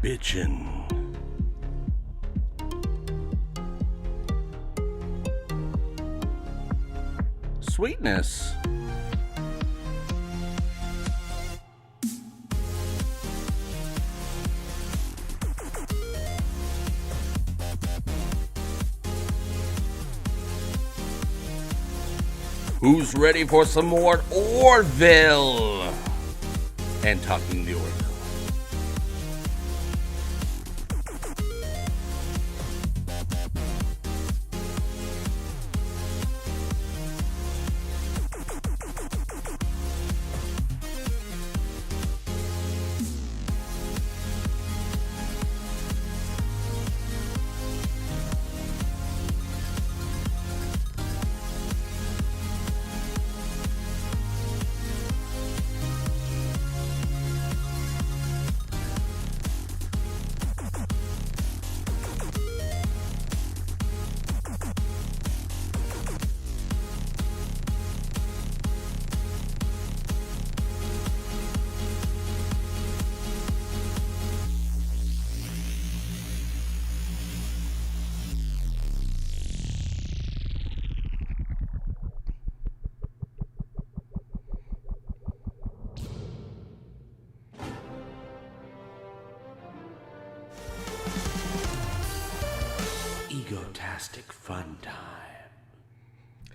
Bitchin. Sweetness. Who's ready for some more Orville? And talking the Orville. Egotastic FunTime.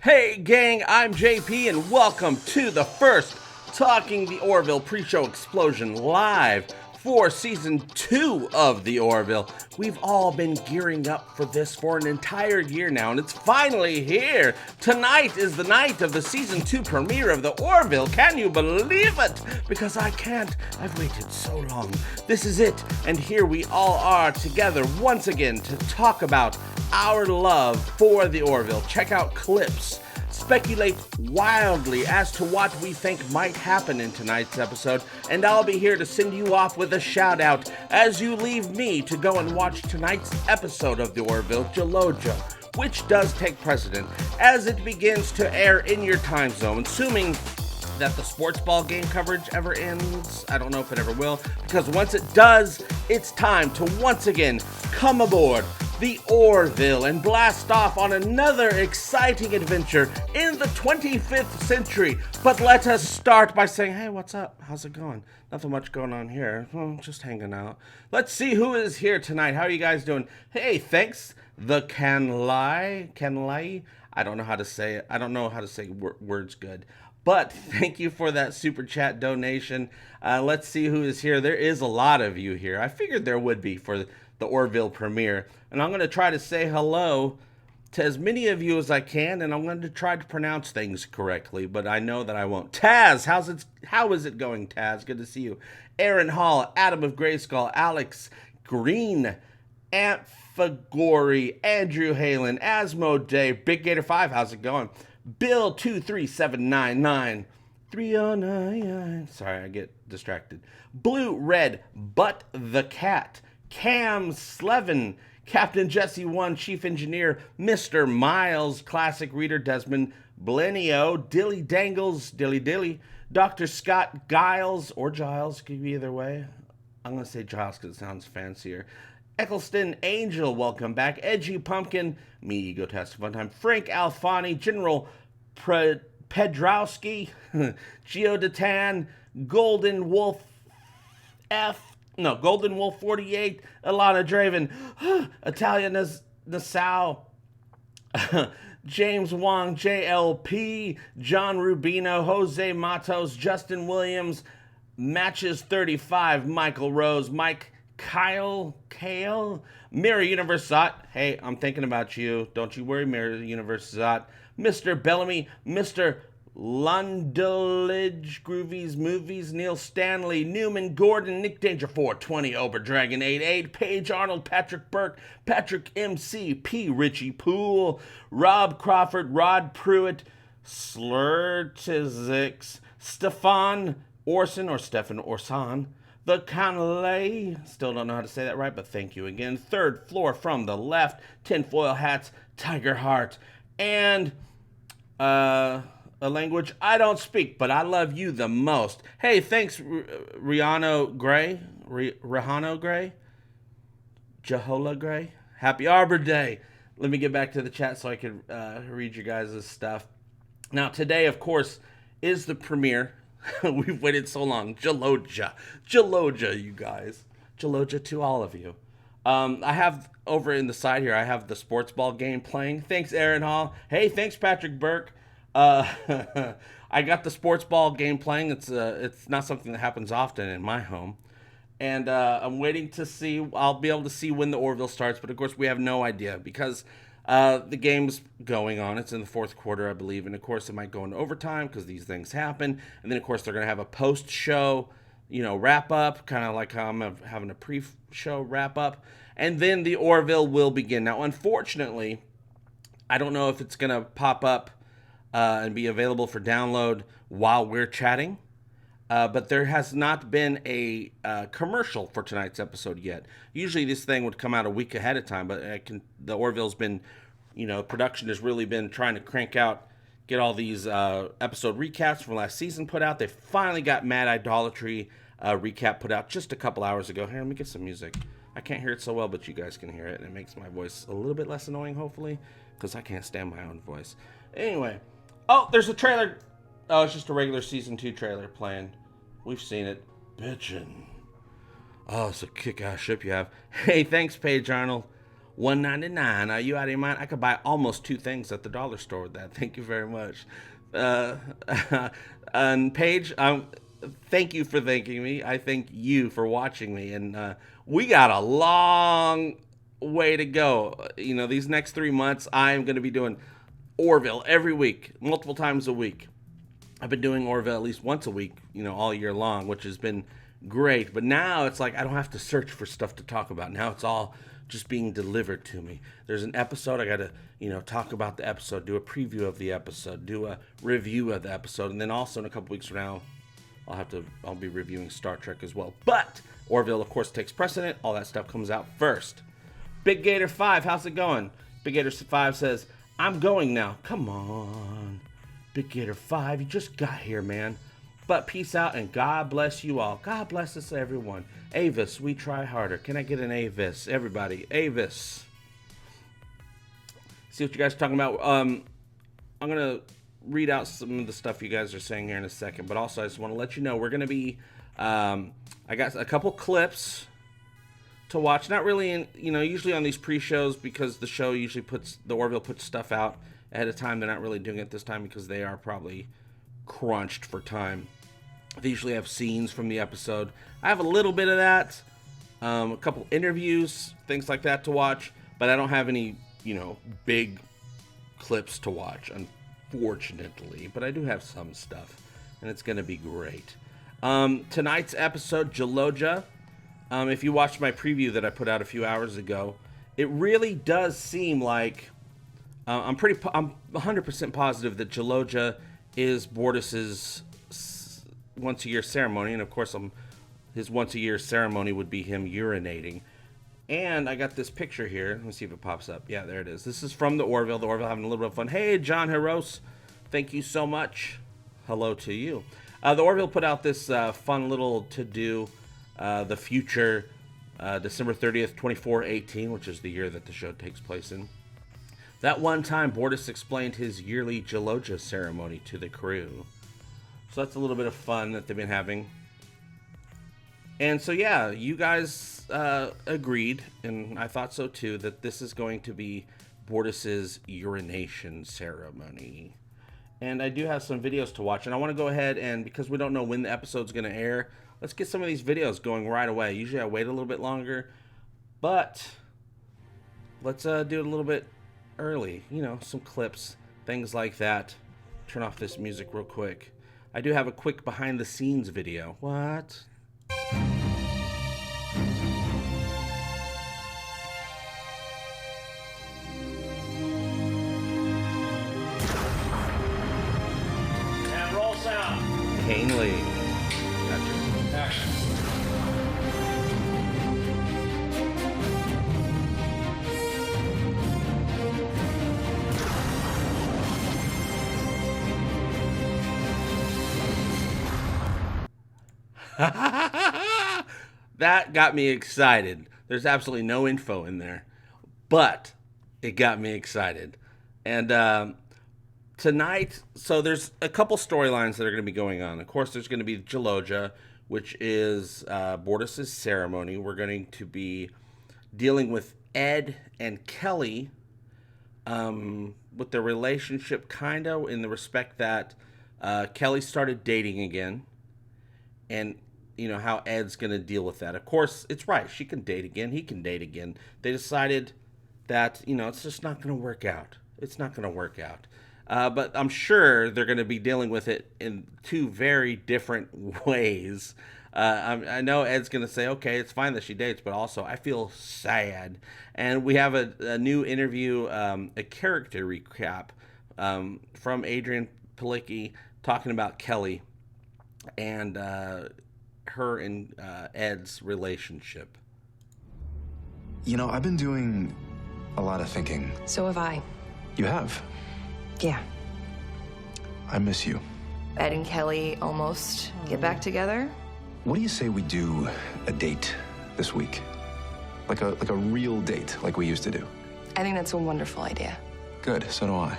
Hey gang, I'm JP and welcome to the first Talking the Orville Pre-Show Explosion live for Season 2 of the Orville. We've all been gearing up for this for an entire year now, and it's finally here. Tonight is the night of the Season 2 premiere of the Orville. Can you believe it? Because I can't. I've waited so long. This is it, and here we all are together once again to talk about our love for the Orville. Check out clips. Speculate wildly as to what we think might happen in tonight's episode, and I'll be here to send you off with a shout out as you leave me to go and watch tonight's episode of the Orville, LOJA, which does take precedent as it begins to air in your time zone, assuming that the sports ball game coverage ever ends. I don't know if it ever will, because once it does, it's time to once again come aboard the Orville and blast off on another exciting adventure in the 25th century. But let us start by saying, hey, what's up? How's it going? Nothing much going on here. Well, just hanging out. Let's see who is here tonight. How are you guys doing? Hey, thanks. The Canlai. I don't know how to say it. I don't know how to say words good. But thank you for that super chat donation. Let's see who is here. There is a lot of you here. I figured there would be for the Orville premiere. And I'm going to try to say hello to as many of you as I can, and I'm going to try to pronounce things correctly, but I know that I won't. Taz, how is it going, Taz? Good to see you. Aaron Hall, Adam of Grayskull, Alex Green, Amphigory, Andrew Halen, Asmo Day, Big Gator 5, how's it going? Bill 23799 3099. Sorry, I get distracted. Blue Red, But the Cat, Cam Slevin, Captain Jesse 1, Chief Engineer, Mr. Miles, Classic Reader Desmond, Blenio, Dilly Dangles, Dilly Dilly, Dr. Scott Giles, or Giles, could be either way. I'm going to say Giles because it sounds fancier. Eccleston Angel, welcome back. Edgy Pumpkin, me, Egotastic FunTime, Frank Alfani, General Pedrowski, Geodatan, Golden Wolf Golden Wolf 48, Alana Draven, Italia Nassau, James Wong, JLP, John Rubino, Jose Matos, Justin Williams, Matches 35, Michael Rose, Mike Kale, Mirror Universe Zot. Hey, I'm thinking about you. Don't you worry, Mirror Universe Zot. Mr. Bellamy, Mr. Lundledge, Groovies Movies, Neil Stanley, Newman Gordon, Nick Danger 420, Oberdragon 88, Paige Arnold, Patrick Burke, Patrick MC, P. Richie Poole, Rob Crawford, Rod Pruitt, Slurtizix, Stefan Orson, or Stefan Orson, the Canlay. Still don't know how to say that right, but thank you again. Third floor from the left, tinfoil hats, tiger heart, and a language I don't speak, but I love you the most. Hey, thanks, Rihanna Gray. Rihanna Gray? Jehola Gray? Happy Arbor Day. Let me get back to the chat so I can read you guys' stuff. Now, today, of course, is the premiere. We've waited so long. LOJA. LOJA, you guys. LOJA to all of you. I have over in the side here, I have the sports ball game playing. Thanks, Aaron Hall. Hey, thanks, Patrick Burke. I got the sports ball game playing. It's not something that happens often in my home. And I'm waiting to see. I'll be able to see when the Orville starts. But, of course, we have no idea because the game's going on. It's in the fourth quarter, I believe. And, of course, it might go into overtime because these things happen. And then, of course, they're going to have a post-show, wrap-up, kind of like how I'm having a pre-show wrap-up. And then the Orville will begin. Now, unfortunately, I don't know if it's going to pop up and be available for download while we're chatting. But there has not been a commercial for tonight's episode yet. Usually this thing would come out a week ahead of time, but the Orville's been, production has really been trying to crank out, get all these episode recaps from last season put out. They finally got Mad Idolatry recap put out just a couple hours ago. Here, let me get some music. I can't hear it so well, but you guys can hear it, and it makes my voice a little bit less annoying, hopefully, because I can't stand my own voice. Anyway. Oh, there's a trailer. Oh, it's just a regular Season 2 trailer playing. We've seen it. Bitchin. Oh, it's a kick-ass ship you have. Hey, thanks, Paige Arnold. $1.99. Are you out of your mind? I could buy almost 2 things at the dollar store with that. Thank you very much. And Paige, thank you for thanking me. I thank you for watching me. And we got a long way to go. These next 3 months, I'm going to be doing Orville every week, multiple times a week. I've been doing Orville at least once a week, all year long, which has been great. But now it's like I don't have to search for stuff to talk about. Now it's all just being delivered to me. There's an episode, I got to, talk about the episode, do a preview of the episode, do a review of the episode. And then also in a couple weeks from now, I'll be reviewing Star Trek as well. But Orville, of course, takes precedent. All that stuff comes out first. Big Gator 5, how's it going? Big Gator 5 says, I'm going now. Come on. Big Gator 5, you just got here, man. But peace out and God bless you all. God bless us, everyone. Avis, we try harder. Can I get an Avis? Everybody, Avis. See what you guys are talking about. I'm going to read out some of the stuff you guys are saying here in a second. But also, I just want to let you know, we're going to be... I got a couple clips to watch. Not really in, usually on these pre-shows, because the show usually the Orville puts stuff out ahead of time. They're not really doing it this time because they are probably crunched for time. They usually have scenes from the episode. I have a little bit of that, a couple interviews, things like that to watch, but I don't have any, big clips to watch, unfortunately. But I do have some stuff, and it's going to be great. Tonight's episode, LOJA. If you watched my preview that I put out a few hours ago, it really does seem like I'm 100% positive that LOJA is Bortus's once-a-year ceremony, and of course, his once-a-year ceremony would be him urinating. And I got this picture here. Let me see if it pops up. Yeah, there it is. This is from the Orville. The Orville having a little bit of fun. Hey, John Heros, thank you so much. Hello to you. The Orville put out this fun little to-do, the future, December 30th, 2418, which is the year that the show takes place in. That one time, Bortus explained his yearly LOJA ceremony to the crew. So that's a little bit of fun that they've been having. And so, yeah, you guys agreed, and I thought so too, that this is going to be Bortus's urination ceremony. And I do have some videos to watch, and I want to go ahead and, because we don't know when the episode's going to air, let's get some of these videos going right away. Usually I wait a little bit longer, but let's do it a little bit early. Some clips, things like that. Turn off this music real quick. I do have a quick behind-the-scenes video. What? And roll sound. Canely. Gotcha. Action. That got me excited. There's absolutely no info in there, but it got me excited. And tonight, so there's a couple storylines that are going to be going on. Of course, there's going to be LOJA, which is Bortus's ceremony. We're going to be dealing with Ed and Kelly with their relationship, kind of in the respect that Kelly started dating again, and how Ed's going to deal with that. Of course, it's right. She can date again. He can date again. They decided that it's just not going to work out. It's not going to work out. But I'm sure they're going to be dealing with it in two very different ways. I know Ed's going to say, okay, it's fine that she dates, but also I feel sad. And we have a new interview, a character recap from Adrian Palicki talking about Kelly and her and Ed's relationship. I've been doing a lot of thinking. So have I. You have? Yeah. I miss you. Ed and Kelly almost get back together. What do you say we do a date this week? Like a real date, like we used to do. I think that's a wonderful idea. Good, so do I.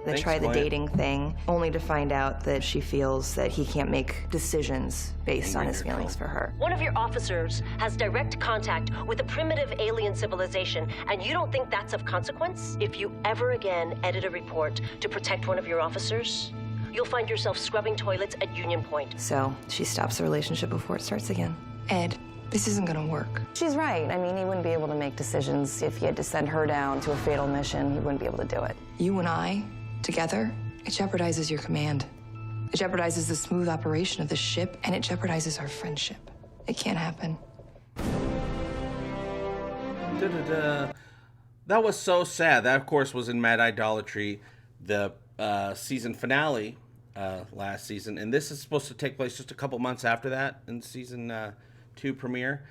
They try the dating thing, only to find out that she feels that he can't make decisions based on his feelings for her. One of your officers has direct contact with a primitive alien civilization, and you don't think that's of consequence? If you ever again edit a report to protect one of your officers, you'll find yourself scrubbing toilets at Union Point. So she stops the relationship before it starts again. Ed, this isn't gonna work. She's right. I mean, he wouldn't be able to make decisions if he had to send her down to a fatal mission. He wouldn't be able to do it. You and I, together, it jeopardizes your command. It jeopardizes the smooth operation of the ship, and it jeopardizes our friendship. It can't happen. That was so sad. That, of course, was in Mad Idolatry, the season finale last season. And this is supposed to take place just a couple months after that in season 2 premiere.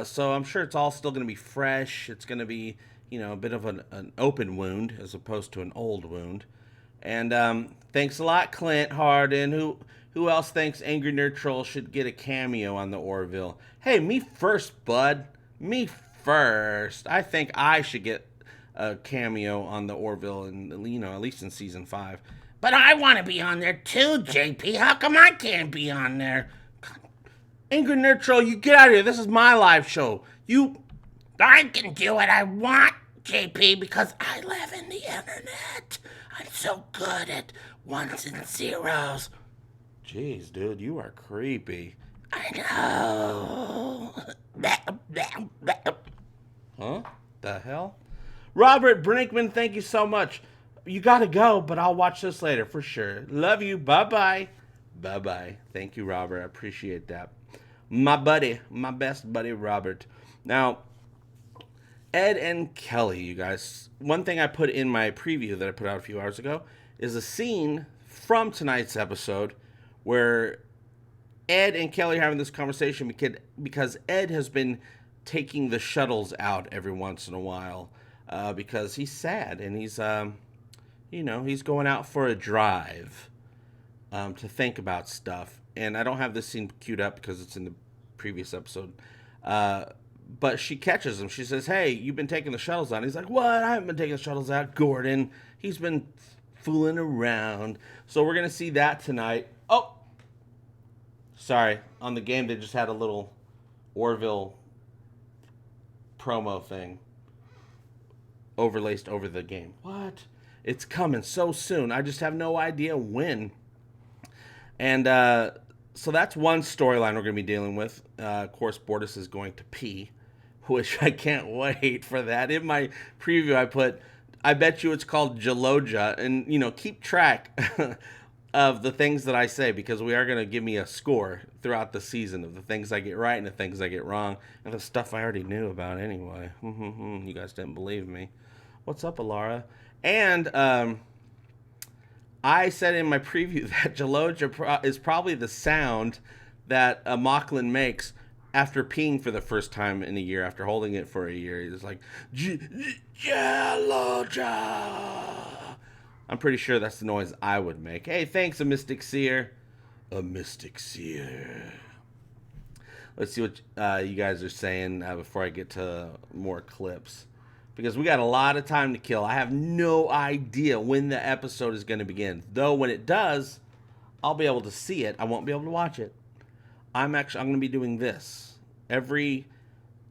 So I'm sure it's all still going to be fresh. It's going to be, a bit of an open wound as opposed to an old wound. And thanks a lot, Clint Harden. Who else thinks Angry Nerd Troll should get a cameo on the Orville? Hey, me first, bud. Me first. I think I should get a cameo on the Orville, and at least in season 5. But I want to be on there too, JP. How come I can't be on there? Angry Nerd Troll, you get out of here. This is my live show. I can do what I want, JP, because I live in the internet. I'm so good at ones and zeros. Jeez, dude, you are creepy. I know. Huh? The hell? Robert Brinkman, thank you so much. You gotta go, but I'll watch this later for sure. Love you. Bye-bye. Bye-bye. Thank you, Robert. I appreciate that. My buddy, my best buddy, Robert. Now, Ed and Kelly, you guys. One thing I put in my preview that I put out a few hours ago is a scene from tonight's episode where Ed and Kelly are having this conversation because Ed has been taking the shuttles out every once in a while because he's sad and he's, he's going out for a drive to think about stuff. And I don't have this scene queued up because it's in the previous episode. But she catches him. She says, hey, you've been taking the shuttles out. He's like, what? I haven't been taking the shuttles out. Gordon, he's been fooling around. So we're going to see that tonight. Oh, sorry. On the game, they just had a little Orville promo thing overlaced over the game. What? It's coming so soon. I just have no idea when. And so that's one storyline we're going to be dealing with. Of course, Bortus is going to pee, which I can't wait for that. In my preview, I bet you it's called LOJA. And, keep track of the things that I say because we are going to give me a score throughout the season of the things I get right and the things I get wrong and the stuff I already knew about anyway. You guys didn't believe me. What's up, Alara? And I said in my preview that LOJA is probably the sound that Mocklin makes after peeing for the first time in a year, after holding it for a year. He's like, LOJA. I'm pretty sure that's the noise I would make. Hey, thanks, a Mystic Seer. A Mystic Seer. Let's see what you guys are saying before I get to more clips. Because we got a lot of time to kill. I have no idea when the episode is going to begin. Though when it does, I'll be able to see it. I won't be able to watch it. I'm going to be doing this. Every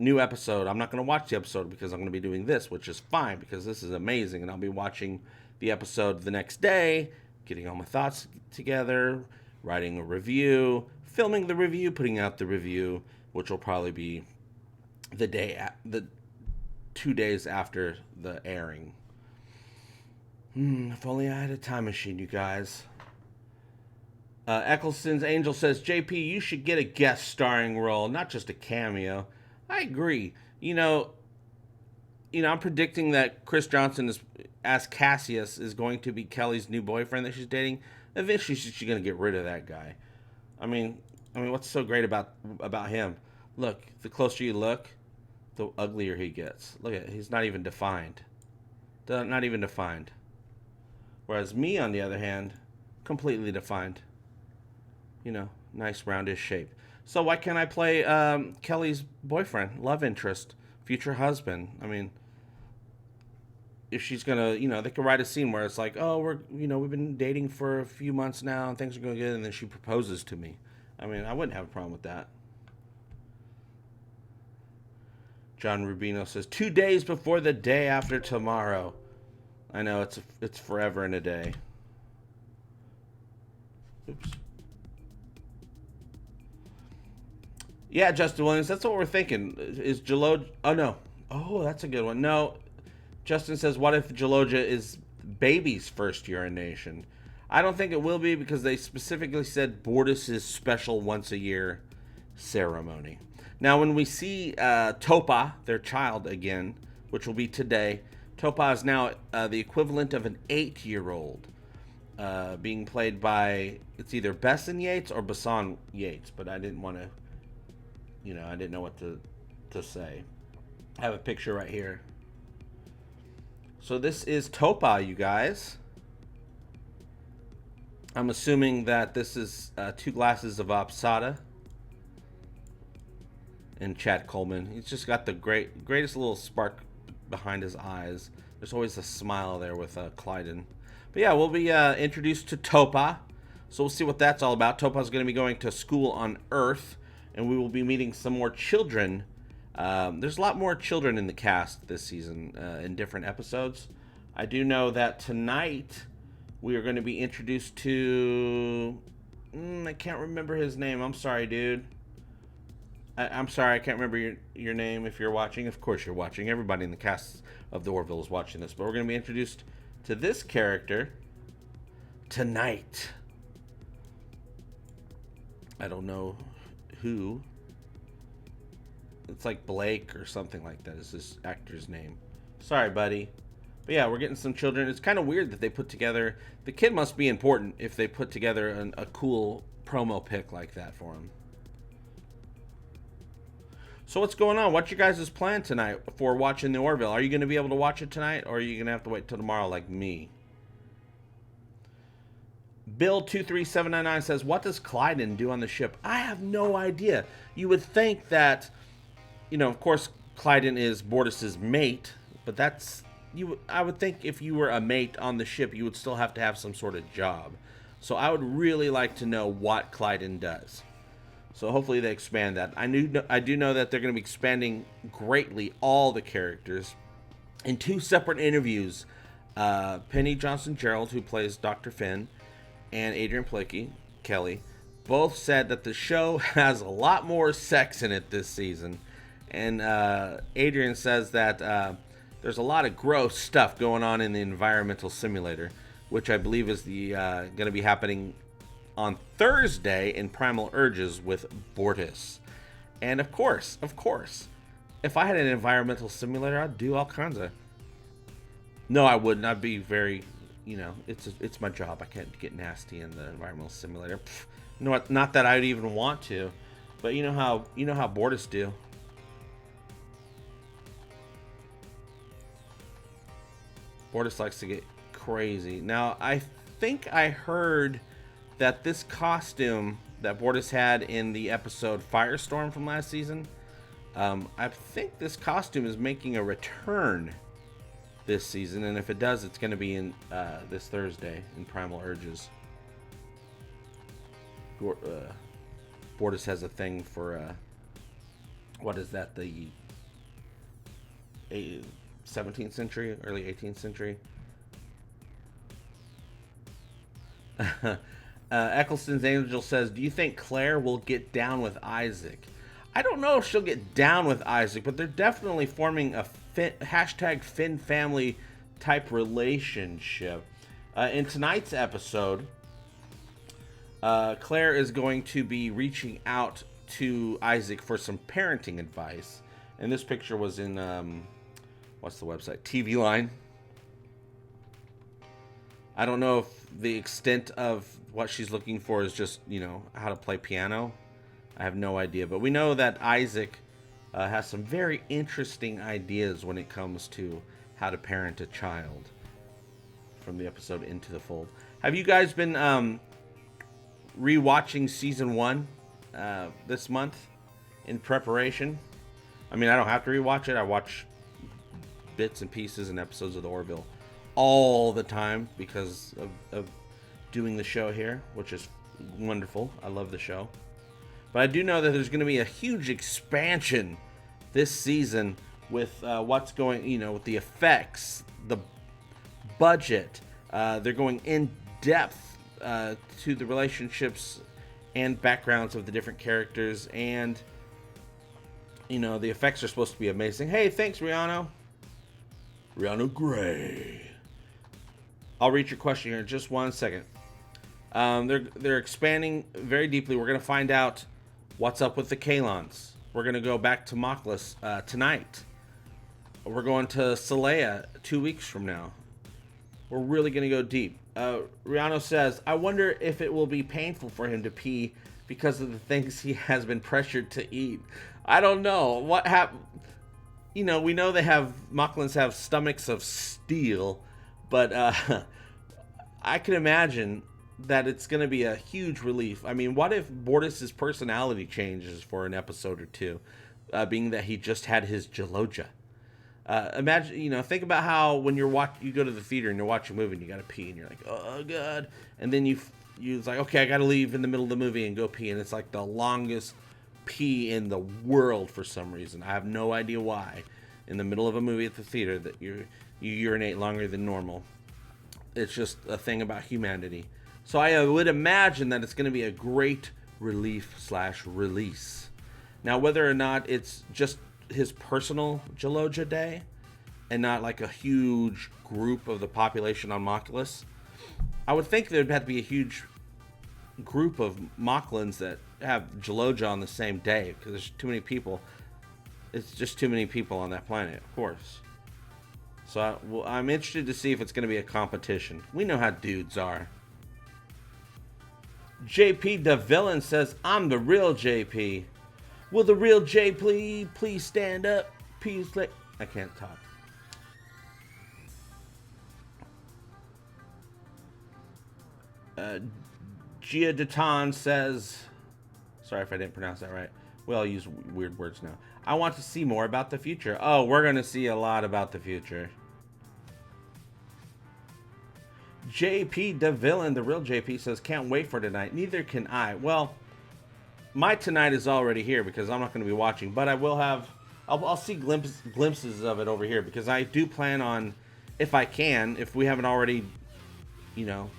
new episode, I'm not going to watch the episode because I'm going to be doing this, which is fine because this is amazing. And I'll be watching the episode the next day, getting all my thoughts together, writing a review, filming the review, putting out the review, which will probably be the 2 days after the airing. If only I had a time machine, you guys. Eccleston's Angel says, JP, you should get a guest starring role, not just a cameo. I agree. You know, I'm predicting that Chris Johnson as Cassius is going to be Kelly's new boyfriend that she's dating. Eventually, she's going to get rid of that guy. I mean, what's so great about him? Look, the closer you look, the uglier he gets. Look at it. He's not even defined. Not even defined. Whereas me, on the other hand, completely defined. You know, nice roundish shape. So why can't I play Kelly's boyfriend, love interest, future husband? I mean, if she's gonna, they could write a scene where it's like, oh, we've been dating for a few months now and things are going good, and then she proposes to me. I mean, I wouldn't have a problem with that. John Rubino says 2 days before the day after tomorrow. I know it's forever and a day. Oops. Yeah, Justin Williams, that's what we're thinking. Is Jaloja... Oh, no. Oh, that's a good one. No, Justin says, what if Jaloja is baby's first urination? I don't think it will be because they specifically said Bortus's special once-a-year ceremony. Now, when we see Topa, their child, again, which will be today, Topa is now the equivalent of an 8-year-old, being played by... It's either Besson Yates or Bassan Yates, but I didn't want to... I didn't know what to say. I have a picture right here. So this is Topa, you guys. I'm assuming that this is 2 glasses of Opsada. And Chad Coleman. He's just got the greatest little spark behind his eyes. There's always a smile there with Clyden. But yeah, we'll be introduced to Topa. So we'll see what that's all about. Topa's going to be going to school on Earth. And we will be meeting some more children. There's a lot more children in the cast this season in different episodes. I do know that tonight we are going to be introduced to... I can't remember his name. I'm sorry, dude. I'm sorry, I can't remember your name if you're watching. Of course you're watching. Everybody in the cast of The Orville is watching this. But we're going to be introduced to this character tonight. I don't know who. It's like Blake or something like that is this actor's name. Sorry, buddy. But yeah, we're getting some children. It's kind of weird that they put together... The kid must be important if they put together a cool promo pic like that for him. So what's going on? What's your guys' plan tonight for watching The Orville? Are you going to be able to watch it tonight, or are you going to have to wait till tomorrow like me? Bill23799 says, what does Clyden do on the ship? I have no idea. You would think that, of course, Clyden is Bortus's mate, but I would think if you were a mate on the ship, you would still have to have some sort of job. So I would really like to know what Clyden does. So hopefully they expand that. I do know that they're going to be expanding greatly all the characters. In 2 separate interviews, Penny Johnson-Gerald, who plays Dr. Finn, and Adrian Palicki, Kelly, both said that the show has a lot more sex in it this season. And Adrian says that there's a lot of gross stuff going on in the environmental simulator, which I believe is going to be happening on Thursday in Primal Urges with Bortus. And of course, if I had an environmental simulator, I'd do all kinds of... No, I wouldn't. I'd be very... it's my job. I can't get nasty in the environmental simulator. Not that I'd even want to, but you know how Bortus do. Bortus likes to get crazy. Now, I think I heard that this costume that Bortus had in the episode Firestorm from last season. I think this costume is making a return this season, and if it does, it's going to be in this Thursday in Primal Urges. Bortus has a thing for what is that, the 17th century, early 18th century? Eccleston's Angel says, do you think Claire will get down with Isaac? I don't know if she'll get down with Isaac, but they're definitely forming a hashtag Finn family type relationship. In tonight's episode, Claire is going to be reaching out to Isaac for some parenting advice. And this picture was in, what's the website? TV Line. I don't know if the extent of what she's looking for is just, you know, how to play piano. I have no idea. But we know that Isaac has some very interesting ideas when it comes to how to parent a child from the episode Into the Fold. Have you guys been rewatching season 1 this month in preparation? I mean, I don't have to rewatch it. I watch bits and pieces and episodes of the Orville all the time because of doing the show here, which is wonderful. I love the show. But I do know that there's going to be a huge expansion this season with what's going, you know, with the effects, the budget. They're going in depth to the relationships and backgrounds of the different characters, and you know, the effects are supposed to be amazing. Hey, thanks, Rihanna Gray. I'll read your question here in just 1 second. They're expanding very deeply. We're going to find out what's up with the Kalons. We're going to go back to Moklis tonight. We're going to Saleya 2 weeks from now. We're really going to go deep. Rihanna says, I wonder if it will be painful for him to pee because of the things he has been pressured to eat. I don't know. What happened? You know, we know they have, Moklins have stomachs of steel, but I can imagine that it's going to be a huge relief. I mean, what if Bortus's personality changes for an episode or two, being that he just had his LOJA? Imagine, you know, think about how when you go to the theater and you're watching a movie and you got to pee and you're like, oh god, and then you're like, okay, I got to leave in the middle of the movie and go pee, and it's like the longest pee in the world for some reason. I have no idea why. In the middle of a movie at the theater that you urinate longer than normal. It's just a thing about humanity. So I would imagine that it's going to be a great relief/release. Now, whether or not it's just his personal LOJA day and not like a huge group of the population on Mokulis, I would think there'd have to be a huge group of Moklins that have LOJA on the same day, because there's too many people. It's just too many people on that planet, of course. So I'm interested to see if it's going to be a competition. We know how dudes are. JP the Villain says, I'm the real JP. Will the real JP please stand up? Please, I can't talk. Gia Deton says, sorry if I didn't pronounce that right. We all use weird words now. I want to see more about the future. Oh, we're going to see a lot about the future. JP the Villain, the real JP, says, can't wait for tonight. Neither can I. Well, my tonight is already here because I'm not going to be watching, but I will have, I'll see glimpses of it over here, because I do plan on, if I can, if we haven't already, you know,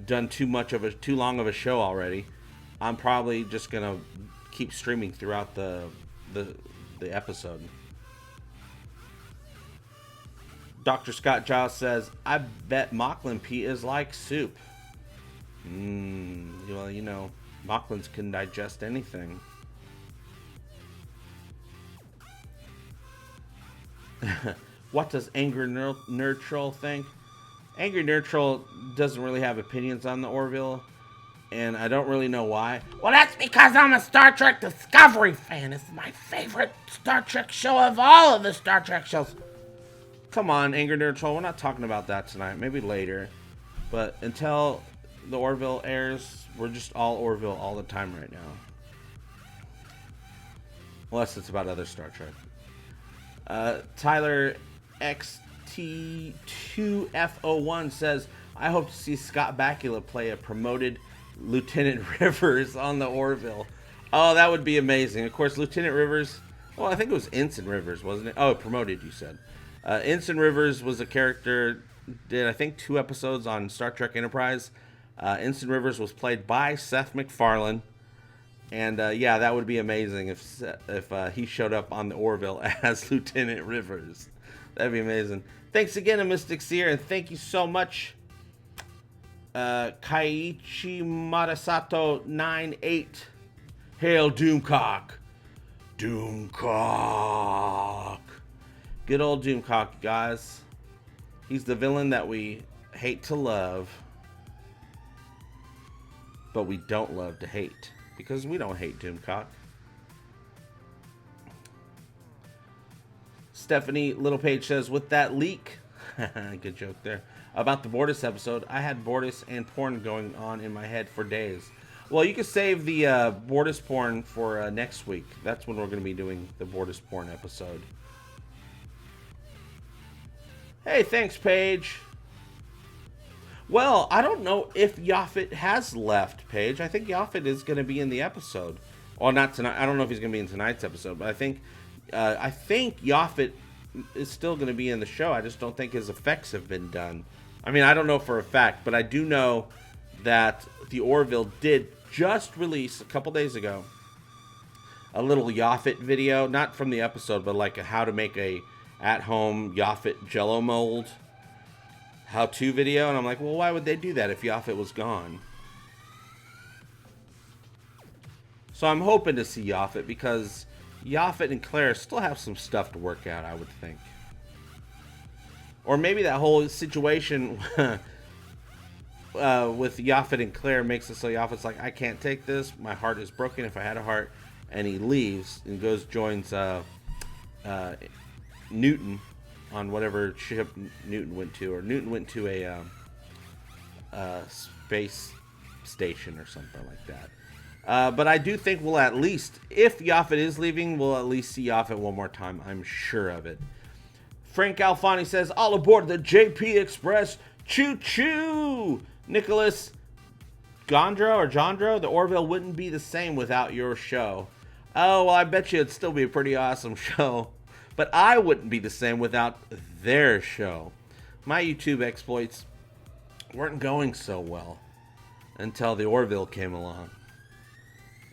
done too long of a show already, I'm probably just going to keep streaming throughout the episode. Dr. Scott Giles says, I bet Mocklin pee is like soup. Well, you know, Mocklins can digest anything. What does Angry Nerd Troll think? Angry Nerd Troll doesn't really have opinions on the Orville, and I don't really know why. Well, that's because I'm a Star Trek Discovery fan. It's my favorite Star Trek show of all of the Star Trek shows. Come on, Angry Nerd Troll, we're not talking about that tonight. Maybe later. But until the Orville airs, we're just all Orville all the time right now. Unless it's about other Star Trek. Tyler XT2F01 says, I hope to see Scott Bakula play a promoted Lieutenant Rivers on the Orville. Oh, that would be amazing. Of course, Lieutenant Rivers, well, I think it was Ensign Rivers, wasn't it? Oh, promoted, you said. Ensign Rivers was a character, did I think 2 episodes on Star Trek Enterprise. Ensign Rivers was played by Seth MacFarlane. And yeah, that would be amazing if he showed up on the Orville as Lieutenant Rivers. That'd be amazing. Thanks again to Mystic Seer, and thank you so much, Kaiichi Matasato 98. Hail Doomcock. Doomcock. Good old Doomcock, guys. He's the villain that we hate to love, but we don't love to hate. Because we don't hate Doomcock. Stephanie Littlepage says, with that leak, good joke there, about the Bortus episode, I had Bortus and porn going on in my head for days. Well, you can save the Bortus porn for next week. That's when we're going to be doing the Bortus porn episode. Hey, thanks, Paige. Well, I don't know if Yaphet has left, Paige. I think Yaphet is going to be in the episode. Well, not tonight. I don't know if he's going to be in tonight's episode, but I think Yaphet is still going to be in the show. I just don't think his effects have been done. I mean, I don't know for a fact, but I do know that the Orville did just release a couple days ago a little Yaphet video, not from the episode, but like how to make a at-home Yaphet Jello mold how-to video, and I'm like, well, why would they do that if Yaphet was gone? So I'm hoping to see Yaphet, because Yaphet and Claire still have some stuff to work out, I would think. Or maybe that whole situation with Yaphet and Claire makes it so Yaphet's like, I can't take this, my heart is broken if I had a heart, and he leaves and joins Newton on whatever ship Newton went to, or Newton went to a space station or something like that. But I do think we'll at least, if Yaphet is leaving, we'll at least see Yaphet one more time. I'm sure of it. Frank Alfani says, all aboard the JP Express. Choo-choo! Nicholas Jandro, the Orville wouldn't be the same without your show. Oh, well, I bet you it'd still be a pretty awesome show. But I wouldn't be the same without their show. My YouTube exploits weren't going so well until the Orville came along.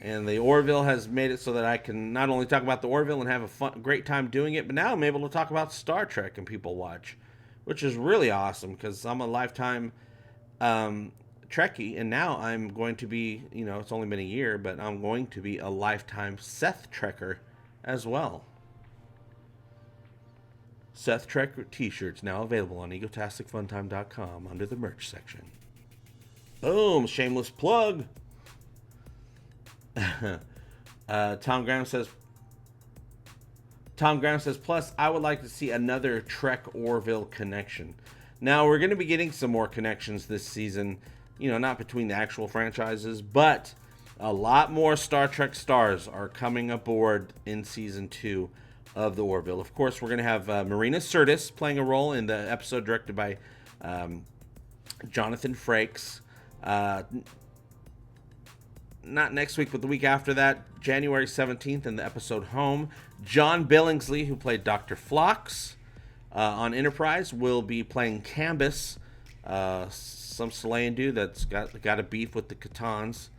And the Orville has made it so that I can not only talk about the Orville and have a great time doing it, but now I'm able to talk about Star Trek and people watch, which is really awesome because I'm a lifetime Trekkie, and now I'm going to be, it's only been a year, but I'm going to be a lifetime Seth Trekker as well. Seth Trekker t-shirts now available on EgotasticFunTime.com under the merch section. Boom! Shameless plug! Tom Graham says, plus, I would like to see another Trek Orville connection. Now, we're going to be getting some more connections this season, not between the actual franchises, but a lot more Star Trek stars are coming aboard in Season 2 of the Orville. Of course, we're going to have Marina Sirtis playing a role in the episode directed by Jonathan Frakes. Not next week, but the week after that, January 17th, in the episode Home. John Billingsley, who played Dr. Phlox on Enterprise, will be playing Cambus, some Chilean dude that's got a beef with the Catans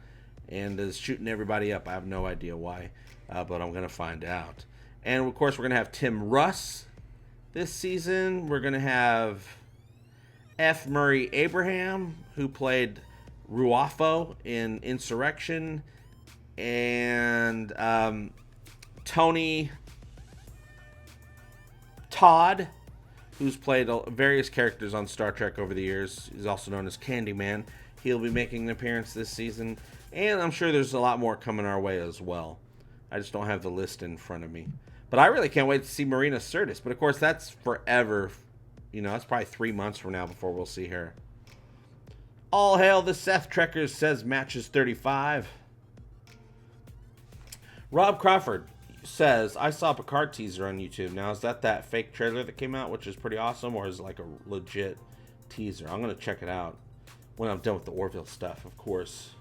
and is shooting everybody up. I have no idea why, but I'm going to find out. And, of course, we're going to have Tim Russ this season. We're going to have F. Murray Abraham, who played Ruafo in Insurrection, and Tony Todd, who's played various characters on Star Trek over the years. He's also known as Candyman. He'll be making an appearance this season, and I'm sure there's a lot more coming our way as well. I just don't have the list in front of me. But I really can't wait to see Marina Sirtis. But, of course, that's forever. That's probably 3 months from now before we'll see her. All hail the Seth Trekkers, says Matches 35. Rob Crawford says, I saw a Picard teaser on YouTube. Now, is that fake trailer that came out, which is pretty awesome, or is it like a legit teaser? I'm going to check it out when I'm done with the Orville stuff, of course.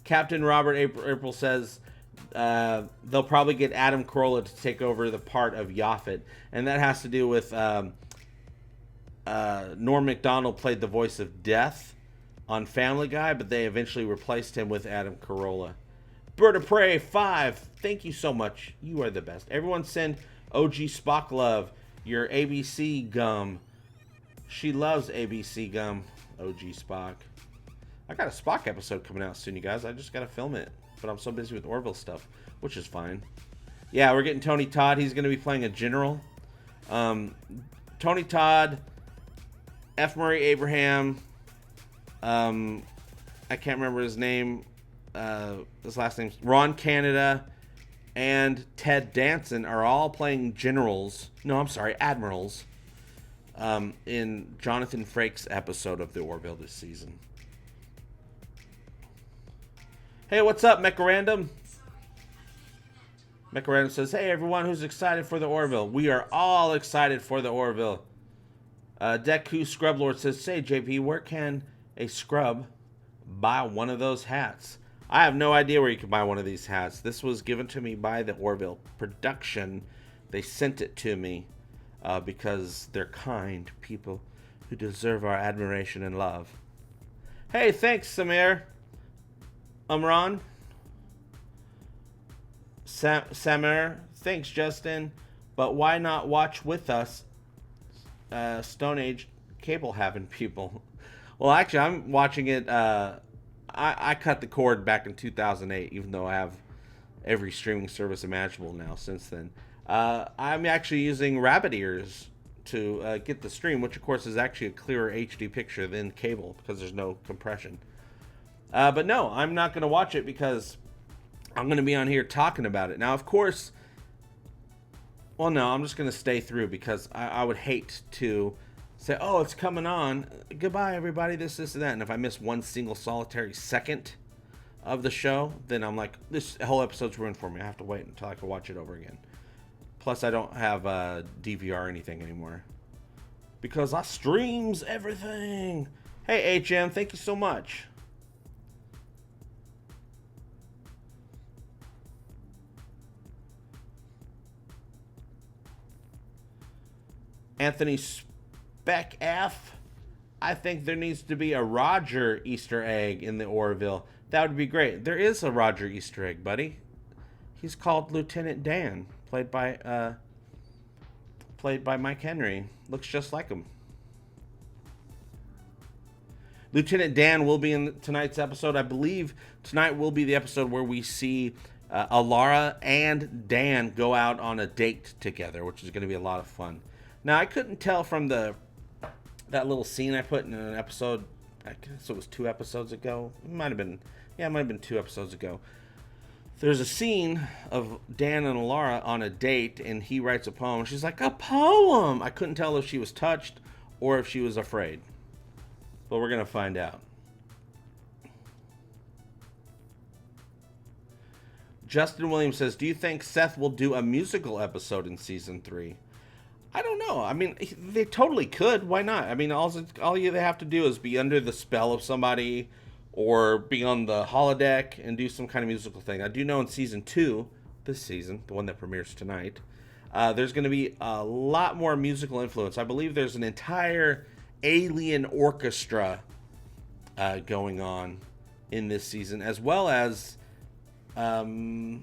Captain Robert April says they'll probably get Adam Carolla to take over the part of Yaphet, and that has to do with Norm Macdonald played the voice of Death on Family Guy, but they eventually replaced him with Adam Carolla. Bird of Prey 5, thank you so much. You are the best. Everyone send OG Spock love your ABC gum. She loves ABC gum, OG Spock. I got a Spock episode coming out soon, you guys. I just got to film it, but I'm so busy with Orville stuff, which is fine. Yeah, we're getting Tony Todd. He's going to be playing a general. Tony Todd, F. Murray Abraham, I can't remember his name. His last name's Ron Canada, and Ted Danson are all playing generals. No, I'm sorry, admirals. In Jonathan Frakes' episode of the Orville this season. Hey, what's up, Mecha-Random? Mecha-Random says, hey, everyone who's excited for the Orville. We are all excited for the Orville. Deku Scrublord says, say, JP, where can a scrub buy one of those hats? I have no idea where you can buy one of these hats. This was given to me by the Orville production. They sent it to me because they're kind people who deserve our admiration and love. Hey, thanks, Samir. Umran. Samir. Thanks, Justin. But why not watch with us Stone Age cable having people? Well, actually, I'm watching it. I cut the cord back in 2008, even though I have every streaming service imaginable now since then. I'm actually using rabbit ears to get the stream, which, of course, is actually a clearer HD picture than cable because there's no compression. But no, I'm not going to watch it because I'm going to be on here talking about it. Now, of course, well, no, I'm just going to stay through because I would hate to say, oh, it's coming on. Goodbye, everybody, this, and that. And if I miss one single solitary second of the show, then I'm like, this whole episode's ruined for me. I have to wait until I can watch it over again. Plus, I don't have DVR or anything anymore because I streams everything. Hey, HM, thank you so much. Anthony Spec F. I think there needs to be a Roger Easter egg in the Orville. That would be great. There is a Roger Easter egg, buddy. He's called Lieutenant Dan, played by Mike Henry. Looks just like him. Lieutenant Dan will be in tonight's episode. I believe tonight will be the episode where we see Alara and Dan go out on a date together, which is going to be a lot of fun. Now, I couldn't tell from that little scene I put in an episode, I guess it was 2 episodes ago. It might have been 2 episodes ago. There's a scene of Dan and Alara on a date, and he writes a poem. She's like, a poem! I couldn't tell if she was touched or if she was afraid. But we're going to find out. Justin Williams says, do you think Seth will do a musical episode in Season 3? I don't know. I mean, they totally could. Why not? I mean, all they have to do is be under the spell of somebody or be on the holodeck and do some kind of musical thing. I do know in Season 2, this season, the one that premieres tonight, there's going to be a lot more musical influence. I believe there's an entire alien orchestra going on in this season, as well as, do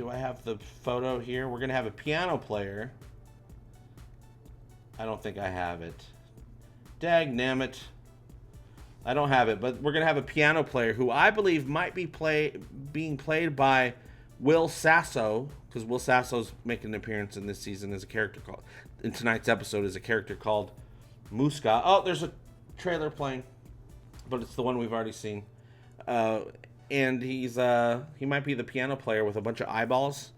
I have the photo here? We're going to have a piano player. I don't think I have it. Dagnammit. I don't have it, but we're going to have a piano player who I believe might be being played by Will Sasso, because Will Sasso's making an appearance in this season as a character called, in tonight's episode, as a character called Muska. Oh, there's a trailer playing, but it's the one we've already seen. And he might be the piano player with a bunch of eyeballs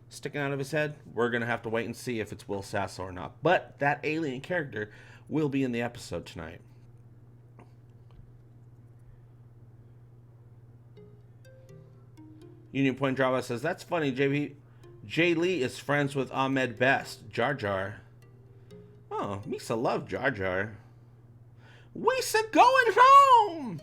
sticking out of his head. We're going to have to wait and see if it's Will Sasso or not. But that alien character will be in the episode tonight. Union Point Drama says, that's funny, JP. Jay Lee is friends with Ahmed Best, Jar Jar. Oh, Misa love Jar Jar. Weesa going home!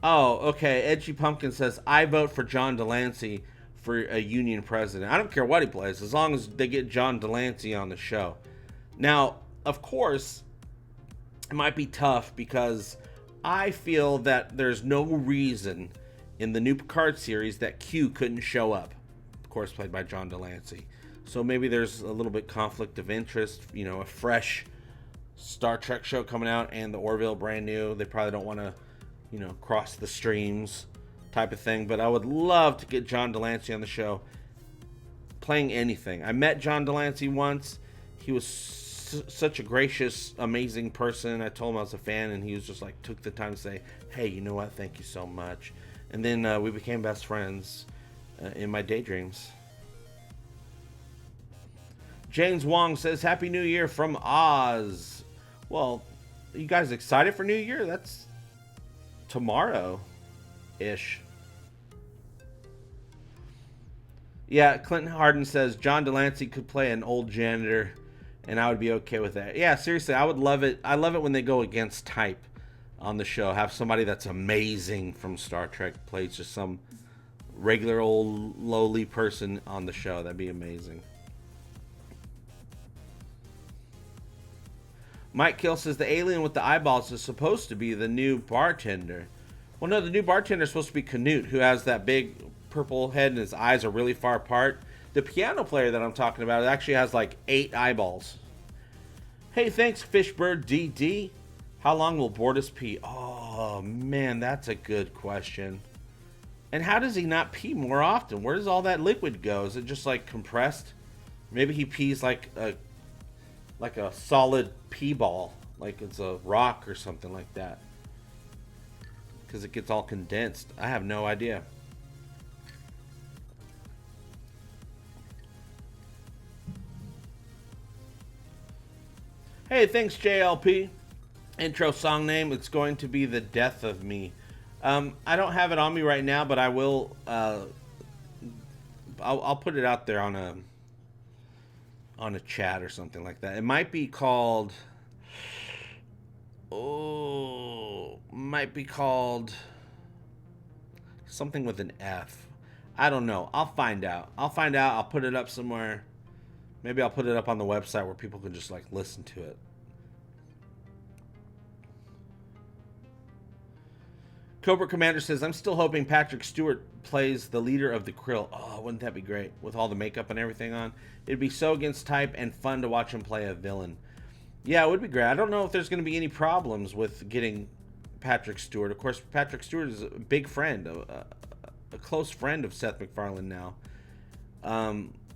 Oh, okay. Edgy Pumpkin says, I vote for John Delancey for a union president. I don't care what he plays, as long as they get John Delancey on the show. Now, of course, it might be tough because I feel that there's no reason in the new Picard series that Q couldn't show up. Of course, played by John Delancey. So maybe there's a little bit conflict of interest, you know, a fresh Star Trek show coming out and the Orville brand new. They probably don't want to, you know, cross the streams type of thing. But I would love to get John Delancey on the show playing anything. I met John Delancey once. He was such a gracious, amazing person. I told him I was a fan, and he was just like, took the time to say, hey, you know what? Thank you so much. And then we became best friends in my daydreams. James Wong says, Happy New Year from Oz. Well, you guys excited for New Year? That's tomorrow-ish. Yeah, Clinton Harden says, John Delancey could play an old janitor, and I would be okay with that. Yeah, seriously, I would love it. I love it when they go against type on the show. Have somebody that's amazing from Star Trek plays just some regular old lowly person on the show. That'd be amazing. Mike Kill says the alien with the eyeballs is supposed to be the new bartender. Well, no, the new bartender is supposed to be Canute, who has that big purple head and his eyes are really far apart. The piano player that I'm talking about actually has like 8 eyeballs. Hey, thanks, Fishbird DD. How long will Bortus pee? Oh, man, that's a good question. And how does he not pee more often? Where does all that liquid go? Is it just like compressed? Maybe he pees like a solid pee ball, like it's a rock or something like that, because it gets all condensed. I have no idea. Hey, thanks, JLP. Intro song name, it's going to be The Death of Me. I don't have it on me right now, but I will. I'll put it out there on a chat or something like that. It might be called. Might be called something with an F. I don't know. I'll find out. I'll put it up somewhere. Maybe I'll put it up on the website where people can just like listen to it. Cobra Commander says, I'm still hoping Patrick Stewart plays the leader of the Krill. Oh, wouldn't that be great? With all the makeup and everything on. It'd be so against type and fun to watch him play a villain. Yeah, it would be great. I don't know if there's going to be any problems with getting Patrick Stewart. Of course, Patrick Stewart is a big friend, a close friend of Seth MacFarlane now.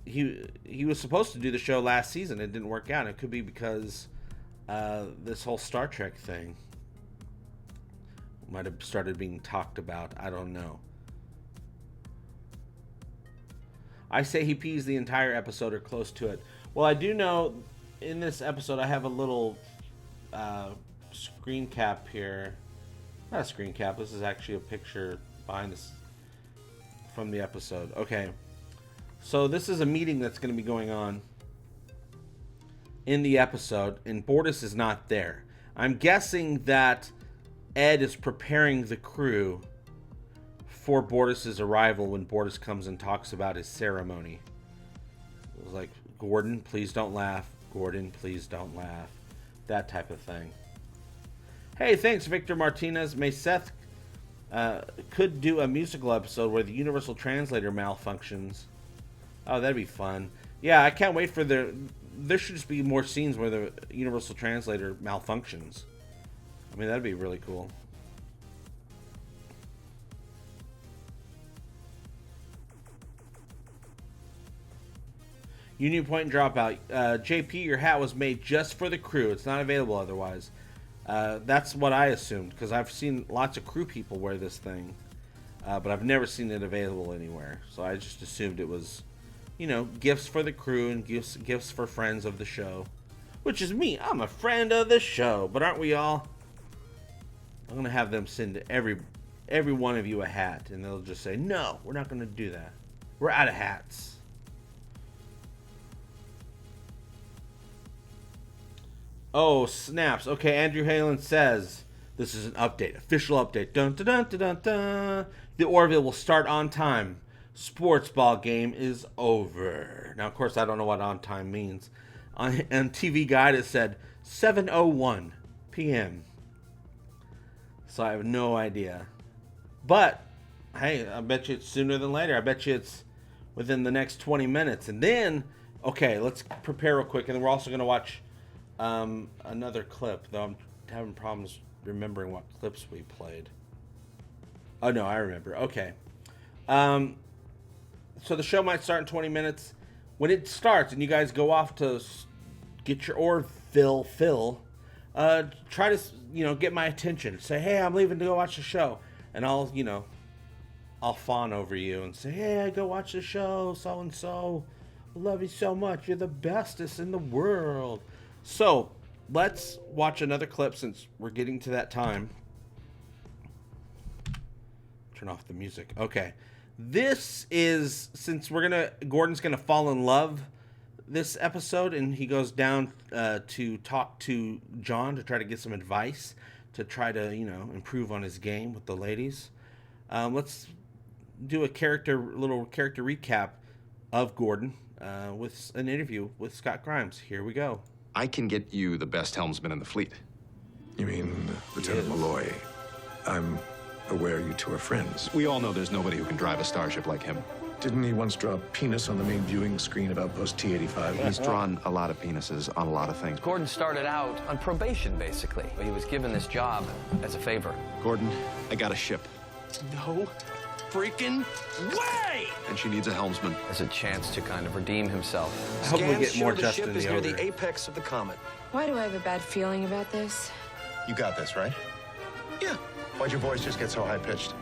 He was supposed to do the show last season. It didn't work out. It could be because this whole Star Trek thing might have started being talked about. I don't know. I say he pees the entire episode or close to it. Well, I do know in this episode I have a little screen cap here. Not a screen cap. This is actually a picture behind this from the episode. Okay. So this is a meeting that's going to be going on in the episode, and Bortus is not there. I'm guessing that Ed is preparing the crew for Bortus's arrival when Bortus comes and talks about his ceremony. It was like, Gordon, please don't laugh. Gordon, please don't laugh. That type of thing. Hey, thanks, Victor Martinez. May Seth could do a musical episode where the Universal Translator malfunctions. Oh, that'd be fun. Yeah, I can't wait for there should just be more scenes where the Universal Translator malfunctions. I mean, that'd be really cool. Union Point Dropout. JP, your hat was made just for the crew. It's not available otherwise. That's what I assumed, because I've seen lots of crew people wear this thing. But I've never seen it available anywhere. So I just assumed it was, you know, gifts for the crew and gifts for friends of the show. which is me. I'm a friend of the show, but aren't we all? I'm gonna have them send every one of you a hat, and they'll just say, no, we're not gonna do that. We're out of hats. Oh, snaps. Okay, Andrew Halen says, this is an update, official update. Dun, dun, dun, dun, dun, dun. The Orville will start on time. Sports ball game is over. Now, of course, I don't know what on time means. On TV Guide, it said 7:01 p.m. So I have no idea. But, hey, I bet you it's sooner than later. I bet you it's within the next 20 minutes. And then, okay, let's prepare real quick. And then we're also going to watch another clip, though I'm having problems remembering what clips we played. Oh, no, I remember. Okay. So the show might start in 20 minutes. When it starts and you guys go off to get your Orville fill, try to, get my attention. Say, hey, I'm leaving to go watch the show. And I'll fawn over you and say, hey, go watch the show, so-and-so. I love you so much. You're the bestest in the world. So, let's watch another clip since we're getting to that time. Turn off the music. Okay. This is, since Gordon's gonna fall in love this episode, and he goes down to talk to John to try to get some advice to try to, improve on his game with the ladies. Let's do a little character recap of Gordon with an interview with Scott Grimes. Here we go. I can get you the best helmsman in the fleet. You mean Lieutenant Malloy? I'm aware you two are friends. We all know there's nobody who can drive a starship like him. Didn't he once draw a penis on the main viewing screen of Outpost T-85? He's drawn a lot of penises on a lot of things. Gordon started out on probation, basically. He was given this job as a favor. Gordon, I got a ship. No freaking way! And she needs a helmsman. As a chance to kind of redeem himself. I hope we get more the Justin ship is the near Ogre. the apex of the comet. Why do I have a bad feeling about this? You got this, right? Yeah. Why'd your voice just get so high-pitched?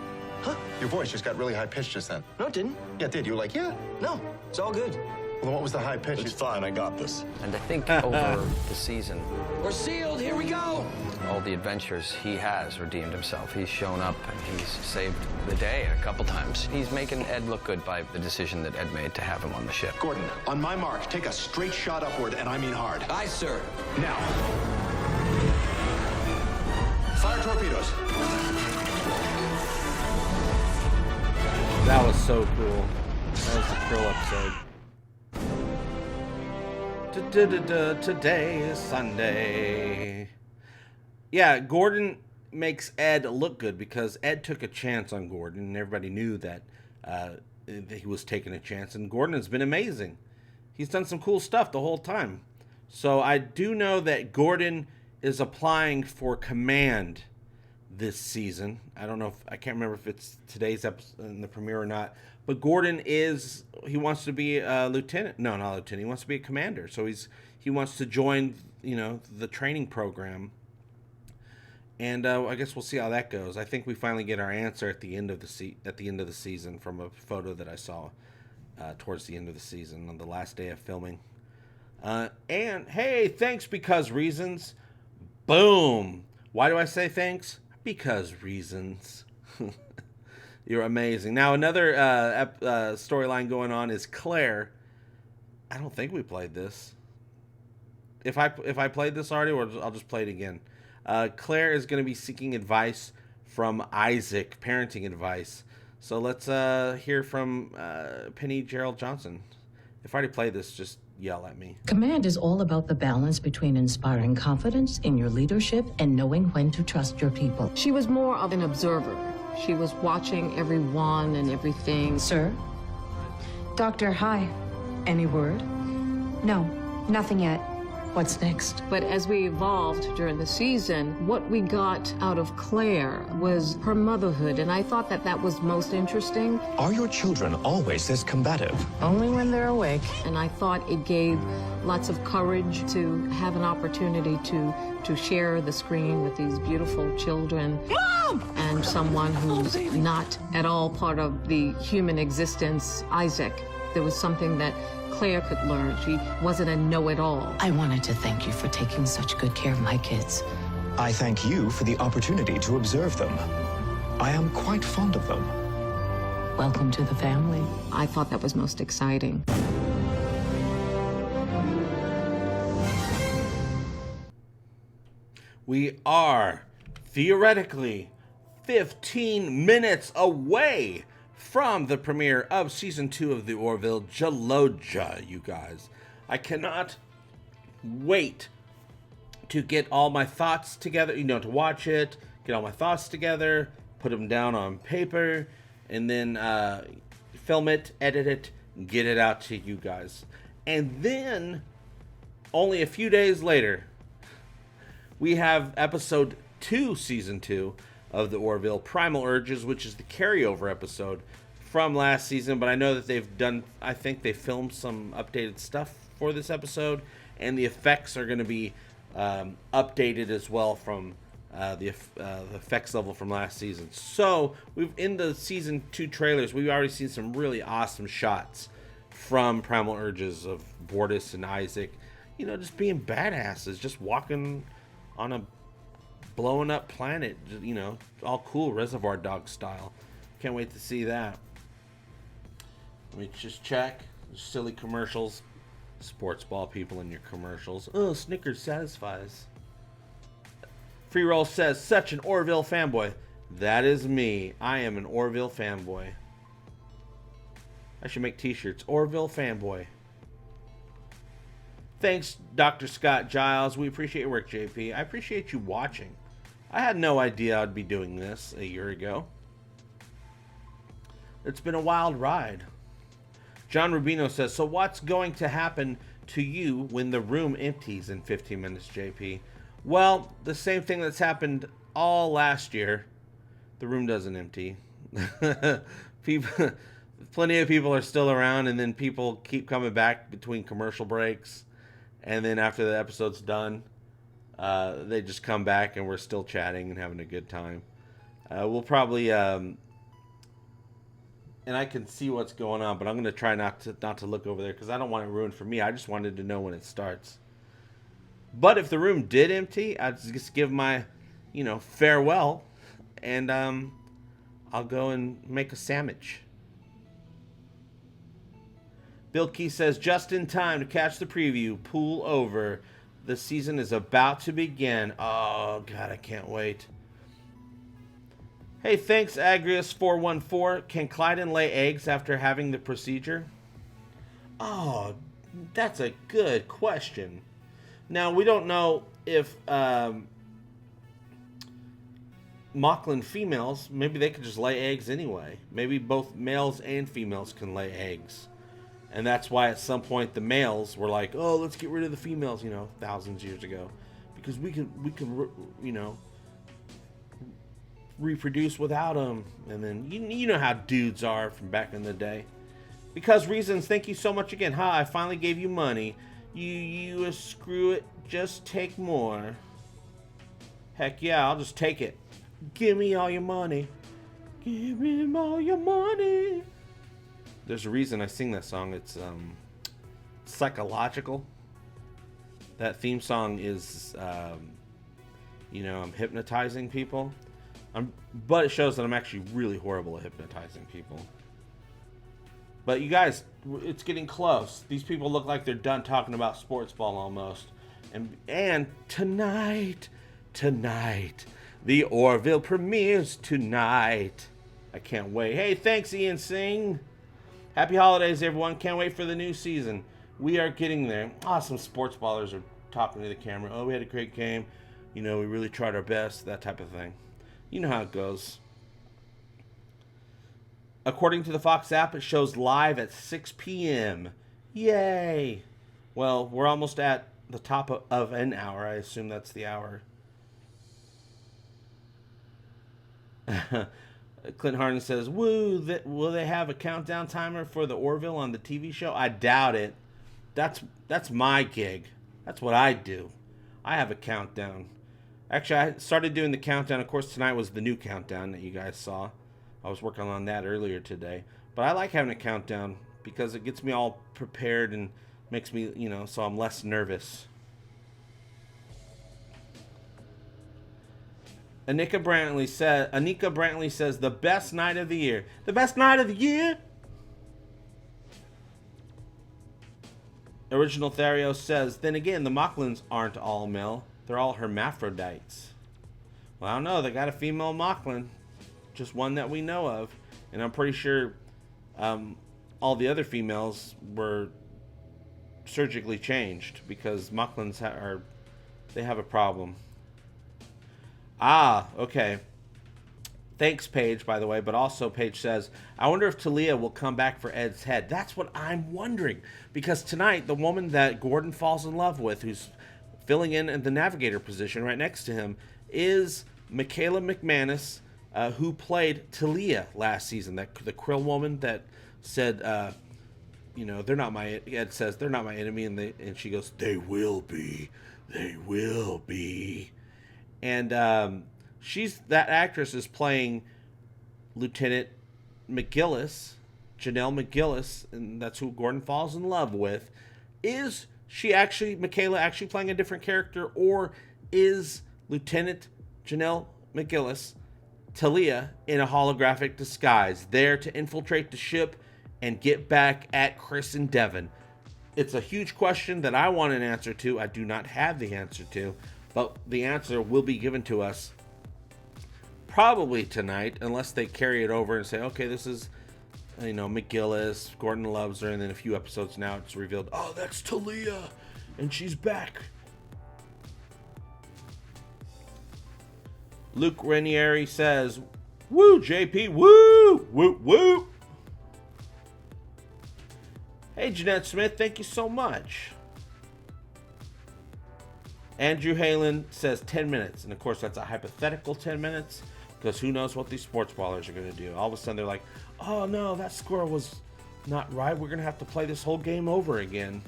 Huh? Your voice just got really high-pitched just then. No, it didn't. Yeah, it did. You were like, yeah. No, it's all good. Well, then what was the high pitch? It's fine, I got this. And I think over the season, We're sealed, here we go! all the adventures, he has redeemed himself. He's shown up and he's saved the day a couple times. He's making Ed look good by the decision that Ed made to have him on the ship. Gordon, on my mark, take a straight shot upward, and I mean hard. Aye, sir. Now. Fire torpedoes. That was so cool. That was the Krill episode. Today is Sunday. Yeah, Gordon makes Ed look good because Ed took a chance on Gordon, and everybody knew that he was taking a chance. And Gordon has been amazing. He's done some cool stuff the whole time. So I do know that Gordon is applying for command this season. I don't know I can't remember if it's today's episode in the premiere or not. But Gordon he wants to be a lieutenant. No, not a lieutenant. He wants to be a commander. So he wants to join, the training program. And I guess we'll see how that goes. I think we finally get our answer at the end of the season from a photo that I saw towards the end of the season on the last day of filming. And hey, thanks because reasons. Boom. Why do I say thanks? Because reasons. You're amazing. Now another storyline going on is Claire. I don't think we played this. If I played this already, or I'll just play it again. Claire is going to be seeking advice from Isaac, parenting advice. So let's hear from Penny Gerald Johnson. If I already played this, just yell at me. Command is all about the balance between inspiring confidence in your leadership and knowing when to trust your people. She was more of an observer. She was watching everyone and everything. Sir? Doctor, hi. Any word? No, nothing yet. What's next? But as we evolved during the season, what we got out of Claire was her motherhood, and I thought that was most interesting. Are your children always this combative? Only when they're awake. And I thought it gave lots of courage to have an opportunity to share the screen with these beautiful children. Mom! And someone who's not at all part of the human existence, Isaac. There was something that Claire could learn. She wasn't a know-it-all. I wanted to thank you for taking such good care of my kids. I thank you for the opportunity to observe them. I am quite fond of them. Welcome to the family. I thought that was most exciting. We are theoretically 15 minutes away from the premiere of season 2 of the ORVILLE LOJA, you guys. I cannot wait to get all my thoughts together, to watch it, get all my thoughts together, put them down on paper, and then film it, edit it, get it out to you guys. And then, only a few days later, we have episode 2, season 2 of the ORVILLE Primal Urges, which is the carryover episode from last season. But I know that I think they filmed some updated stuff for this episode, and the effects are going to be updated as well from the effects level from last season. So in the season 2 trailers, we've already seen some really awesome shots from Primal Urges of Bortus and Isaac, just being badasses, just walking on a blowing up planet, all cool Reservoir Dogs style. Can't wait to see that. Let me just check. Silly commercials. Sports ball people in your commercials. Oh, Snickers satisfies. Free Roll says, such an ORVILLE fanboy. That is me. I am an ORVILLE fanboy. I should make t-shirts. ORVILLE fanboy. Thanks, Dr. Scott Giles. We appreciate your work, JP. I appreciate you watching. I had no idea I'd be doing this a year ago. It's been a wild ride. John Rubino says, so what's going to happen to you when the room empties in 15 minutes, JP? Well, the same thing that's happened all last year. The room doesn't empty. Plenty of people are still around, and then people keep coming back between commercial breaks. And then after the episode's done, they just come back and we're still chatting and having a good time. We'll probably, and I can see what's going on, but I'm going to try not to look over there because I don't want it ruined for me. I just wanted to know when it starts. But if the room did empty, I'd just give my, farewell, and I'll go and make a sandwich. Bill Key says, just in time to catch the preview. Pool over. The season is about to begin. Oh, God, I can't wait. Hey, thanks, Agrius414. Can Clyden lay eggs after having the procedure? Oh, that's a good question. Now, we don't know if Mocklin females, maybe they could just lay eggs anyway. Maybe both males and females can lay eggs. And that's why at some point the males were like, oh, let's get rid of the females, thousands of years ago. Because we can reproduce without them. And then, you know how dudes are from back in the day. Because reasons, thank you so much again. I finally gave you money. You screw it, just take more. Heck yeah, I'll just take it. Give me all your money. Give me all your money. There's a reason I sing that song. It's psychological. That theme song is, I'm hypnotizing people. But it shows that I'm actually really horrible at hypnotizing people. But you guys, it's getting close. These people look like they're done talking about sports ball almost. And tonight, the ORVILLE premieres tonight. I can't wait. Hey, thanks, Ian Singh. Happy holidays, everyone. Can't wait for the new season. We are getting there. Awesome sports ballers are talking to the camera. Oh, we had a great game. We really tried our best. That type of thing. You know how it goes. According to the Fox app, it shows live at 6 p.m. Yay! Well, we're almost at the top of an hour. I assume that's the hour. Clint Harden says, woo, will they have a countdown timer for the ORVILLE on the TV show? I doubt it. That's my gig. That's what I do. I have a countdown. Actually, I started doing the countdown. Of course, tonight was the new countdown that you guys saw. I was working on that earlier today. But I like having a countdown because it gets me all prepared and makes me, so I'm less nervous. Anika Brantley says, the best night of the year. The best night of the year? Original Therios says, then again, the Mocklins aren't all male. They're all hermaphrodites. Well, I don't know. They got a female Mocklin. Just one that we know of. And I'm pretty sure all the other females were surgically changed because Mocklins they have a problem. Ah, okay. Thanks, Paige, by the way. But also, Paige says, I wonder if Talia will come back for Ed's head. That's what I'm wondering. Because tonight, the woman that Gordon falls in love with, who's filling in the navigator position right next to him, is Michaela McManus, who played Talia last season. The Krill woman that said, they're not my... Ed says, they're not my enemy. And she goes, they will be. They will be. And that actress is playing Lieutenant McGillis, Janelle McGillis, and that's who Gordon falls in love with. Is Michaela actually playing a different character, or is Lieutenant Janelle McGillis, Talia, in a holographic disguise, there to infiltrate the ship and get back at Chris and Devon? It's a huge question that I want an answer to. I do not have the answer to, but the answer will be given to us probably tonight, unless they carry it over and say, okay, this is, McGillis, Gordon loves her, and then a few episodes now it's revealed, oh, that's Talia, and she's back. Luke Ranieri says, woo, JP, woo, woo, woo. Hey, Jeanette Smith, thank you so much. Andrew Halen says 10 minutes. And, of course, that's a hypothetical 10 minutes because who knows what these sports ballers are going to do. All of a sudden, they're like, oh, no, that score was not right. We're going to have to play this whole game over again.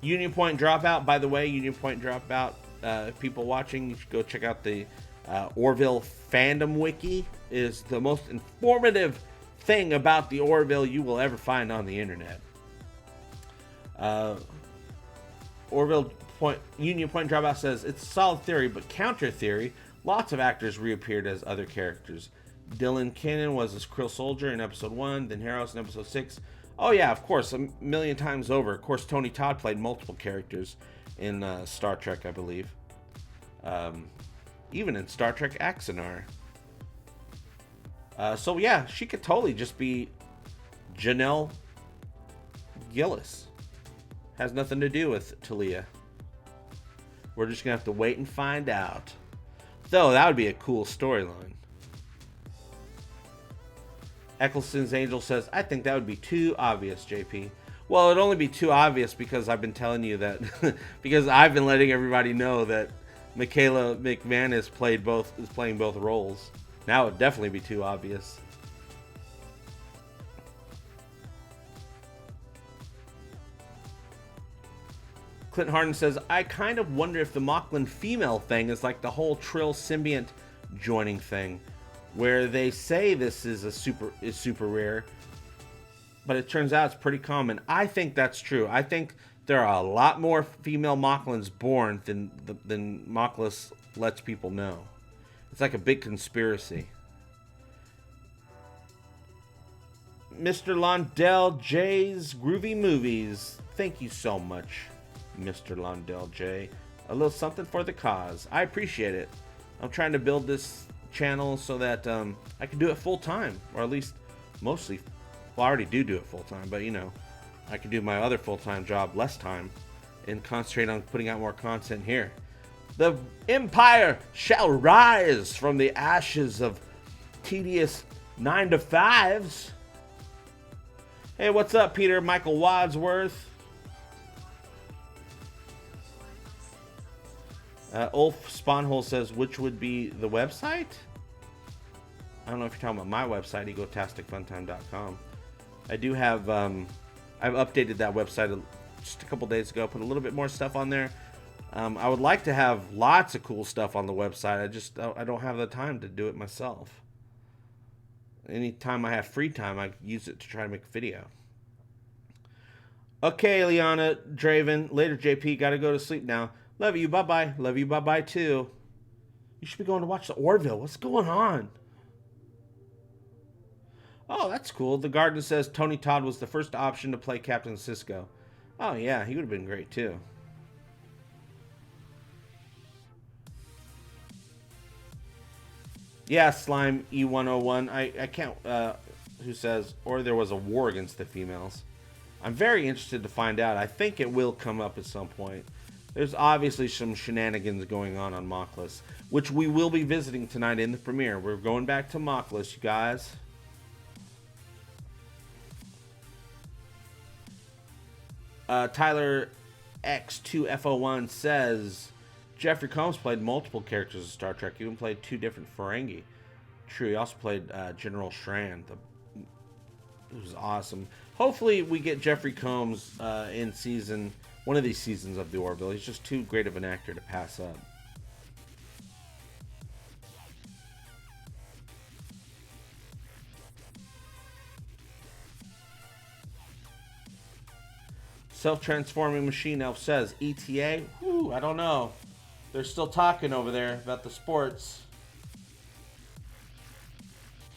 Union Point Dropout. By the way, Union Point Dropout, people watching, you should go check out the Orville Fandom Wiki. It is the most informative thing about the Orville you will ever find on the internet. Union Point Dropout says, it's a solid theory, but counter theory, lots of actors reappeared as other characters. Dylan Cannon was this Krill soldier in episode 1, then Harris in episode 6. Oh yeah, of course, a million times over. Of course, Tony Todd played multiple characters in Star Trek, I believe. Even in Star Trek Axanar. So yeah, she could totally just be Janelle Gillis. Has nothing to do with Talia. We're just gonna have to wait and find out. Though that would be a cool storyline. Eccleston's Angel says, I think that would be too obvious, JP. Well, it'd only be too obvious because I've been telling you that because I've been letting everybody know that Michaela McManus is playing both roles. Now it'd definitely be too obvious. Clint Harden says, I kind of wonder if the Mocklin female thing is like the whole Trill symbiont joining thing, where they say this is super rare, but it turns out it's pretty common. I think that's true. I think there are a lot more female Mocklins born than Mocklus lets people know. It's like a big conspiracy. Mr. Londell J's Groovy Movies. Thank you so much, Mr. Londell J. A little something for the cause. I appreciate it. I'm trying to build this channel so that I can do it full time, or at least mostly. Well, I already do it full time, but I can do my other full-time job less time and concentrate on putting out more content here. The Empire shall rise from the ashes of tedious 9-to-5s. Hey, what's up, Peter Michael Wadsworth? Ulf Sponhole says, which would be the website? I don't know if you're talking about my website, egotasticfuntime.com. I do have, I've updated that website just a couple days ago, put a little bit more stuff on there. I would like to have lots of cool stuff on the website. I don't have the time to do it myself. Anytime I have free time, I use it to try to make a video. Okay, Liana Draven. Later, JP. Got to go to sleep now. Love you. Bye-bye. Love you. Bye-bye, too. You should be going to watch the Orville. What's going on? Oh, that's cool. The Garden says Tony Todd was the first option to play Captain Sisko. Oh, yeah. He would have been great, too. Yeah, Slime E101. I can't... who says, or there was a war against the females. I'm very interested to find out. I think it will come up at some point. There's obviously some shenanigans going on Mockless, which we will be visiting tonight in the premiere. We're going back to Mockless, you guys. Tyler X2FO1 says, Jeffrey Combs played multiple characters in Star Trek. He even played 2 different Ferengi. True, he also played General Shran. It was awesome. Hopefully we get Jeffrey Combs in one of these seasons of the Orville. He's just too great of an actor to pass up. Self-transforming machine elf says, ETA? Whew, I don't know. They're still talking over there about the sports.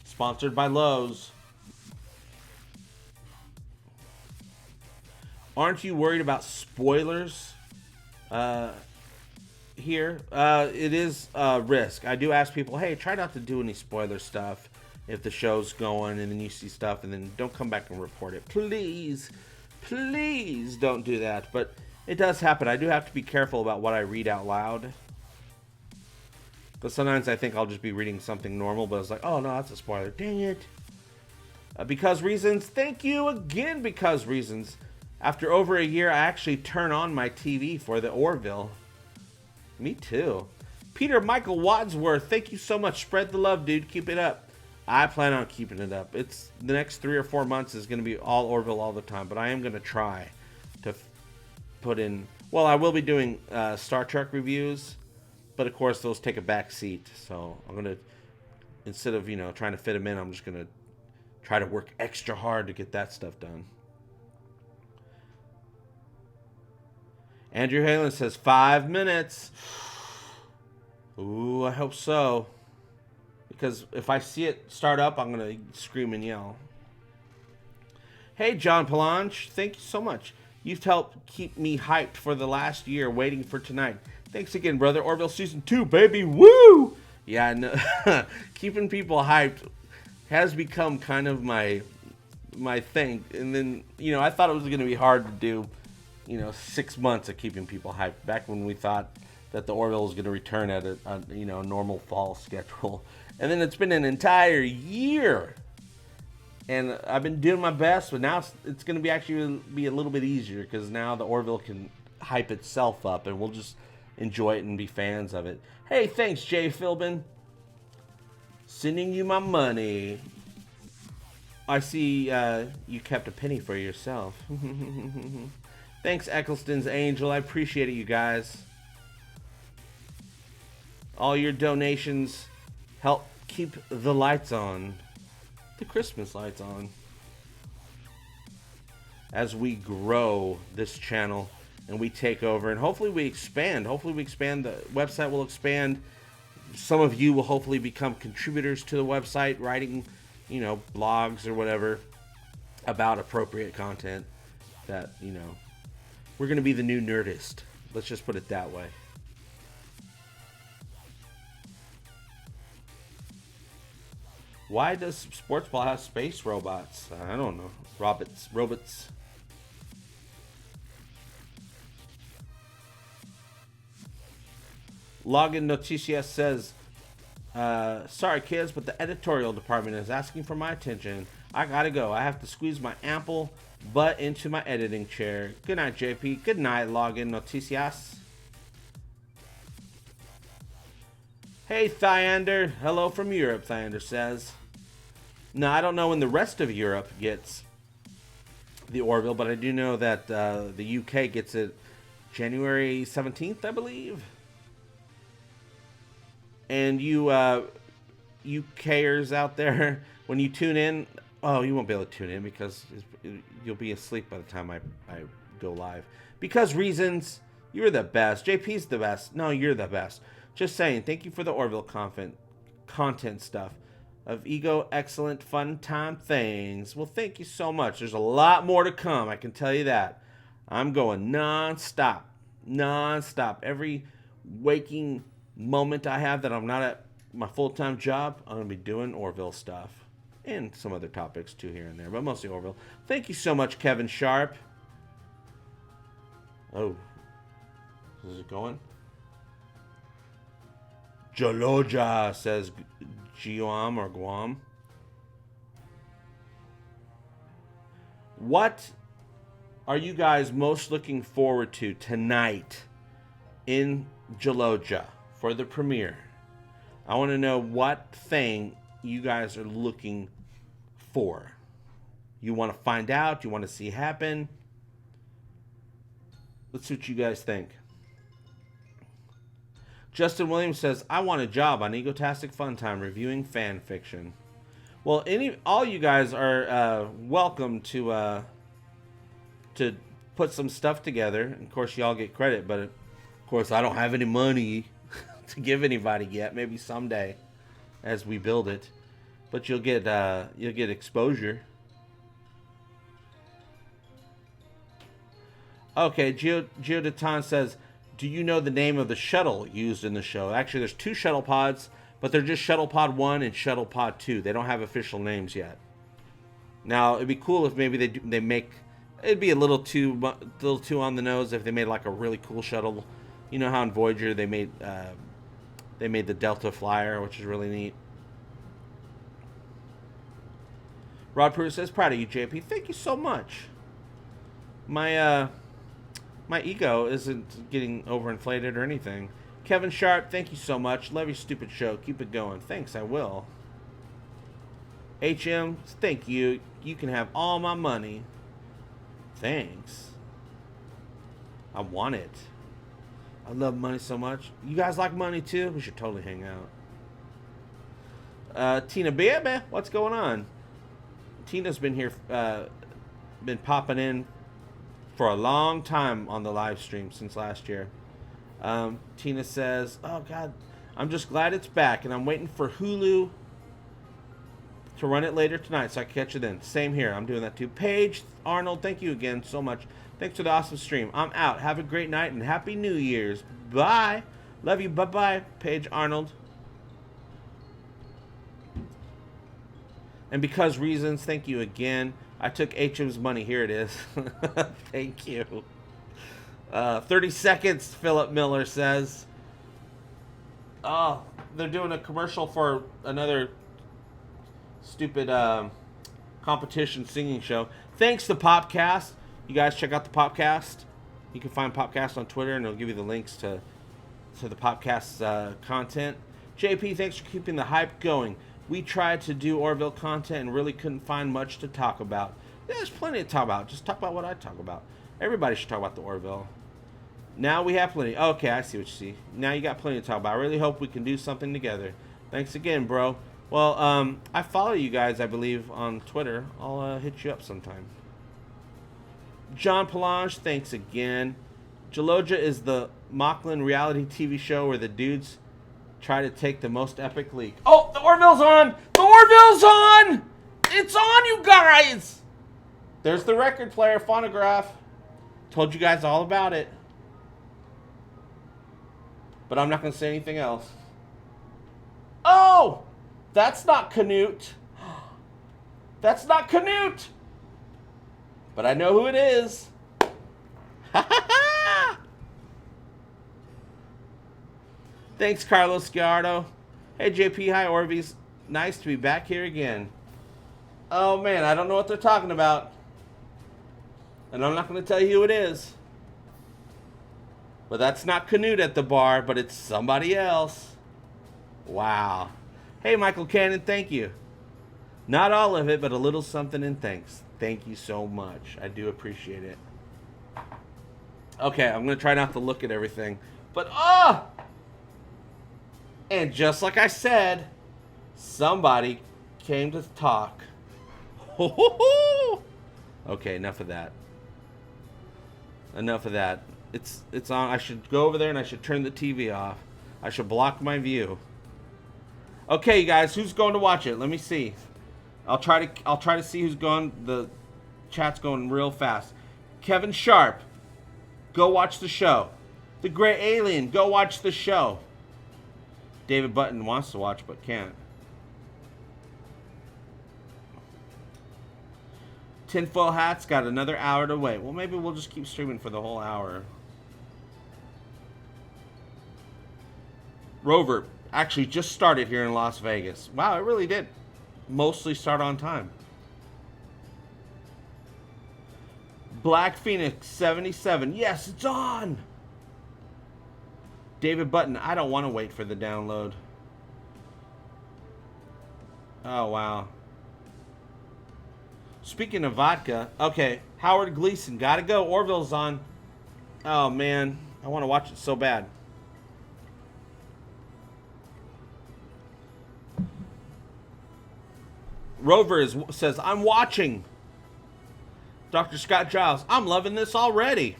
Sponsored by Lowe's. Aren't you worried about spoilers here? It is a risk. I do ask people, hey, try not to do any spoiler stuff if the show's going and then you see stuff and then don't come back and report it. Please, please don't do that. But it does happen. I do have to be careful about what I read out loud. Because sometimes I think I'll just be reading something normal, but it's like, oh, no, that's a spoiler. Dang it. Because Reasons, thank you again, Because Reasons. After over a year, I actually turn on my TV for the Orville. Me too. Peter Michael Wadsworth, thank you so much. Spread the love, dude. Keep it up. I plan on keeping it up. It's the next 3 or 4 months is going to be all Orville all the time, but I am going to try to put in... Well, I will be doing Star Trek reviews, but of course those take a back seat. So I'm going to, instead of, trying to fit them in, I'm just going to try to work extra hard to get that stuff done. Andrew Halen says 5 minutes. Ooh, I hope so. Because if I see it start up, I'm going to scream and yell. Hey, John Palanche. Thank you so much. You've helped keep me hyped for the last year, waiting for tonight. Thanks again, brother. Orville Season 2, baby. Woo! Yeah, I know. Keeping people hyped has become kind of my thing. And then, I thought it was going to be hard to do. 6 months of keeping people hyped back when we thought that the Orville was going to return at a normal fall schedule. And then it's been an entire year. And I've been doing my best, but now it's going to actually be a little bit easier because now the Orville can hype itself up and we'll just enjoy it and be fans of it. Hey, thanks, Jay Philbin. Sending you my money. I see you kept a penny for yourself. Thanks, Eccleston's Angel. I appreciate it, you guys. All your donations help keep the lights on. The Christmas lights on. As we grow this channel and we take over and hopefully we expand. Hopefully we expand. The website will expand. Some of you will hopefully become contributors to the website, writing, blogs or whatever about appropriate content that, we're going to be the new Nerdist. Let's just put it that way. Why does Sports Ball have space robots? I don't know. Robots. Login Noticias says, sorry kids, but the editorial department is asking for my attention. I gotta go. I have to squeeze my ample butt into my editing chair. Good night, JP. Good night, Login Noticias. Hey, Thyander. Hello from Europe, Thyander says. No, I don't know when the rest of Europe gets the Orville, but I do know that the UK gets it January 17th, I believe. And you UKers out there, when you tune in, oh, you won't be able to tune in because you'll be asleep by the time I go live. Because reasons, you're the best. JP's the best. No, you're the best. Just saying, thank you for the Orville content stuff of ego, excellent, fun time things. Well, thank you so much. There's a lot more to come, I can tell you that. I'm going non-stop. Every waking moment I have that I'm not at my full-time job, I'm going to be doing Orville stuff. And some other topics too here and there, but mostly Orville. Thank you so much, Kevin Sharp. Oh. Is it going? LOJA says Guam or Guam. What are you guys most looking forward to tonight in LOJA for the premiere? I want to know what thing you guys are looking for. You want to find out? You want to see happen? Let's see what you guys think. Justin Williams says, I want a job on Egotastic FunTime reviewing fan fiction. Well, all you guys are welcome to put some stuff together. Of course, y'all get credit, but of course, I don't have any money to give anybody yet. Maybe someday, as we build it. But you'll get exposure. Okay, Geodaton says, do you know the name of the shuttle used in the show? Actually, there's 2 shuttle pods, but they're just Shuttle Pod 1 and Shuttle Pod 2. They don't have official names yet. Now, it'd be cool if maybe they make... It'd be a little too on the nose if they made like a really cool shuttle. You know how in Voyager they made the Delta Flyer, which is really neat. Rod Pruitt says, proud of you, JP. Thank you so much. My ego isn't getting overinflated or anything. Kevin Sharp, thank you so much. Love your stupid show. Keep it going. Thanks, I will. HM, thank you. You can have all my money. Thanks. I want it. I love money so much. You guys like money too? We should totally hang out. Tina Baby, what's going on? Tina's been here, been popping in for a long time on the live stream since last year. Tina says, oh God, I'm just glad it's back, and I'm waiting for Hulu to run it later tonight so I can catch it then. Same here. I'm doing that too. Paige, Arnold, thank you again so much. Thanks for the awesome stream. I'm out. Have a great night and Happy New Year's. Bye. Love you. Bye-bye, Paige, Arnold. And because reasons, thank you again. I took HM's money. Here it is. Thank you. 30 seconds, Philip Miller says. Oh, they're doing a commercial for another stupid competition singing show. Thanks to Popcast. You guys check out the Popcast. You can find Popcast on Twitter, and it'll give you the links to the Popcast's content. JP, thanks for keeping the hype going. We tried to do Orville content and really couldn't find much to talk about. There's plenty to talk about. Just talk about what I talk about. Everybody should talk about the Orville. Now we have plenty. Okay, I see what you see. Now you got plenty to talk about. I really hope we can do something together. Thanks again, bro. Well, I follow you guys, I believe, on Twitter. I'll hit you up sometime. John Palange, thanks again. LOJA is the Mocklin reality TV show where the dudes try to take the most epic leak. Oh, the Orville's on! The Orville's on! It's on, you guys! There's the record player, phonograph. Told you guys all about it. But I'm not going to say anything else. Oh! That's not Canute. That's not Canute! But I know who it is. Ha ha ha! Thanks, Carlos Sciardo. Hey, JP. Hi, Orvies. Nice to be back here again. Oh, man. I don't know what they're talking about. And I'm not going to tell you who it is. But that's not Canute at the bar, but it's somebody else. Wow. Hey, Michael Cannon. Thank you. Not all of it, but a little something, and thanks. Thank you so much. I do appreciate it. Okay, I'm going to try not to look at everything. But, and just like I said, somebody came to talk. Okay, enough of that. Enough of that. It's on. I should go over there and I should turn the TV off. I should block my view. Okay, you guys, who's going to watch it? Let me see. I'll try to see who's going. The chat's going real fast. Kevin Sharp, go watch the show. The Great Alien, go watch the show. David Button wants to watch but can't. Tinfoil Hat's got another hour to wait. Well, maybe we'll just keep streaming for the whole hour. Rover actually just started here in Las Vegas. Wow, it really did mostly start on time. Black Phoenix 77. Yes, it's on. David Button, I don't want to wait for the download. Oh, wow. Speaking of vodka, okay, Howard Gleason, gotta go. Orville's on. Oh, man, I want to watch it so bad. Rover says, I'm watching. Dr. Scott Giles, I'm loving this already.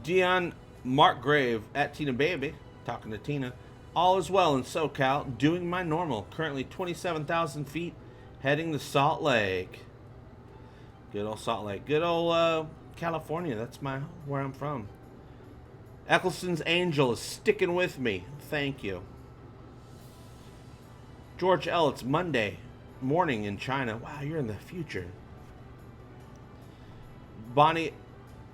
Dion Markgrave at Tina Baby, talking to Tina. All is well in SoCal, doing my normal. Currently 27,000 feet, heading to Salt Lake. Good old Salt Lake. Good old California. That's where I'm from. Eccleston's Angel is sticking with me. Thank you. George L., it's Monday morning in China. Wow, you're in the future. Bonnie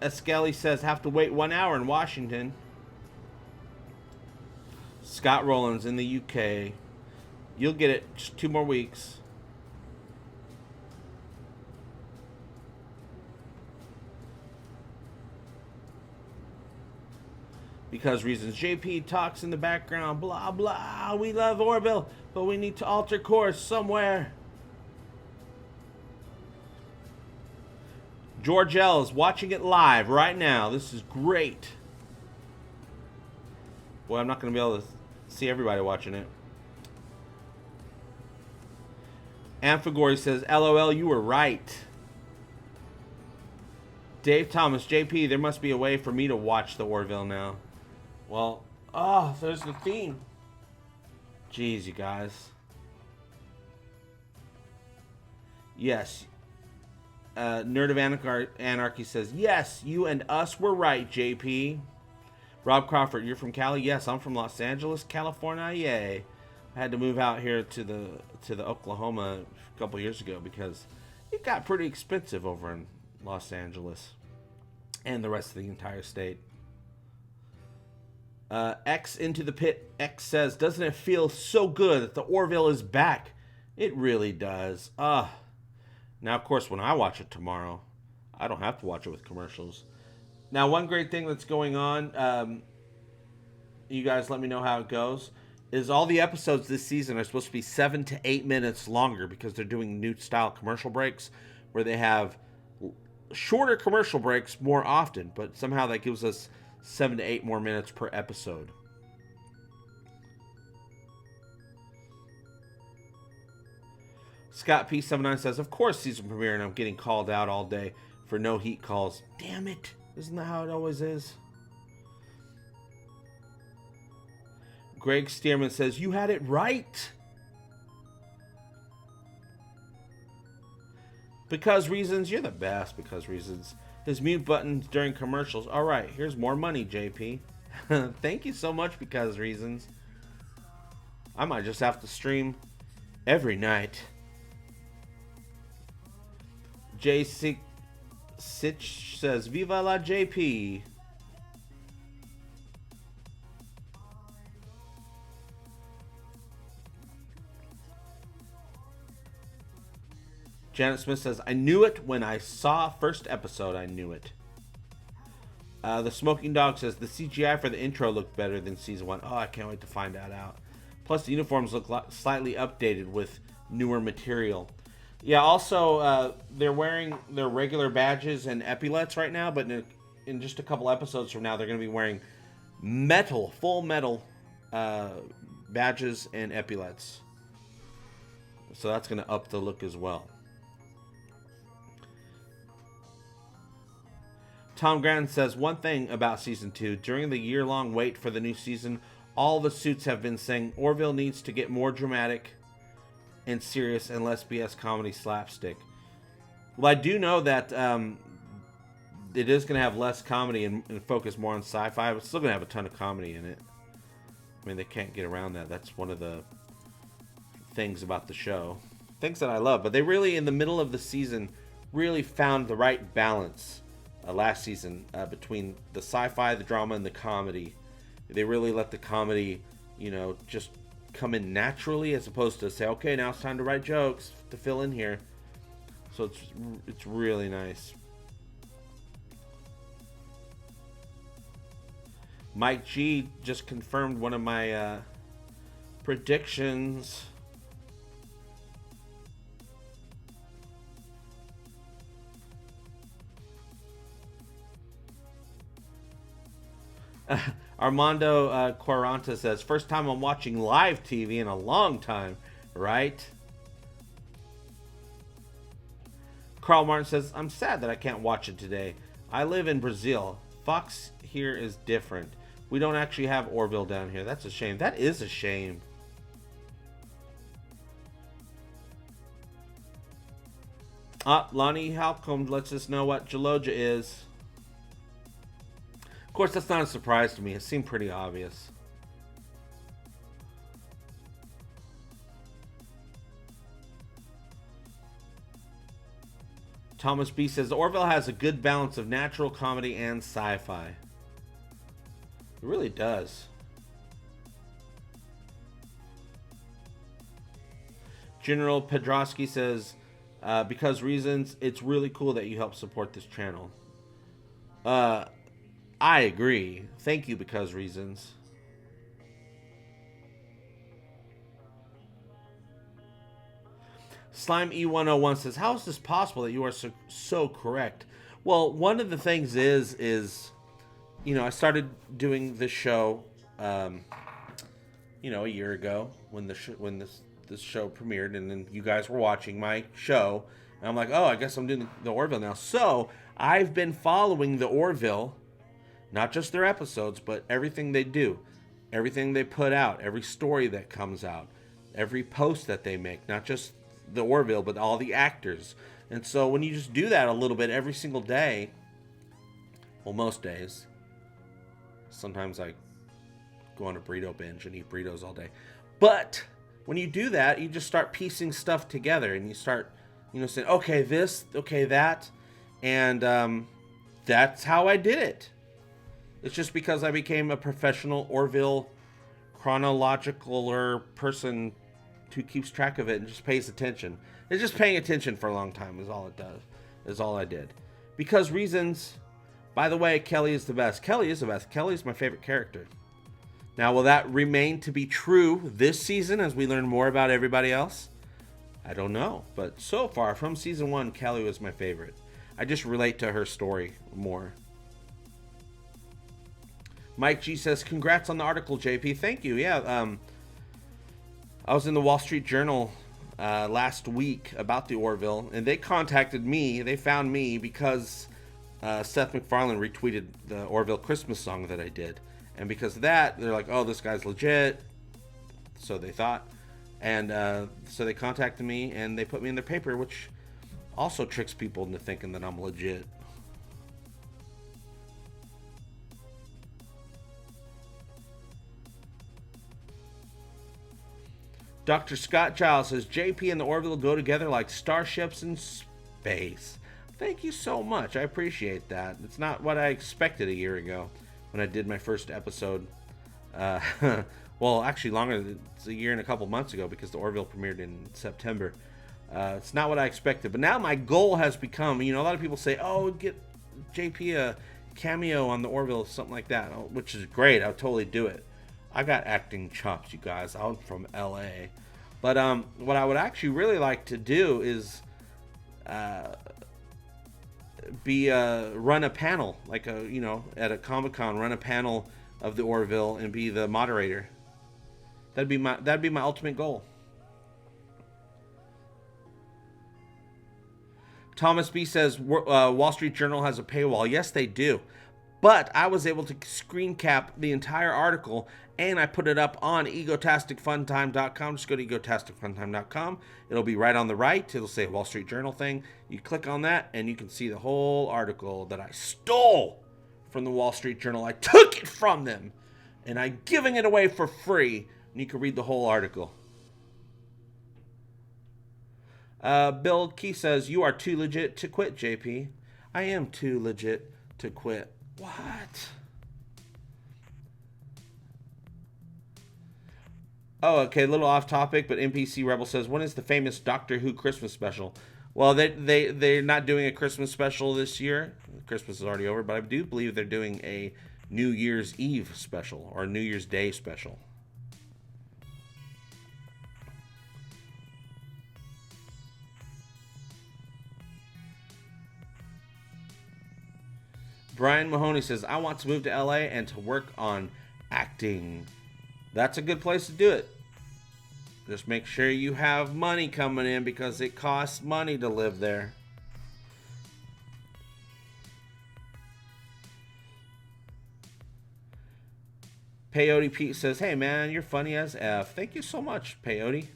Eskelly says, have to wait 1 hour in Washington. Scott Rowlands in the UK. You'll get it just 2 more weeks. Because reasons. JP talks in the background. Blah, blah. We love Orville, but we need to alter course somewhere. George L. is watching it live right now. This is great. Boy, I'm not going to be able to see everybody watching it. Amphigore says, LOL, you were right. Dave Thomas, JP, there must be a way for me to watch the Orville now. Well, there's the theme. Jeez, you guys. Yes. Nerd of Anarchy says, yes, you and us were right, JP. Rob Crawford, you're from Cali? Yes, I'm from Los Angeles, California. Yay. I had to move out here to the Oklahoma a couple years ago because it got pretty expensive over in Los Angeles and the rest of the entire state. X into the pit. X says, doesn't it feel so good that the Orville is back? It really does. Now, of course, when I watch it tomorrow, I don't have to watch it with commercials. Now, one great thing that's going on, you guys let me know how it goes, is all the episodes this season are supposed to be 7 to 8 minutes longer because they're doing new style commercial breaks where they have shorter commercial breaks more often, but somehow that gives us 7 to 8 more minutes per episode. Scott P79 says, of course season premiere, and I'm getting called out all day for no heat calls. Damn it. Isn't that how it always is? Greg Stearman says, you had it right. Because reasons, you're the best. Because reasons. His mute buttons during commercials. All right, here's more money, JP. Thank you so much, because reasons. I might just have to stream every night. J. Sitch says, Viva la JP. Janet Smith says, I knew it when I saw first episode. I knew it. The Smoking Dog says, the CGI for the intro looked better than season 1. Oh, I can't wait to find that out. Plus, the uniforms look slightly updated with newer material. Yeah, also, they're wearing their regular badges and epaulets right now, but in just a couple episodes from now, they're going to be wearing full metal badges and epaulets. So that's going to up the look as well. Tom Grant says, one thing about season 2, during the year-long wait for the new season, all the suits have been saying Orville needs to get more dramatic and serious and less BS comedy slapstick. Well, I do know that it is going to have less comedy and focus more on sci-fi, but it's still going to have a ton of comedy in it. I mean, they can't get around that. That's one of the things about the show. Things that I love. But they really, in the middle of the season, really found the right balance last season between the sci-fi, the drama, and the comedy. They really let the comedy, just come in naturally, as opposed to say, okay, now it's time to write jokes to fill in here. So it's really nice. Mike G just confirmed one of my predictions. Armando Quaranta says, first time I'm watching live TV in a long time, right? Carl Martin says, I'm sad that I can't watch it today. I live in Brazil. Fox here is different. We don't actually have Orville down here. That's a shame. That is a shame. Lonnie Halcombe lets us know what LOJA is. Of course, that's not a surprise to me. It seemed pretty obvious. Thomas B says, Orville has a good balance of natural comedy and sci-fi. It really does. General Pedrosky says, because reasons, it's really cool that you help support this channel. I agree. Thank you, because reasons. Slime E101 says, how is this possible that you are so correct? Well, one of the things is I started doing this show, a year ago when this show premiered, and then you guys were watching my show, and I'm like, oh, I guess I'm doing the Orville now. So I've been following the Orville, not just their episodes, but everything they do, everything they put out, every story that comes out, every post that they make, not just the Orville, but all the actors. And so when you just do that a little bit every single day, well, most days, sometimes I go on a burrito binge and eat burritos all day. But when you do that, you just start piecing stuff together, and you start, saying, okay, this, okay, that, and that's how I did it. It's just because I became a professional Orville chronological person who keeps track of it and just pays attention. It's just paying attention for a long time is all it does. Is all I did. Because reasons. By the way, Kelly is the best. Kelly is the best. Kelly is my favorite character. Now, will that remain to be true this season as we learn more about everybody else? I don't know. But so far, from season 1, Kelly was my favorite. I just relate to her story more. Mike G says, congrats on the article, JP. Thank you. Yeah, I was in the Wall Street Journal last week about the Orville, and they contacted me. They found me because Seth MacFarlane retweeted the Orville Christmas song that I did. And because of that, they're like, oh, this guy's legit. So they thought. And so they contacted me, and they put me in their paper, which also tricks people into thinking that I'm legit. Dr. Scott Giles says, JP and the Orville go together like starships in space. Thank you so much. I appreciate that. It's not what I expected a year ago when I did my first episode. Well, actually longer. It's a year and a couple months ago because the Orville premiered in September. It's not what I expected. But now my goal has become, a lot of people say, oh, get JP a cameo on the Orville, something like that, which is great. I'll totally do it. I got acting chops, you guys. I'm from LA. But what I would actually really like to do is run a panel, like at a Comic-Con, run a panel of the Orville and be the moderator. That'd be my ultimate goal. Thomas B says Wall Street Journal has a paywall. Yes, they do. But I was able to screen cap the entire article, and I put it up on EgotasticFunTime.com. Just go to EgotasticFunTime.com. It'll be right on the right. It'll say Wall Street Journal thing. You click on that, and you can see the whole article that I stole from the Wall Street Journal. I took it from them, and I'm giving it away for free. And you can read the whole article. Bill Key says, you are too legit to quit, JP. I am too legit to quit. What? Oh, okay, a little off topic, but NPC Rebel says, when is the famous Doctor Who Christmas special? Well, they're not doing a Christmas special this year. Christmas is already over, but I do believe they're doing a New Year's Eve special or New Year's Day special. Brian Mahoney says, I want to move to LA and to work on acting. That's a good place to do it. Just make sure you have money coming in because it costs money to live there. Peyote Pete says, hey man, you're funny as F. Thank you so much, Peyote.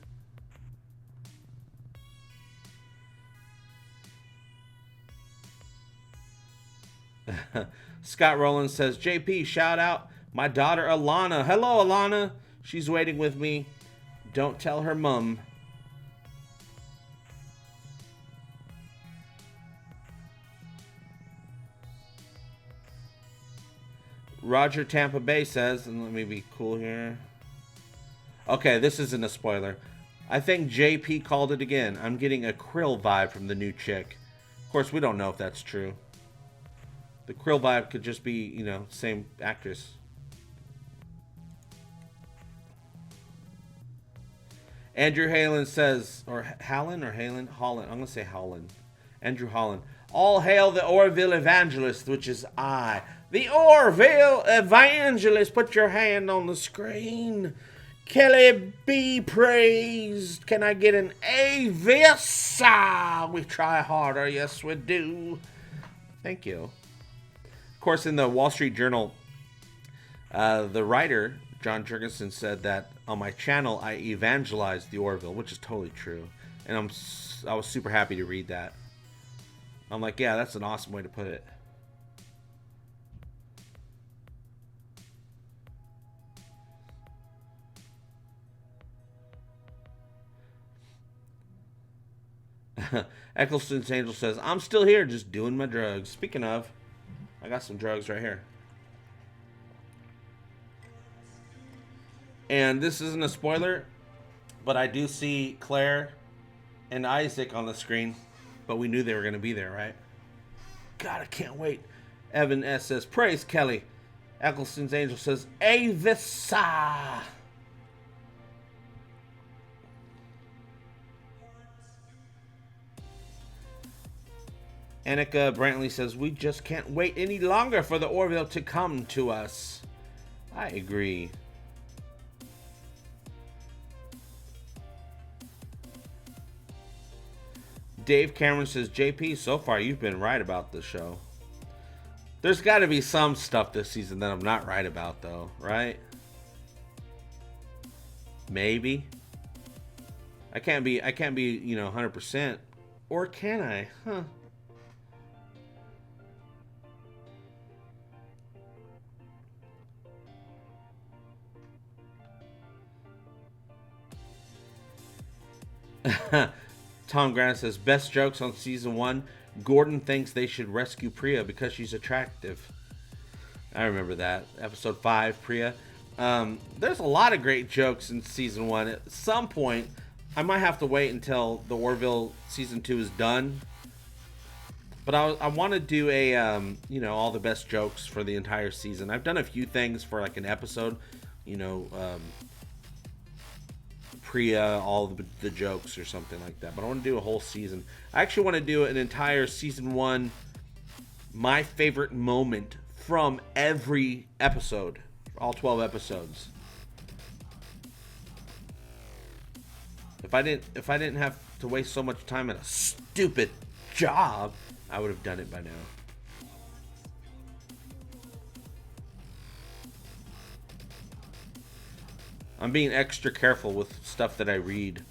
Scott Rowland says, JP, shout out my daughter Alana. Hello, Alana. She's waiting with me. Don't tell her mum. Roger Tampa Bay says, and let me be cool here. Okay, this isn't a spoiler. I think JP called it again. I'm getting a Krill vibe from the new chick. Of course, we don't know if that's true. The Krill vibe could just be, same actress. Andrew Halen says, or Hallen or Halen? Holland. I'm going to say Holland. Andrew Holland. All hail the Orville Evangelist, which is I. The Orville Evangelist. Put your hand on the screen. Kelly be praised. Can I get an Avis? We try harder. Yes, we do. Thank you. Of course, in the Wall Street Journal, the writer, John Jurgensen, said that on my channel, I evangelized the Orville, which is totally true. And I was super happy to read that. I'm like, yeah, that's an awesome way to put it. Eccleston's Angel says, I'm still here, just doing my drugs. Speaking of, I got some drugs right here. And this isn't a spoiler, but I do see Claire and Isaac on the screen. But we knew they were going to be there, right? God, I can't wait. Evan S. says, praise Kelly. Eccleston's Angel says, Avisa. Annika Brantley says, we just can't wait any longer for the Orville to come to us. I agree. Dave Cameron says, JP, so far you've been right about the show. There's got to be some stuff this season that I'm not right about, though, right? Maybe. I can't be, 100%. Or can I? Huh. Tom Grant says, best jokes on season 1. Gordon thinks they should rescue Priya because she's attractive. I remember that. Episode 5, Priya. There's a lot of great jokes in season 1. At some point, I might have to wait until the Orville season 2 is done. But I want to do a, all the best jokes for the entire season. I've done a few things for like an episode, Priya, all the jokes or something like that. But I want to do a whole season. I actually want to do an entire season 1 my favorite moment from every episode, all 12 episodes. If I didn't have to waste so much time at a stupid job, I would have done it by now. I'm being extra careful with stuff that I read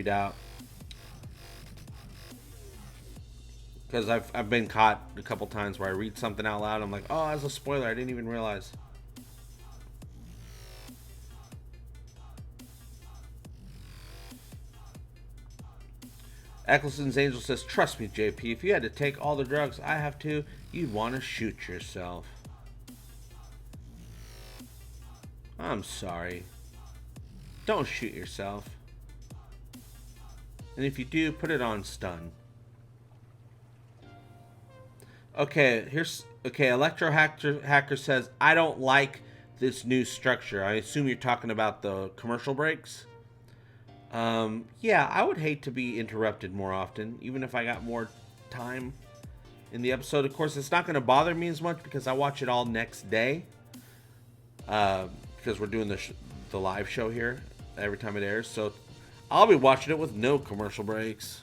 out. Because I've been caught a couple times where I read something out loud. I'm like, oh, that's a spoiler. I didn't even realize. Eccleston's Angel says, trust me, JP, if you had to take all the drugs I have to, you'd want to shoot yourself. I'm sorry. Don't shoot yourself. And if you do, put it on stun. Okay, Electro Hacker says, I don't like this new structure. I assume you're talking about the commercial breaks. Yeah, I would hate to be interrupted more often, even if I got more time in the episode. Of course, it's not going to bother me as much because I watch it all next day. Because we're doing the live show here every time it airs. So I'll be watching it with no commercial breaks.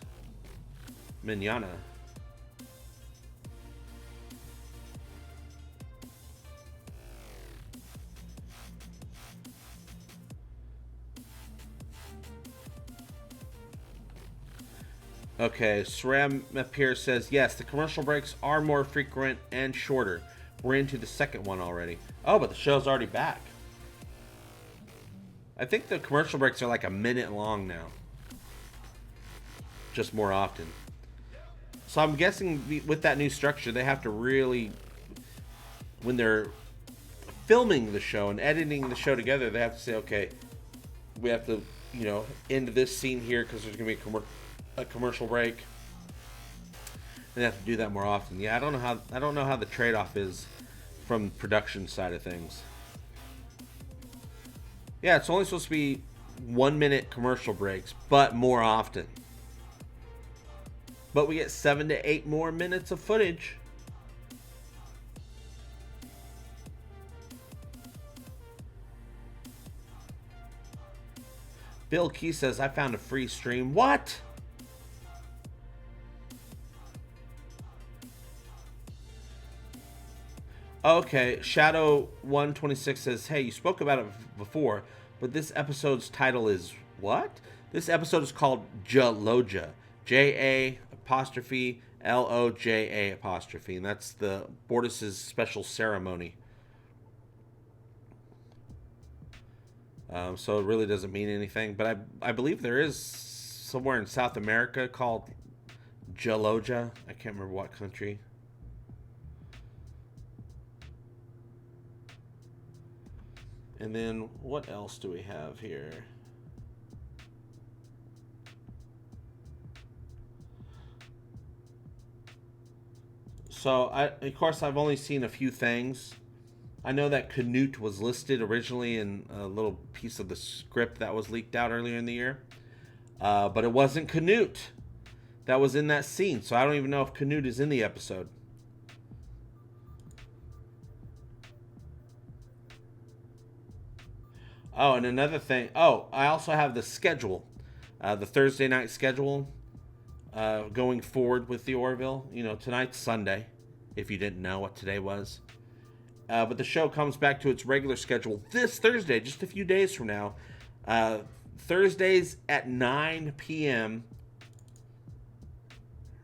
Manana. Okay, Sram Appear says, yes, the commercial breaks are more frequent and shorter. We're into the second one already. Oh, but the show's already back. I think the commercial breaks are like a minute long now. Just more often. So I'm guessing with that new structure, they have to really, when they're filming the show and editing the show together, they have to say, okay, we have to, end this scene here because there's going to be a commercial break. They have to do that more often. Yeah, I don't know how the trade-off is from the production side of things. Yeah, it's only supposed to be 1 minute commercial breaks, but more often. But we get 7 to 8 more minutes of footage. Bill Key says, I found a free stream. What? Okay, Shadow126 says, hey, you spoke about it before, but this episode's title is what? This episode is called LOJA. J-A-apostrophe L-O-J-A apostrophe. And that's the Bortus's special ceremony. So it really doesn't mean anything. But I believe there is somewhere in South America called LOJA. I can't remember what country. And then what else do we have here? So, of course, I've only seen a few things. I know that Canute was listed originally in a little piece of the script that was leaked out earlier in the year. But it wasn't Canute that was in that scene. So I don't even know if Canute is in the episode. Oh, and another thing. Oh, I also have the schedule. The Thursday night schedule going forward with the Orville. Tonight's Sunday, if you didn't know what today was. But the show comes back to its regular schedule this Thursday, just a few days from now. Thursdays at 9 p.m.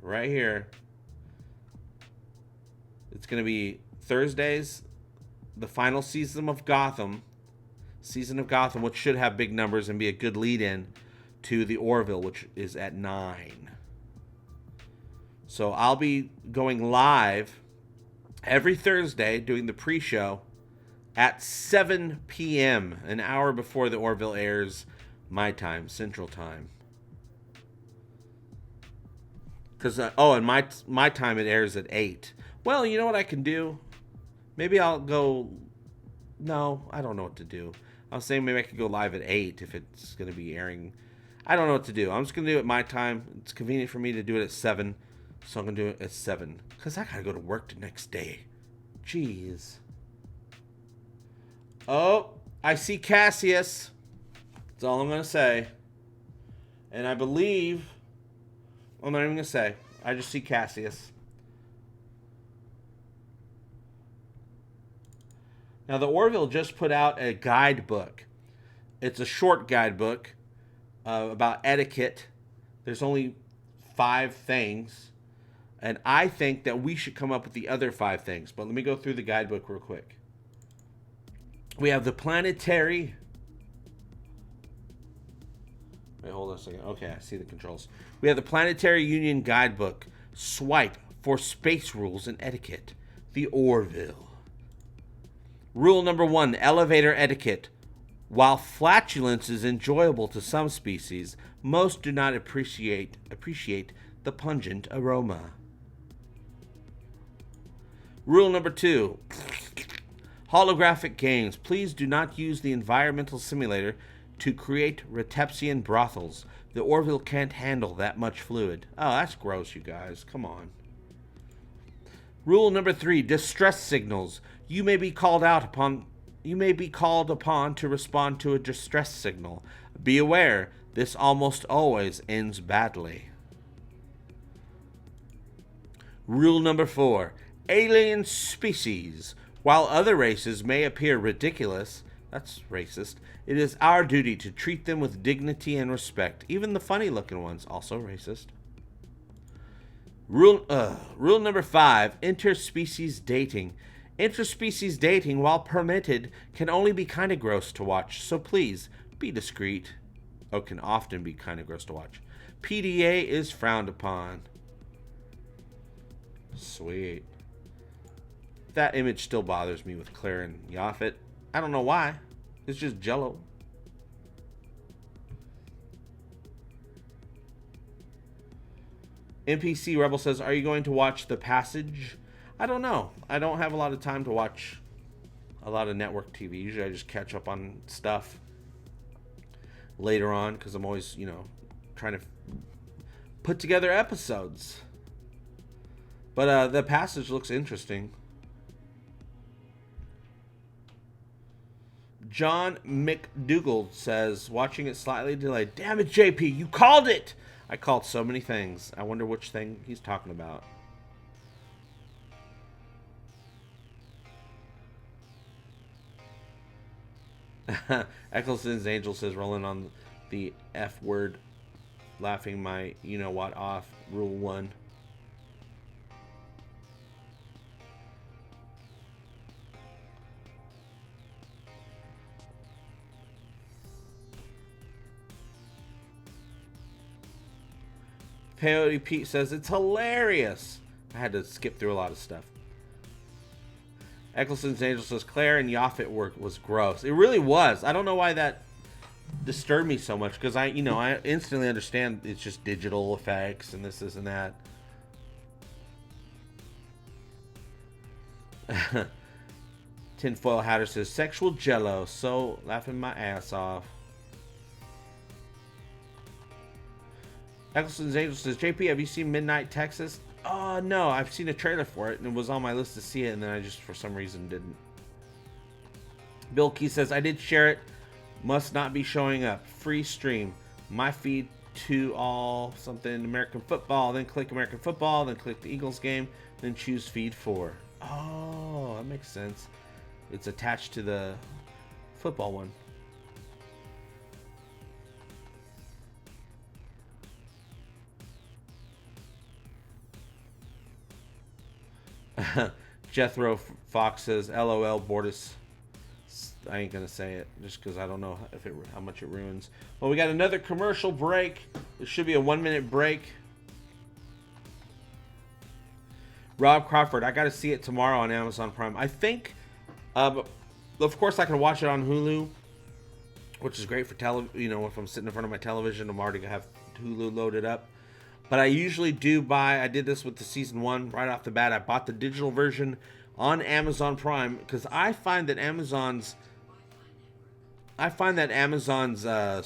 Right here. It's going to be Thursdays, the final season of Gotham, which should have big numbers and be a good lead-in to the Orville, which is at 9. So I'll be going live every Thursday doing the pre-show at 7 p.m., an hour before the Orville airs my time, Central Time. Because, and my time it airs at 8. Well, you know what I can do? Maybe I'll go... No, I don't know what to do. I was saying maybe I could go live at 8 if it's going to be airing. I don't know what to do. I'm just going to do it my time. It's convenient for me to do it at 7. So I'm going to do it at 7. Because I got to go to work the next day. Jeez. Oh, I see Cassius. That's all I'm going to say. And I believe... I'm not even going to say. I just see Cassius. Now, the Orville just put out a guidebook. It's a short guidebook about etiquette. There's only 5 things. And I think that we should come up with the other 5 things. But let me go through the guidebook real quick. We have the planetary... Wait, hold on a second. Okay, I see the controls. We have the Planetary Union Guidebook. Swipe for space rules and etiquette. The Orville. Rule number 1, elevator etiquette. While flatulence is enjoyable to some species, most do not appreciate the pungent aroma. Rule number 2, holographic games. Please do not use the environmental simulator to create Retepsian brothels. The Orville can't handle that much fluid. Oh, that's gross, you guys. Come on. Rule number 3, distress signals. You may be called upon to respond to a distress signal. Be aware, this almost always ends badly. Rule number 4, alien species. While other races may appear ridiculous, that's racist, it is our duty to treat them with dignity and respect. Even the funny-looking ones, also racist. Rule number 5, interspecies dating. Interspecies dating, while permitted, can only be kind of gross to watch, so please, be discreet. Oh, can often be kind of gross to watch. PDA is frowned upon. Sweet. That image still bothers me with Claire and Yaphet. I don't know why. It's just jello. NPC Rebel says, are you going to watch The Passage? I don't know. I don't have a lot of time to watch a lot of network TV. Usually I just catch up on stuff later on because I'm always, you know, trying to put together episodes. But The Passage looks interesting. John McDougall says, watching it slightly delayed. Damn it, JP, you called it! I called so many things. I wonder which thing he's talking about. Eccleston's Angel says, rolling on the F word, laughing my you-know-what off. Rule 1. Peyote Pete says, it's hilarious. I had to skip through a lot of stuff. Eccleston's Angel says, Claire and Yaphet work was gross. It really was. I don't know why that disturbed me so much, because I instantly understand it's just digital effects and this and that. Tinfoil Hatter says, sexual jello, so laughing my ass off. Eccleston's Angel says, JP, have you seen Midnight Texas? Oh, no, I've seen a trailer for it, and it was on my list to see it, and then I just, for some reason, didn't. Bill Key says, I did share it. Must not be showing up. Free stream. My feed to all something American football, then click American football, then click the Eagles game, then choose feed 4. Oh, that makes sense. It's attached to the football one. Jethro Fox says, LOL, Bortus. I ain't gonna say it just because I don't know how much it ruins. Well, we got another commercial break. It should be a 1-minute break. Rob Crawford, I gotta see it tomorrow on Amazon Prime. I think, of course, I can watch it on Hulu, which is great for if I'm sitting in front of my television, I'm already gonna have Hulu loaded up. But I usually do buy, I did this with the season 1 right off the bat. I bought the digital version on Amazon Prime because I find that Amazon's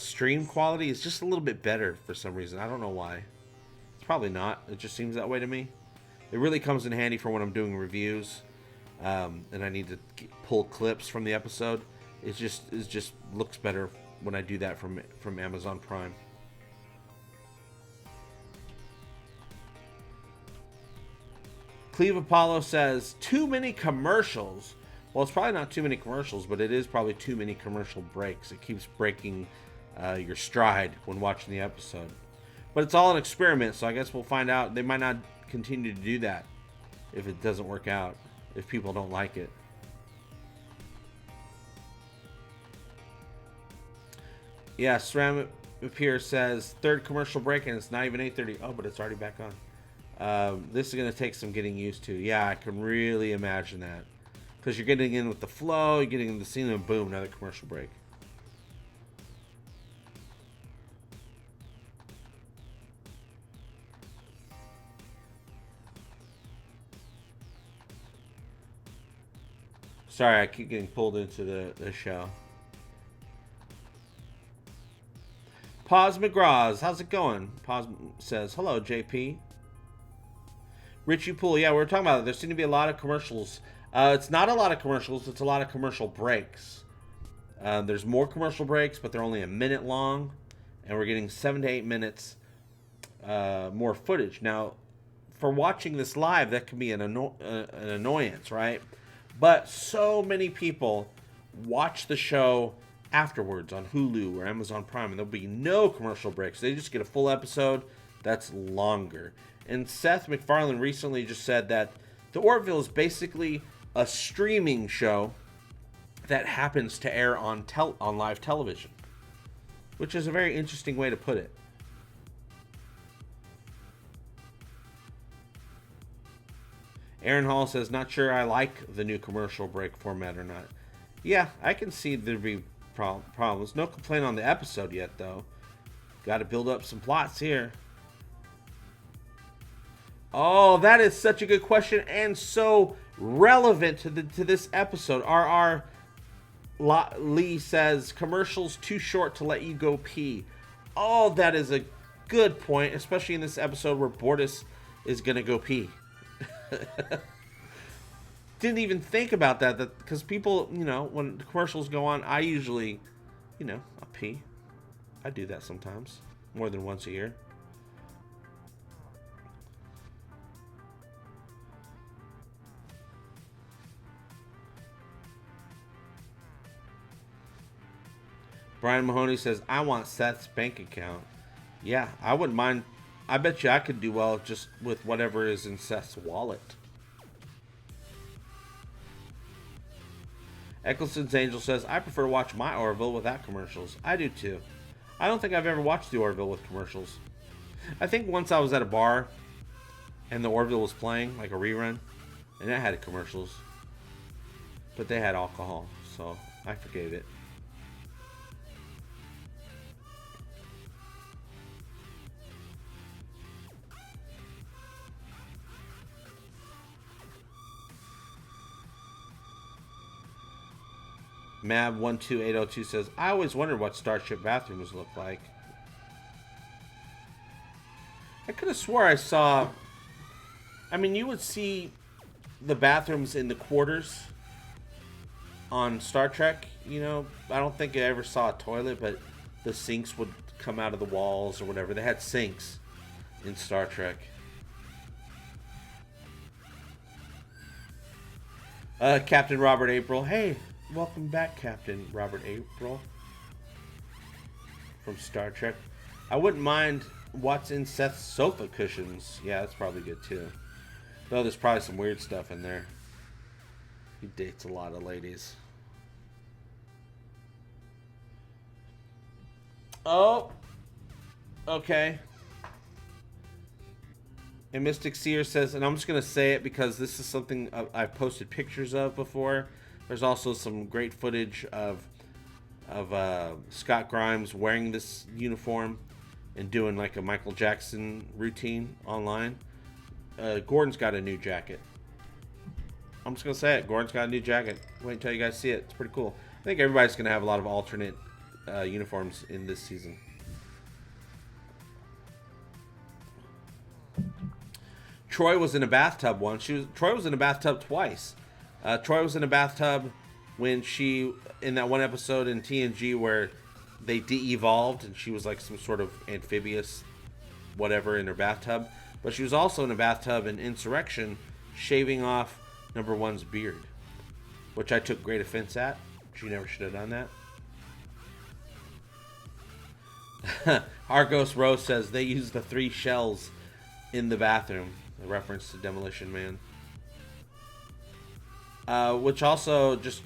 stream quality is just a little bit better for some reason. I don't know why. It's probably not. It just seems that way to me. It really comes in handy for when I'm doing reviews, and I need to pull clips from the episode. It just looks better when I do that from Amazon Prime. Cleve Apollo says, too many commercials. Well, it's probably not too many commercials, but it is probably too many commercial breaks. It keeps breaking your stride when watching the episode. But it's all an experiment, so I guess we'll find out. They might not continue to do that if it doesn't work out, if people don't like it. Yeah, Ceramic Pierce says, third commercial break, and it's not even 8:30. Oh, but it's already back on. This is going to take some getting used to. Yeah, I can really imagine that. Because you're getting in with the flow, you're getting in the scene, and boom, another commercial break. Sorry, I keep getting pulled into the show. Paz McGraws, how's it going? Paz says, hello, JP. Richie Poole, yeah, we were talking about it. There seem to be a lot of commercials. It's not a lot of commercials, it's a lot of commercial breaks. There's more commercial breaks, but they're only a minute long, and we're getting 7 to 8 minutes more footage. Now, for watching this live, that can be an annoyance, right? But so many people watch the show afterwards on Hulu or Amazon Prime, and there'll be no commercial breaks. They just get a full episode that's longer. And Seth MacFarlane recently just said that the Orville is basically a streaming show that happens to air on live television, which is a very interesting way to put it. Aaron Hall says, not sure I like the new commercial break format or not. Yeah, I can see there'd be problems. No complaint on the episode yet, though. Got to build up some plots here. Oh, that is such a good question and so relevant to this episode. R.R. Lee says, commercials too short to let you go pee. Oh, that is a good point, especially in this episode where Bortus is going to go pee. Didn't even think about that because people, when the commercials go on, I usually, I pee. I do that sometimes, more than once a year. Brian Mahoney says, I want Seth's bank account. Yeah, I wouldn't mind. I bet you I could do well just with whatever is in Seth's wallet. Eccleston's Angel says, I prefer to watch my Orville without commercials. I do too. I don't think I've ever watched the Orville with commercials. I think once I was at a bar and the Orville was playing, like a rerun, and it had commercials. But they had alcohol, so I forgave it. Mab12802 says, I always wondered what Starship bathrooms look like. I could have swore I saw... I mean, you would see the bathrooms in the quarters on Star Trek, I don't think I ever saw a toilet, but the sinks would come out of the walls or whatever. They had sinks in Star Trek. Captain Robert April, hey, welcome back, Captain Robert April from Star Trek. I wouldn't mind what's in Seth's sofa cushions. Yeah, that's probably good too. Though there's probably some weird stuff in there. He dates a lot of ladies. Oh, okay. And Mystic Seer says, and I'm just going to say it because this is something I've posted pictures of before. There's also some great footage of Scott Grimes wearing this uniform and doing like a Michael Jackson routine online. Gordon's got a new jacket. I'm just going to say it. Gordon's got a new jacket. Wait until you guys see it. It's pretty cool. I think everybody's going to have a lot of alternate uniforms in this season. Troy was in a bathtub once. Troy was in a bathtub twice. Troy was in a bathtub when she, in that one episode in TNG where they de-evolved and she was like some sort of amphibious whatever in her bathtub. But she was also in a bathtub in Insurrection shaving off number one's beard, which I took great offense at. She never should have done that. Argos Rose says they used the 3 shells in the bathroom. A reference to Demolition Man. Which also, just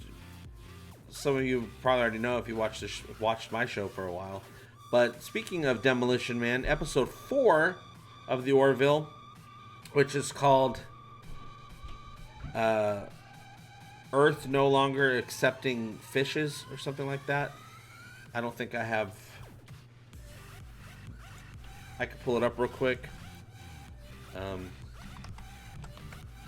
some of you probably already know if you watched my show for a while. But speaking of Demolition Man, episode 4 of the Orville, which is called Earth No Longer Accepting Fishes or something like that. I don't think I have. I could pull it up real quick.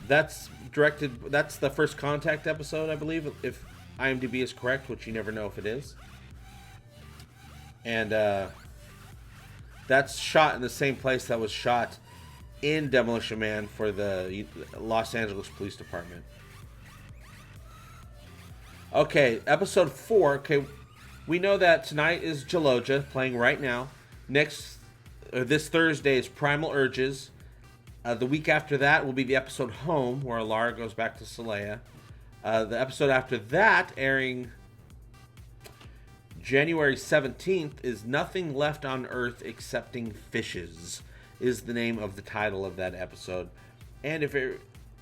That's the First Contact episode, I believe, if IMDb is correct, which you never know if it is. And that's shot in the same place that was shot in Demolition Man for the Los Angeles Police Department. Okay, episode 4. Okay, we know that tonight is LOJA playing right now. This Thursday is Primal Urges. The week after that will be the episode Home, where Lara goes back to Saleya. The episode after that, airing January 17th, is Nothing Left on Earth Excepting Fishes, is the name of the title of that episode. And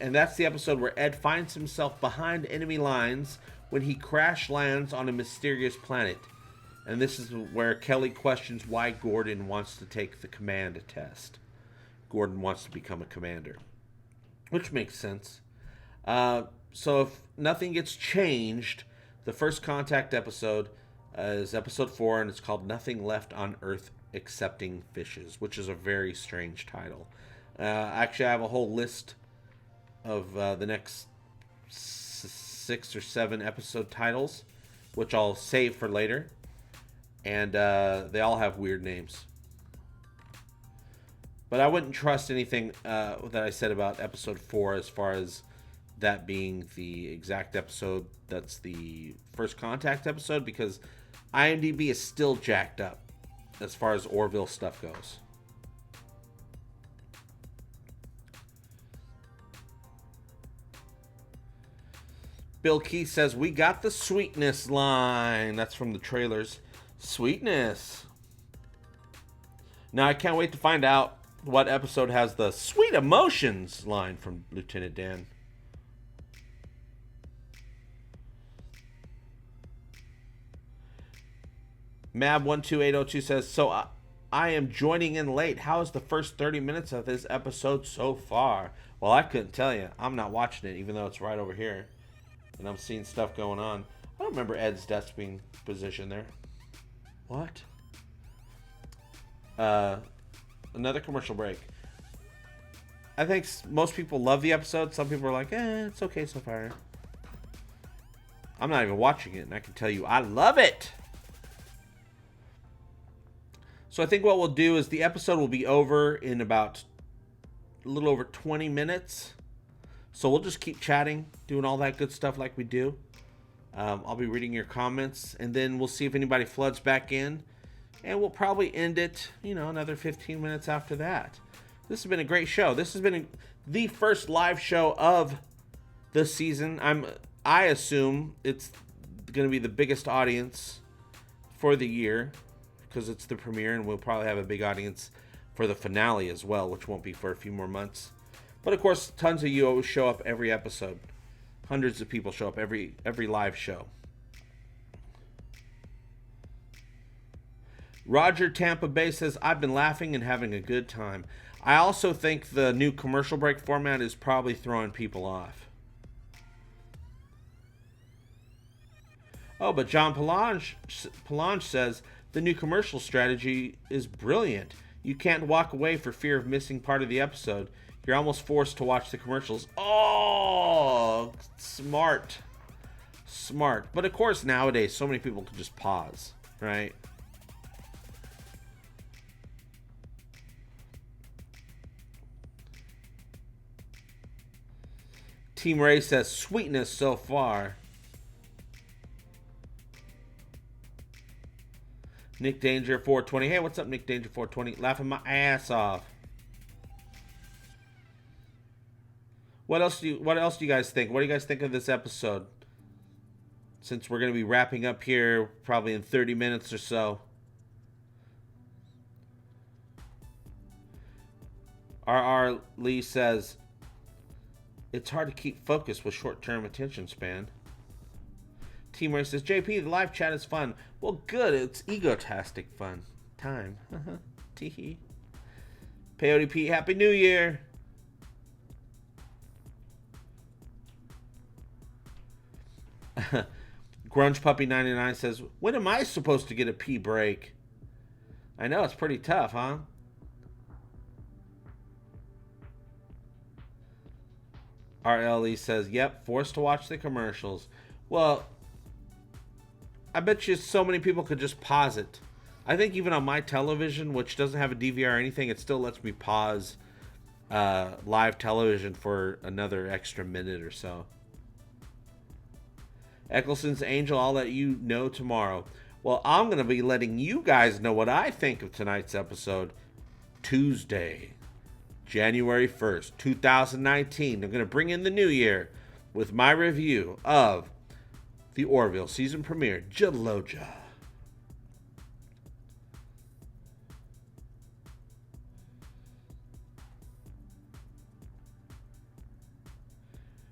that's the episode where Ed finds himself behind enemy lines when he crash lands on a mysterious planet. And this is where Kelly questions why Gordon wants to take the command test. Gordon wants to become a commander, which makes sense. So if nothing gets changed, the First Contact episode is episode 4, and it's called Nothing Left on Earth Excepting Fishes, which is a very strange title. Actually, I have a whole list of the next 6 or 7 episode titles, which I'll save for later. And they all have weird names. But I wouldn't trust anything that I said about episode 4 as far as that being the exact episode that's the First Contact episode, because IMDb is still jacked up as far as Orville stuff goes. Bill Keith says, we got the sweetness line. That's from the trailers. Sweetness. Now I can't wait to find out what episode has the sweet emotions line from Lieutenant Dan. Mab12802 says, so I am joining in late. How is the first 30 minutes of this episode so far? Well, I couldn't tell you. I'm not watching it, even though it's right over here. And I'm seeing stuff going on. I don't remember Ed's desk being positioned there. What? Another commercial break. I think most people love the episode. Some people are like, it's okay so far. I'm not even watching it, and I can tell you I love it. So I think what we'll do is the episode will be over in about a little over 20 minutes. So we'll just keep chatting, doing all that good stuff like we do. I'll be reading your comments, and then we'll see if anybody floods back in. And we'll probably end it, another 15 minutes after that. This has been a great show. This has been the first live show of the season. I assume it's going to be the biggest audience for the year because it's the premiere, and we'll probably have a big audience for the finale as well, which won't be for a few more months. But of course, tons of you always show up every episode. Hundreds of people show up every live show. Roger Tampa Bay says, I've been laughing and having a good time. I also think the new commercial break format is probably throwing people off. Oh, but John Palange says, the new commercial strategy is brilliant. You can't walk away for fear of missing part of the episode. You're almost forced to watch the commercials. Oh, smart. Smart. But of course, nowadays, so many people can just pause, right? Team Ray says sweetness so far. Nick Danger 420. Hey, what's up, Nick Danger 420? Laughing my ass off. What else do you guys think? What do you guys think of this episode? Since we're going to be wrapping up here probably in 30 minutes or so. R.R. Lee says, it's hard to keep focused with short-term attention span. Team Ray says, JP, the live chat is fun. Well, good. It's egotastic fun. Time. Teehee. Peyote Pete, Happy New Year. Grunge Puppy 99 says, when am I supposed to get a pee break? I know, it's pretty tough, huh? RLE says, yep, forced to watch the commercials. Well, I bet you so many people could just pause it. I think even on my television, which doesn't have a DVR or anything, it still lets me pause live television for another extra minute or so. Eccleston's Angel, I'll let you know tomorrow. Well, I'm going to be letting you guys know what I think of tonight's episode Tuesday, January 1st, 2019. I'm going to bring in the new year with my review of the Orville season premiere, LOJA.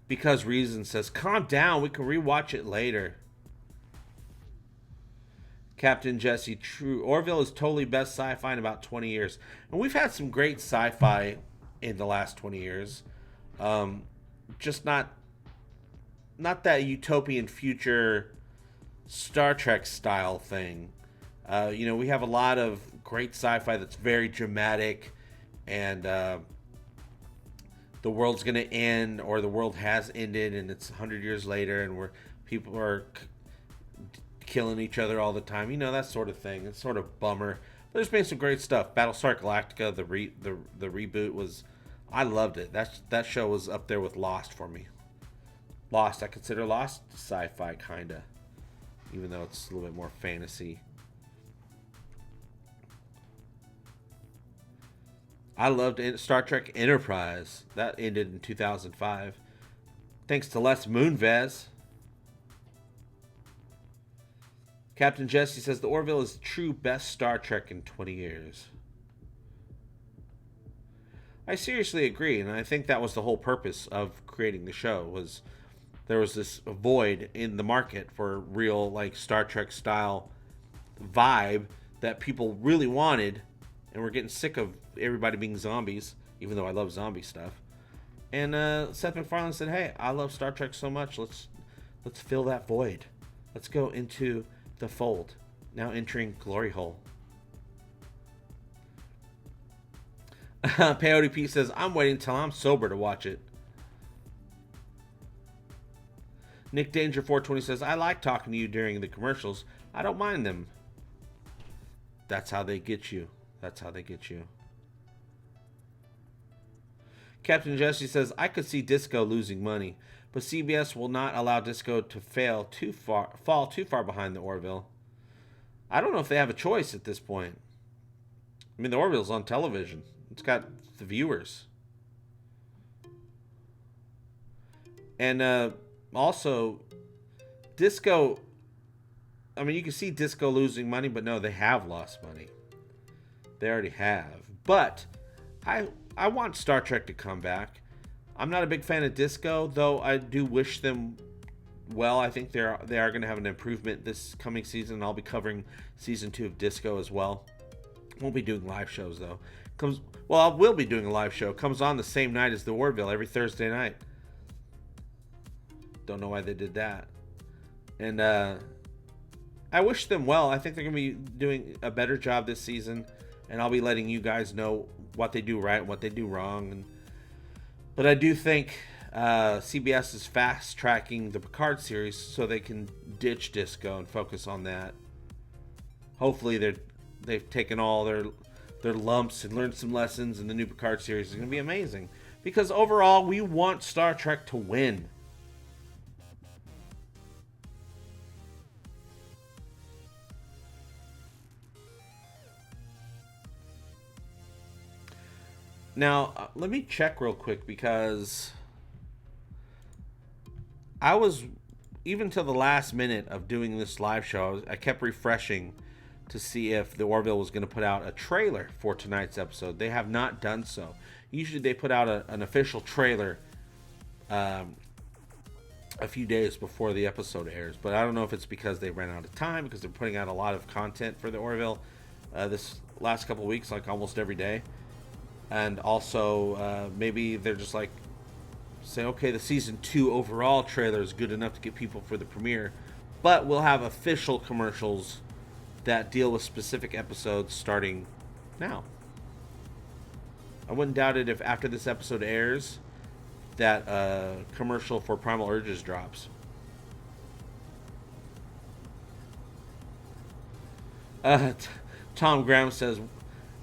Because Reason says, calm down, we can rewatch it later. Captain Jesse, true. Orville is totally best sci-fi in about 20 years. And we've had some great sci-fi in the last 20 years. Just not that utopian future Star Trek style thing. We have a lot of great sci-fi that's very dramatic and the world's going to end, or the world has ended and it's 100 years later and people are killing each other all the time. That sort of thing. It's sort of bummer. But there's been some great stuff. Battlestar Galactica, the reboot was... I loved it. That show was up there with Lost for me. Lost, I consider Lost sci-fi, kind of. Even though it's a little bit more fantasy. I loved Star Trek Enterprise. That ended in 2005. Thanks to Les Moonves. Captain Jesse says, the Orville is the true best Star Trek in 20 years. I seriously agree, and I think that was the whole purpose of creating the show, was there was this void in the market for real, like, Star Trek style vibe that people really wanted, and we're getting sick of everybody being zombies, even though I love zombie stuff. And Seth MacFarlane said, hey, I love Star Trek so much, let's fill that void. Let's go into the fold. Now entering Glory Hole. Peyote P says, I'm waiting till I'm sober to watch it. Nick Danger 420 says, I like talking to you during the commercials. I don't mind them. That's how they get you. That's how they get you. Captain Jesse says, I could see Disco losing money, but CBS will not allow Disco to fall too far behind the Orville. I don't know if they have a choice at this point. I mean, the Orville's on television. It's got the viewers. And also, Disco, I mean, you can see Disco losing money, but no, they have lost money. They already have. But I want Star Trek to come back. I'm not a big fan of Disco, though I do wish them well. I think they are going to have an improvement this coming season. I'll be covering season 2 of Disco as well. Won't be doing live shows, though. I will be doing a live show. Comes on the same night as the Orville, every Thursday night. Don't know why they did that. And I wish them well. I think they're going to be doing a better job this season. And I'll be letting you guys know what they do right and what they do wrong. But I do think CBS is fast-tracking the Picard series so they can ditch Disco and focus on that. Hopefully they've taken all their lumps and learned some lessons, and the new Picard series is going to be amazing. because overall, we want Star Trek to win. Now, let me check real quick, because I was, even to the last minute of doing this live show, I kept refreshing to see if the Orville was going to put out a trailer for tonight's episode. They have not done so. Usually they put out an official trailer a few days before the episode airs, but I don't know if it's because they ran out of time, because they're putting out a lot of content for the Orville this last couple weeks, like almost every day. And also, maybe they're just like, say, okay, the season 2 overall trailer is good enough to get people for the premiere, but we'll have official commercials that deal with specific episodes starting now. I wouldn't doubt it if after this episode airs, that commercial for Primal Urges drops. Tom Graham says,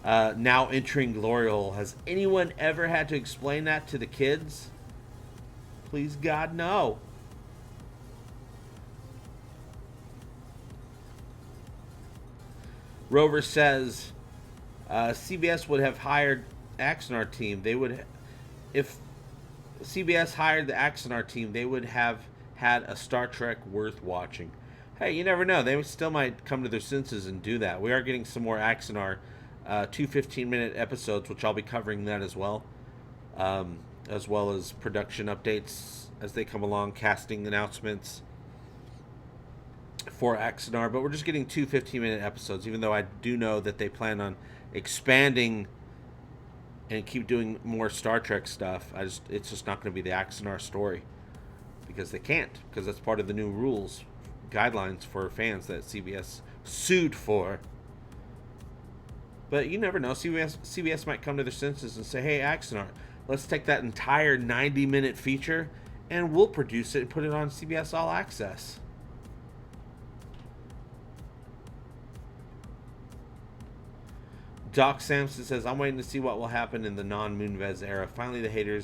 now entering glory hole. Has anyone ever had to explain that to the kids? Please God, no. Rover says, CBS would have hired Axanar team. They would, if CBS hired the Axanar team, they would have had a Star Trek worth watching. Hey, you never know. They still might come to their senses and do that. We are getting some more Axanar 2 15-minute episodes, which I'll be covering that as well as production updates as they come along, casting announcements for Axanar. But we're just getting 2 15-minute episodes, even though I do know that they plan on expanding and keep doing more Star Trek stuff. It's just not going to be the Axanar story, because they can't, because that's part of the new rules, guidelines for fans that CBS sued for. But you never know. CBS might come to their senses and say, hey, Axanar, let's take that entire 90-minute feature and we'll produce it and put it on CBS All Access. Doc Sampson says, I'm waiting to see what will happen in the non-Moonves era. Finally, the hater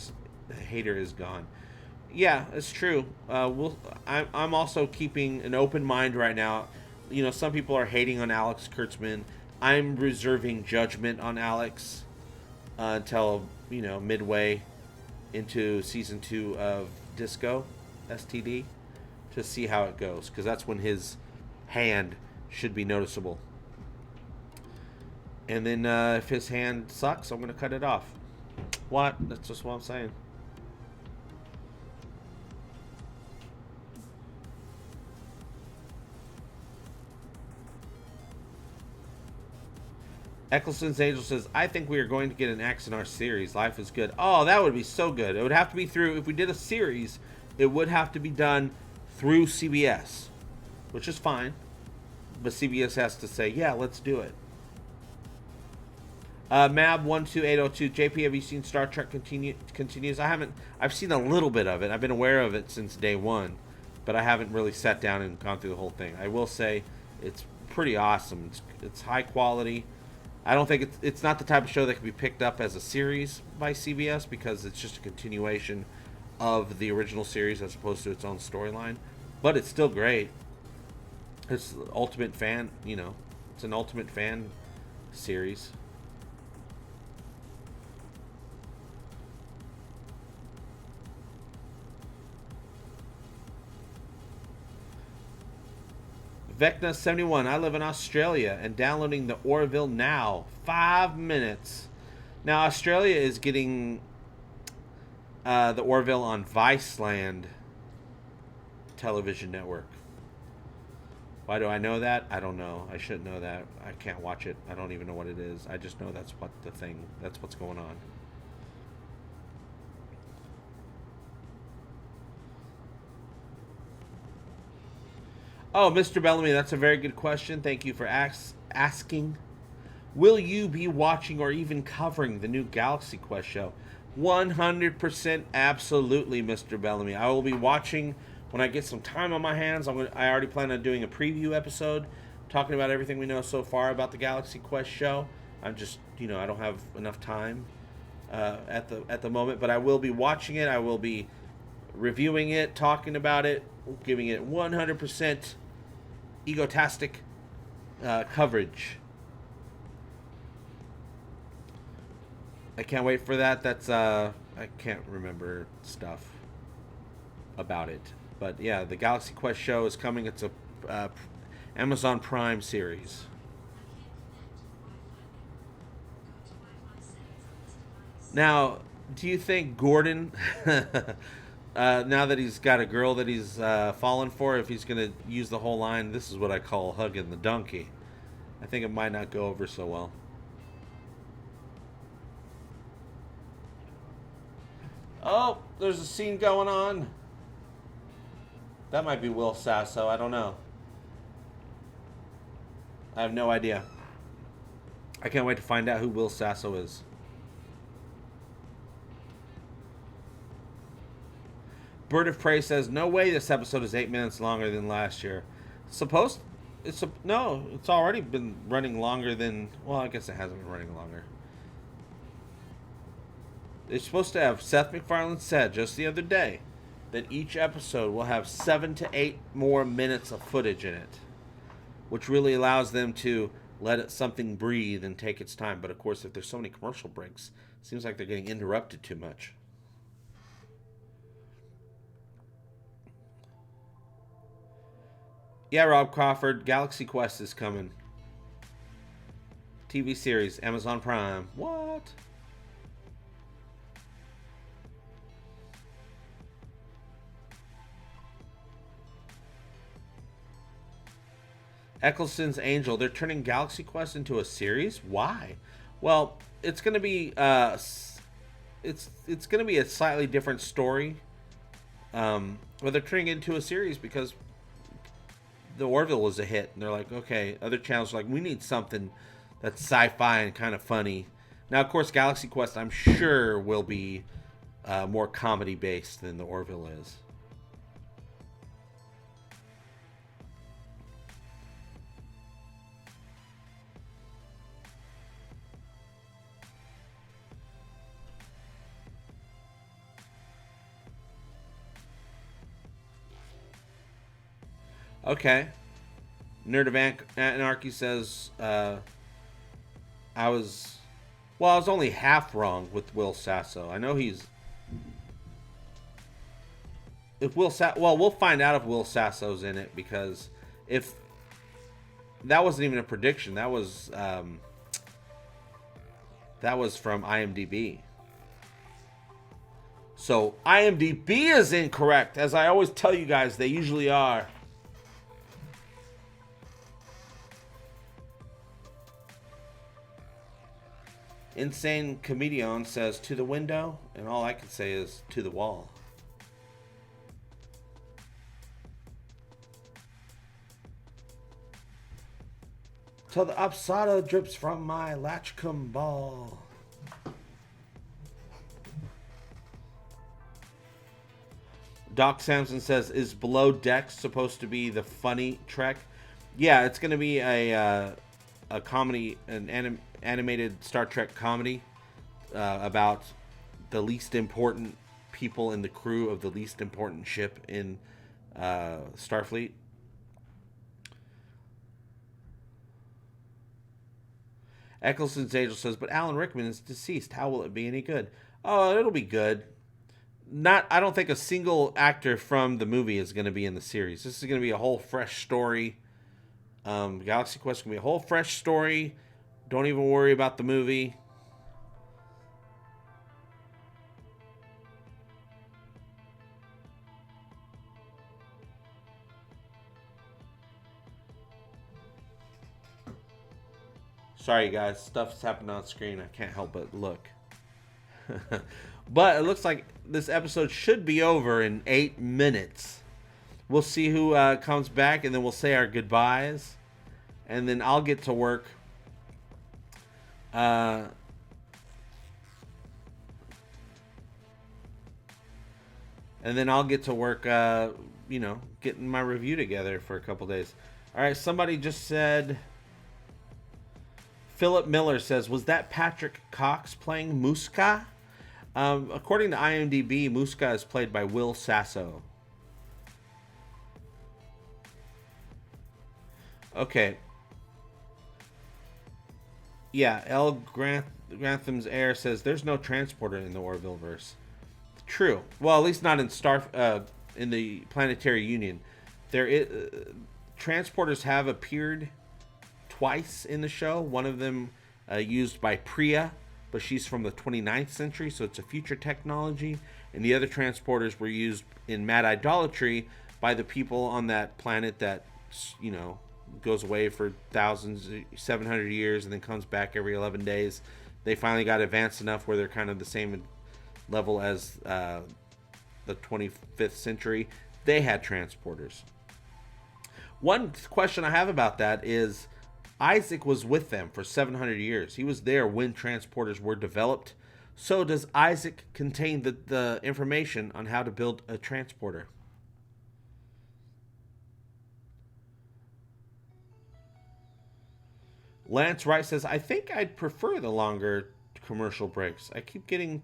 is gone. Yeah, it's true. I'm also keeping an open mind right now. You know, some people are hating on Alex Kurtzman. I'm reserving judgment on Alex until, midway into season 2 of Disco, STD, to see how it goes, because that's when his hand should be noticeable. And then if his hand sucks, I'm going to cut it off. What? That's just what I'm saying. Eccleston's Angel says, I think we are going to get an Axanar series. Life is good. Oh, that would be so good. It would have to be through, if we did a series, it would have to be done through CBS, which is fine. But CBS has to say, yeah, let's do it. Mab12802, JP, have you seen Star Trek Continues? I haven't. I've seen a little bit of it. I've been aware of it since day one, but I haven't really sat down and gone through the whole thing. I will say it's pretty awesome. It's high quality. I don't think it's not the type of show that can be picked up as a series by CBS, because it's just a continuation of the original series as opposed to its own storyline. But it's still great. It's the ultimate fan, it's an ultimate fan series. Vecna71, I live in Australia and downloading the Orville now. 5 minutes. Now, Australia is getting the Orville on Viceland television network. Why do I know that? I don't know. I shouldn't know that. I can't watch it. I don't even know what it is. I just know that's what's going on. Oh, Mr. Bellamy, that's a very good question. Thank you for asking. Will you be watching or even covering the new Galaxy Quest show? 100% absolutely, Mr. Bellamy. I will be watching when I get some time on my hands. I already plan on doing a preview episode talking about everything we know so far about the Galaxy Quest show. I'm just, I don't have enough time at the moment, but I will be watching it. I will be reviewing it, talking about it, giving it 100% egotastic coverage. I can't wait for that. That's I can't remember stuff about it, but yeah, the Galaxy Quest show is coming. It's a Amazon Prime series. Now, do you think Gordon, now that he's got a girl that he's fallen for, if he's going to use the whole line, this is what I call hugging the donkey, I think it might not go over so well. Oh, there's a scene going on. That might be Will Sasso. I don't know. I have no idea. I can't wait to find out who Will Sasso is. Bird of Prey says, no way this episode is 8 minutes longer than last year. No, it's already been running longer than... Well, I guess it hasn't been running longer. It's supposed to have... Seth MacFarlane said just the other day that each episode will have 7 to 8 more minutes of footage in it, which really allows them to let something breathe and take its time. But of course, if there's so many commercial breaks, it seems like they're getting interrupted too much. Yeah, Rob Crawford, Galaxy Quest is coming. TV series, Amazon Prime. What? Eccleston's Angel. They're turning Galaxy Quest into a series. Why? Well, it's going to be it's going to be a slightly different story. But they're turning it into a series because the Orville was a hit, and they're like, okay, other channels are like, we need something that's sci-fi and kind of funny. Now, of course, Galaxy Quest, I'm sure, will be more comedy-based than the Orville is. Okay. Nerd of Anarchy says, I was only half wrong with Will Sasso. I know he's... we'll find out if Will Sasso's in it, because if... That wasn't even a prediction. That was from IMDb. So, IMDb is incorrect. As I always tell you guys, they usually are. Insane Comedian says, to the window, and all I can say is, to the wall. Till the upsada drips from my latchcomb ball. Doc Samson says, is Below Decks supposed to be the funny Trek? Yeah, it's going to be a comedy, an animated Star Trek comedy about the least important people in the crew of the least important ship in Starfleet. Eccleston's Angel says, but Alan Rickman is deceased. How will it be any good? Oh, it'll be good. I don't think a single actor from the movie is going to be in the series. This is going to be a whole fresh story. Galaxy Quest is going to be a whole fresh story. Don't even worry about the movie. Sorry, guys. Stuff's happening on screen. I can't help but look. But it looks like this episode should be over in 8 minutes. We'll see who comes back, and then we'll say our goodbyes. And then I'll get to work. And then I'll get to work, getting my review together for a couple days. All right, somebody just said... Philip Miller says, was that Patrick Cox playing Muska? According to IMDb, Muska is played by Will Sasso. Okay. Yeah, L. Grantham's heir says there's no transporter in the Orville verse. True. Well, at least not in in the Planetary Union. There is, transporters have appeared twice in the show. One of them used by Priya, but she's from the 29th century, so it's a future technology. And the other transporters were used in Mad Idolatry by the people on that planet that, you know, goes away for 700 years and then comes back every 11 days. They finally got advanced enough where they're kind of the same level as the 25th century. They had transporters. One question I have about that is Isaac was with them for 700 years. He was there when transporters were developed. So does Isaac contain the information on how to build a transporter? Lance Wright says, I think I'd prefer the longer commercial breaks. I keep getting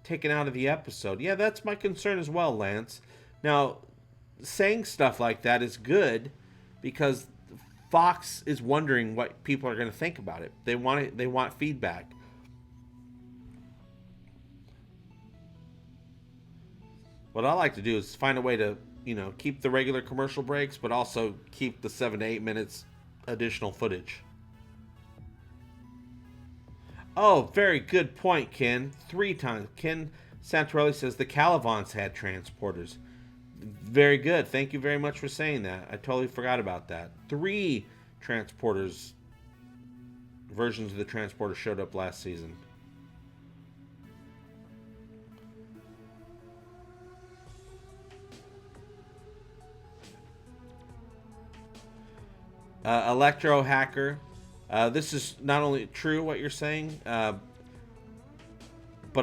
taken out of the episode. Yeah, that's my concern as well, Lance. Now, saying stuff like that is good because Fox is wondering what people are going to think about it. They want feedback. What I like to do is find a way to, you know, keep the regular commercial breaks, but also keep the 7 to 8 minutes additional footage. Oh, very good point, Ken. 3 times. Ken Santorelli says the Calavans had transporters. Very good. Thank you very much for saying that. I totally forgot about that. 3 transporters, versions of the transporter showed up last season. Electro Hacker. This is not only true what you're saying, but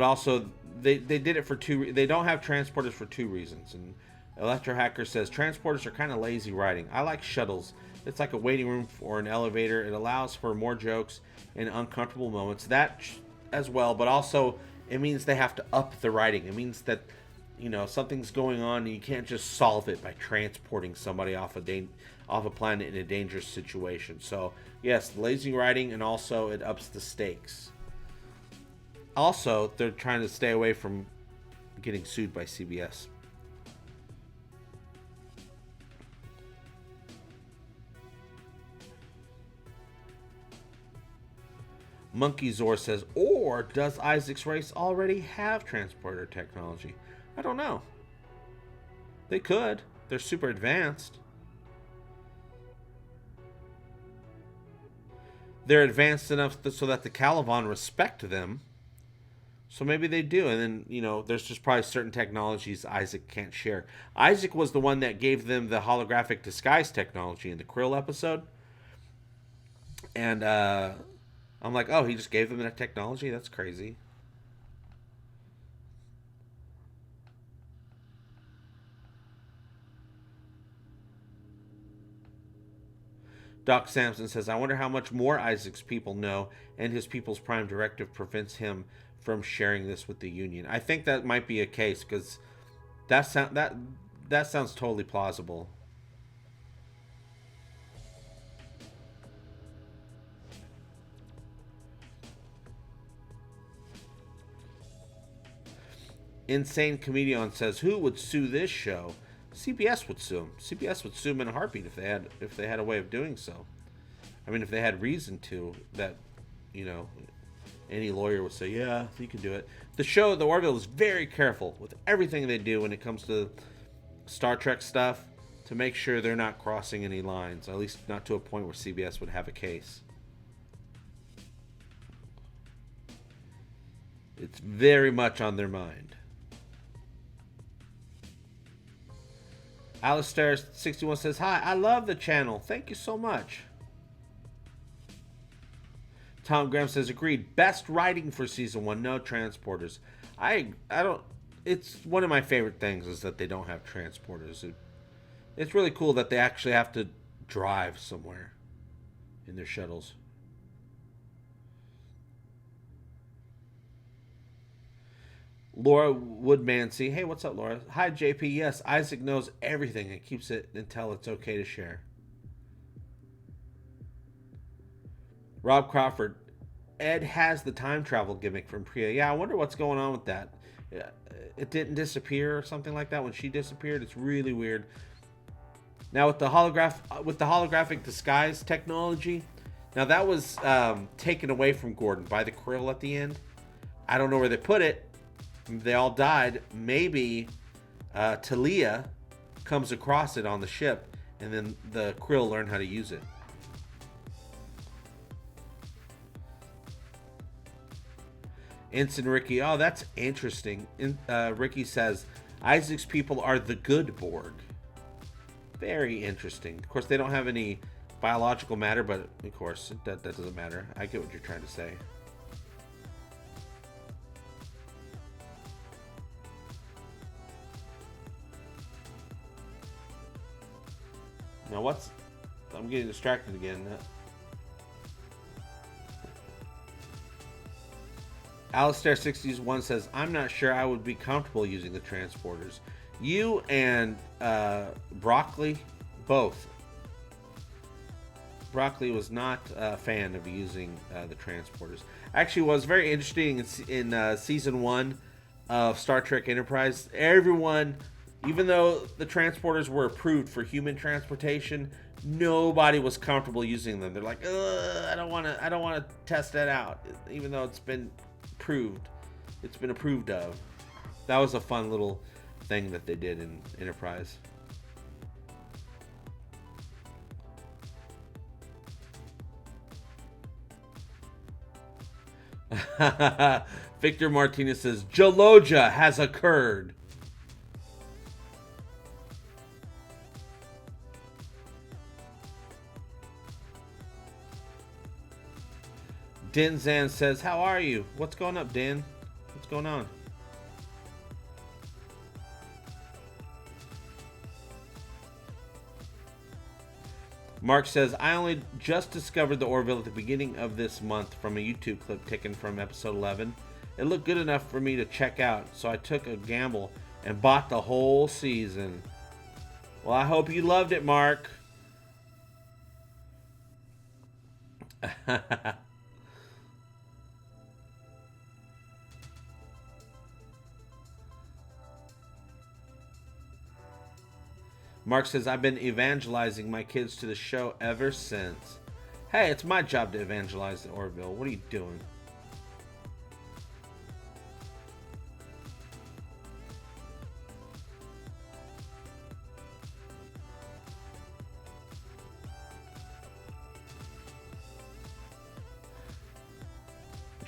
also they did it for they don't have transporters for 2 reasons. And Electro Hacker says transporters are kind of lazy writing. I like shuttles. It's like a waiting room or an elevator. It allows for more jokes and uncomfortable moments. That as well, but also it means they have to up the writing. It means that, you know, something's going on and you can't just solve it by transporting somebody off a planet in a dangerous situation. So yes, lazy writing, and also it ups the stakes. Also, they're trying to stay away from getting sued by CBS. Monkey Zor says, or does Isaac's race already have transporter technology? I don't know. They could. They're super advanced. They're advanced enough so that the Calavan respect them. So maybe they do. And then, you know, there's just probably certain technologies Isaac can't share. Isaac was the one that gave them the holographic disguise technology in the Krill episode. And I'm like, oh, he just gave them that technology? That's crazy. Doc Sampson says, I wonder how much more Isaac's people know, and his people's prime directive prevents him from sharing this with the Union. I think that might be a case, because that sounds totally plausible. Insane Comedian says, who would sue this show? CBS would sue him. CBS would sue him in a heartbeat if they had a way of doing so. I mean, if they had reason to, that, you know, any lawyer would say, yeah, you can do it. The show, The Orville, is very careful with everything they do when it comes to Star Trek stuff to make sure they're not crossing any lines, at least not to a point where CBS would have a case. It's very much on their mind. Alistair61 says, hi, I love the channel. Thank you so much. Tom Graham says, agreed. Best writing for season 1. No transporters. I don't. It's one of my favorite things is that they don't have transporters. It's really cool that they actually have to drive somewhere in their shuttles. Laura Woodmancy. Hey, what's up, Laura? Hi, JP. Yes, Isaac knows everything and keeps it until it's okay to share. Rob Crawford. Ed has the time travel gimmick from Priya. Yeah, I wonder what's going on with that. It didn't disappear or something like that when she disappeared. It's really weird. Now with the holographic disguise technology, now that was taken away from Gordon by the Krill at the end. I don't know where they put it. They all died. Maybe Talia comes across it on the ship, and then the Krill learn how to use it. Ensign Ricky, oh, that's interesting. Ricky says, Isaac's people are the good Borg. Very interesting. Of course, they don't have any biological matter, but of course, that doesn't matter. I get what you're trying to say. Now I'm getting distracted again. Alistair61 says, I'm not sure I would be comfortable using the transporters. You and Broccoli, both. Broccoli was not a fan of using the transporters. Actually, what was very interesting in Season 1 of Star Trek Enterprise, everyone, even though the transporters were approved for human transportation, nobody was comfortable using them. They're like, I don't want to test that out, even though it's been approved of. That was a fun little thing that they did in Enterprise. Victor Martinez says LOJA has occurred. Din Zan says, how are you? What's going up, Din? What's going on? Mark says, I only just discovered the Orville at the beginning of this month from a YouTube clip taken from episode 11. It looked good enough for me to check out, so I took a gamble and bought the whole season. Well, I hope you loved it, Mark. Mark says, I've been evangelizing my kids to the show ever since. Hey, it's my job to evangelize the Orville. What are you doing?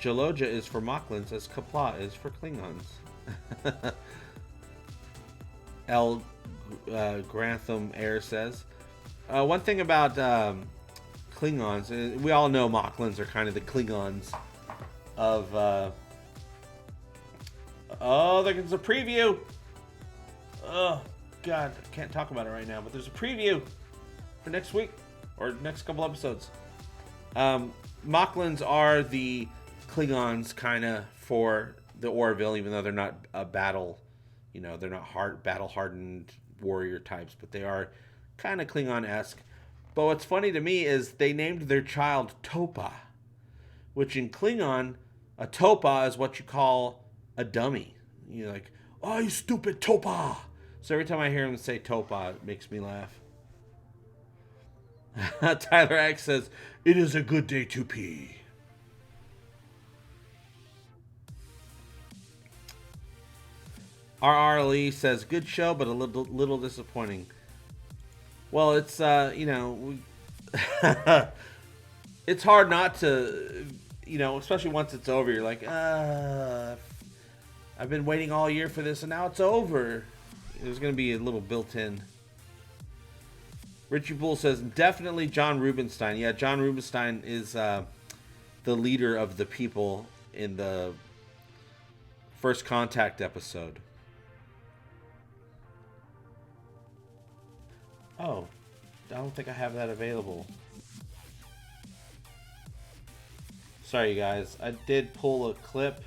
LOJA is for Mocklins as Qapla' is for Klingons. L. Grantham Air says, one thing about Klingons, we all know Mocklins are kind of the Klingons of oh, there's a preview. Oh god, I can't talk about it right now, but there's a preview for next week or next couple episodes. Mocklins are the Klingons kind of for the Orville, even though they're not a battle, they're not battle hardened warrior types, but they are kind of Klingon-esque. But what's funny to me is they named their child Topa, which in Klingon, a Topa is what you call a dummy. You're like, oh, you stupid Topa. So every time I hear him say Topa, it makes me laugh. Tyler X says, it is a good day to pee. RRLE says, good show, but a little disappointing. Well, it's, it's hard not to, especially once it's over, you're like, I've been waiting all year for this, and now it's over. There's going to be a little built-in. Richie Bull says, definitely John Rubinstein. Yeah, John Rubinstein is the leader of the people in the First Contact episode. Oh, I don't think I have that available. Sorry, you guys. I did pull a clip,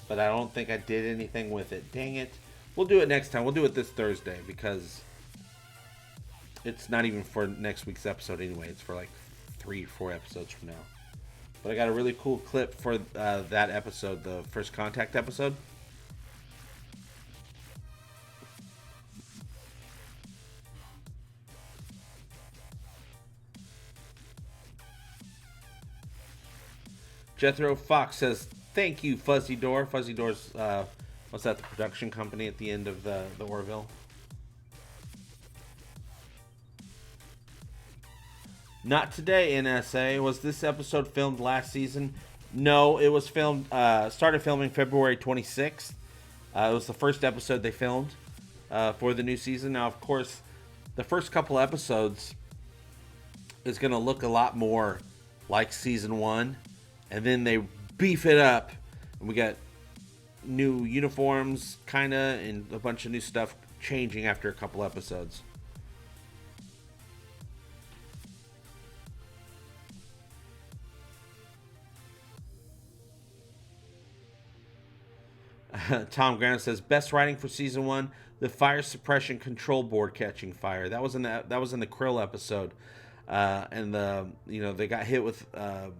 but I don't think I did anything with it. Dang it. We'll do it next time. We'll do it this Thursday because it's not even for next week's episode anyway. It's for like 3 or 4 episodes from now. But I got a really cool clip for that episode, the First Contact episode. Jethro Fox says, thank you, Fuzzy Door. Fuzzy Door's, what's that, the production company at the end of the Orville? Not today, NSA. Was this episode filmed last season? No, it was filmed, started filming February 26th. It was the first episode they filmed for the new season. Now, of course, the first couple episodes is going to look a lot more like season 1. And then they beef it up. And we got new uniforms, kind of, and a bunch of new stuff changing after a couple episodes. Tom Grant says, best writing for season 1, the fire suppression control board catching fire. That was in the Krill episode. And they got hit with a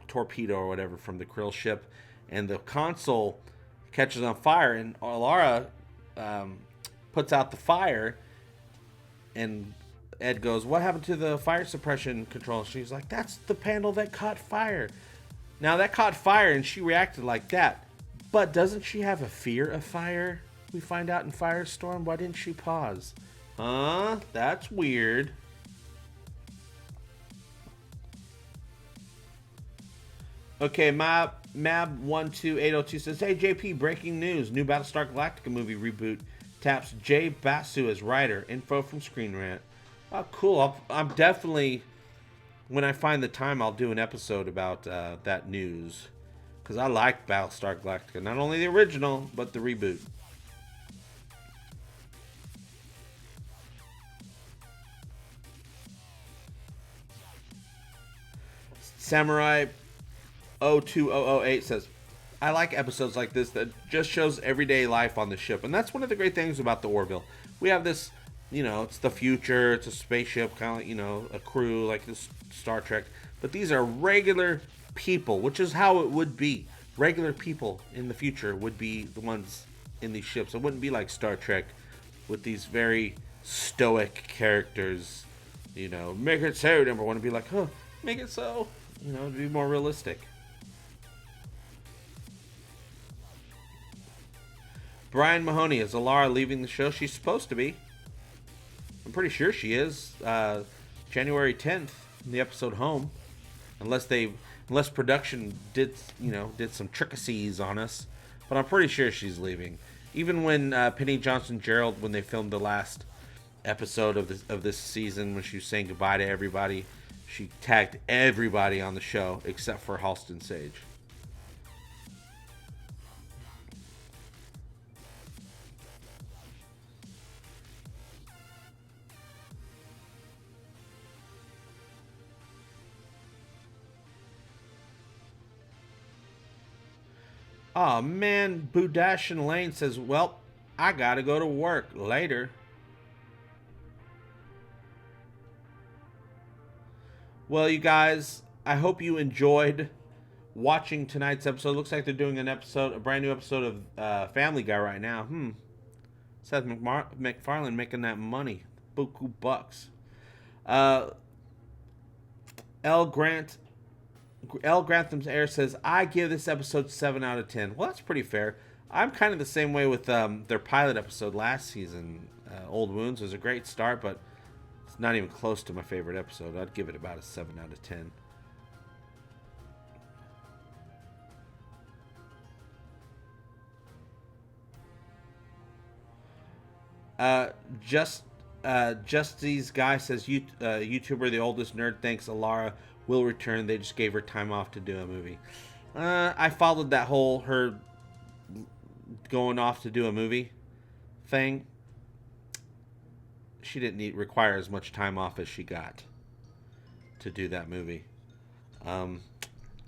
torpedo or whatever from the Krill ship, and the console catches on fire, and Alara puts out the fire, and Ed goes, what happened to the fire suppression control? She's like, that's the panel that caught fire. Now that caught fire and she reacted like that, but doesn't she have a fear of fire? We find out in Firestorm. Why didn't she pause? That's weird. Okay, Mab12802 says, hey, JP, breaking news. New Battlestar Galactica movie reboot taps Jay Basu as writer. Info from Screen Rant. Oh, cool. I'm definitely, when I find the time, I'll do an episode about that news. Because I like Battlestar Galactica. Not only the original, but the reboot. Samurai 02008 says, I like episodes like this that just shows everyday life on the ship. And that's one of the great things about the Orville. We have this, it's the future, it's a spaceship, kind of like, a crew like this Star Trek. But these are regular people, which is how it would be. Regular people in the future would be the ones in these ships. It wouldn't be like Star Trek with these very stoic characters. Make it so. Number one would be like, make it so. To be more realistic. Brian Mahoney, is Alara leaving the show? She's supposed to be. I'm pretty sure she is. January 10th, in the episode Home. Unless production did some trickacies on us. But I'm pretty sure she's leaving. Even when Penny Johnson-Gerald, when they filmed the last episode of this season, when she was saying goodbye to everybody, she tagged everybody on the show except for Halston Sage. Oh man, Budashin Lane says, well, I gotta go to work later. Well, you guys, I hope you enjoyed watching tonight's episode. Looks like they're doing a brand new episode of Family Guy right now. Seth MacFarlane making that money. Buku bucks. L. Grantham's Air says, I give this episode 7 out of 10. Well, that's pretty fair. I'm kind of the same way with their pilot episode last season. Old Wounds was a great start, but it's not even close to my favorite episode. I'd give it about a 7 out of 10. Just these guys says, YouTuber the oldest nerd thinks Alara will return. They just gave her time off to do a movie. I followed that whole her going off to do a movie thing. She didn't require as much time off as she got to do that movie.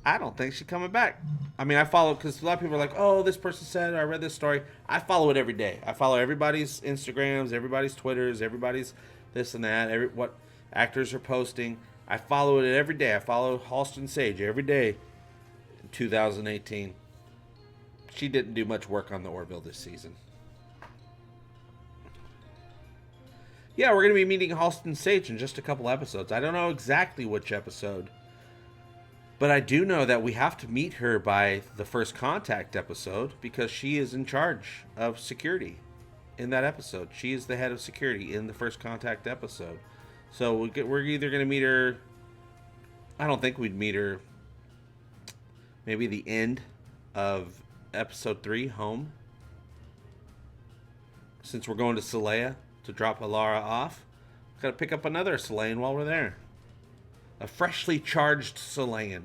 I don't think she's coming back. I mean, I follow, because a lot of people are like, oh, this person said, I read this story. I follow it every day. I follow everybody's Instagrams, everybody's Twitters, everybody's this and that, what actors are posting. I follow it every day. I follow Halston Sage every day in 2018. She didn't do much work on the Orville this season. Yeah, we're going to be meeting Halston Sage in just a couple episodes. I don't know exactly which episode. But I do know that we have to meet her by the First Contact episode because she is in charge of security in that episode. She is the head of security in the First Contact episode. So we're either going to meet her... I don't think we'd meet her maybe the end of episode 3, Home. Since we're going to Celea to drop Alara off, we've got to pick up another Selayan while we're there. A freshly charged Selayan,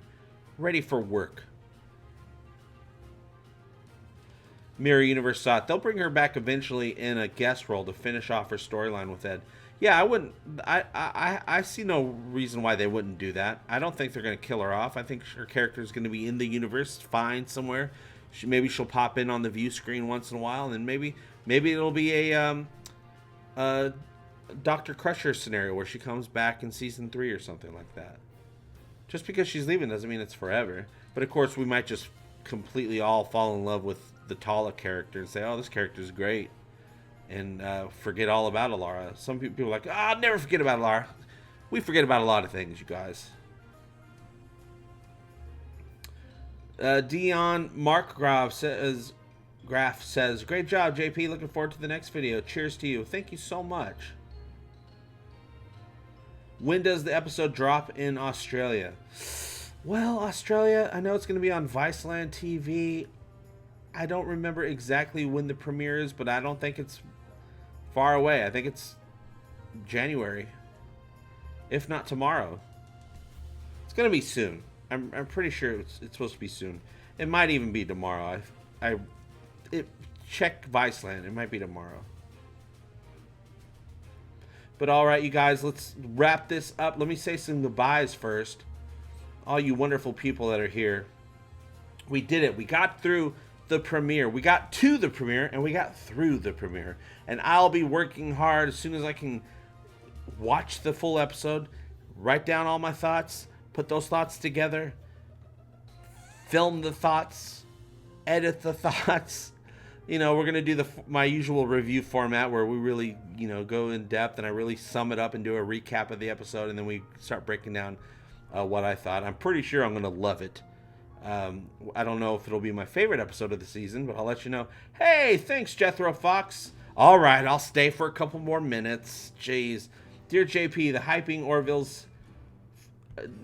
ready for work. Mirror Universe thought they'll bring her back eventually in a guest role to finish off her storyline with Ed. Yeah, I wouldn't. I see no reason why they wouldn't do that. I don't think they're going to kill her off. I think her character is going to be in the universe, fine somewhere. Maybe she'll pop in on the view screen once in a while, and then maybe it'll be a Dr. Crusher scenario where she comes back in season 3 or something like that. Just because she's leaving doesn't mean it's forever. But of course, we might just completely all fall in love with the Tala character and say, oh, this character's great. And forget all about Alara. Some people are like, I'll never forget about Alara. We forget about a lot of things, you guys. Dion Markgraf says, great job, JP. Looking forward to the next video. Cheers to you. Thank you so much. When does the episode drop in Australia? Well, Australia, I know it's going to be on Viceland TV. I don't remember exactly when the premiere is, but I don't think it's far away. I think it's January, if not tomorrow. It's going to be soon. I'm pretty sure it's supposed to be soon. It might even be tomorrow. Check Viceland. It might be tomorrow. But all right, you guys, let's wrap this up. Let me say some goodbyes first. All you wonderful people that are here. We did it. We got through the premiere. We got to the premiere, and we got through the premiere. And I'll be working hard as soon as I can watch the full episode, write down all my thoughts, put those thoughts together, film the thoughts, edit the thoughts. You know, we're going to do my usual review format where we really, go in depth and I really sum it up and do a recap of the episode, and then we start breaking down what I thought. I'm pretty sure I'm going to love it. I don't know if it'll be my favorite episode of the season, but I'll let you know. Hey, thanks, Jethro Fox. All right, I'll stay for a couple more minutes. Jeez. Dear JP,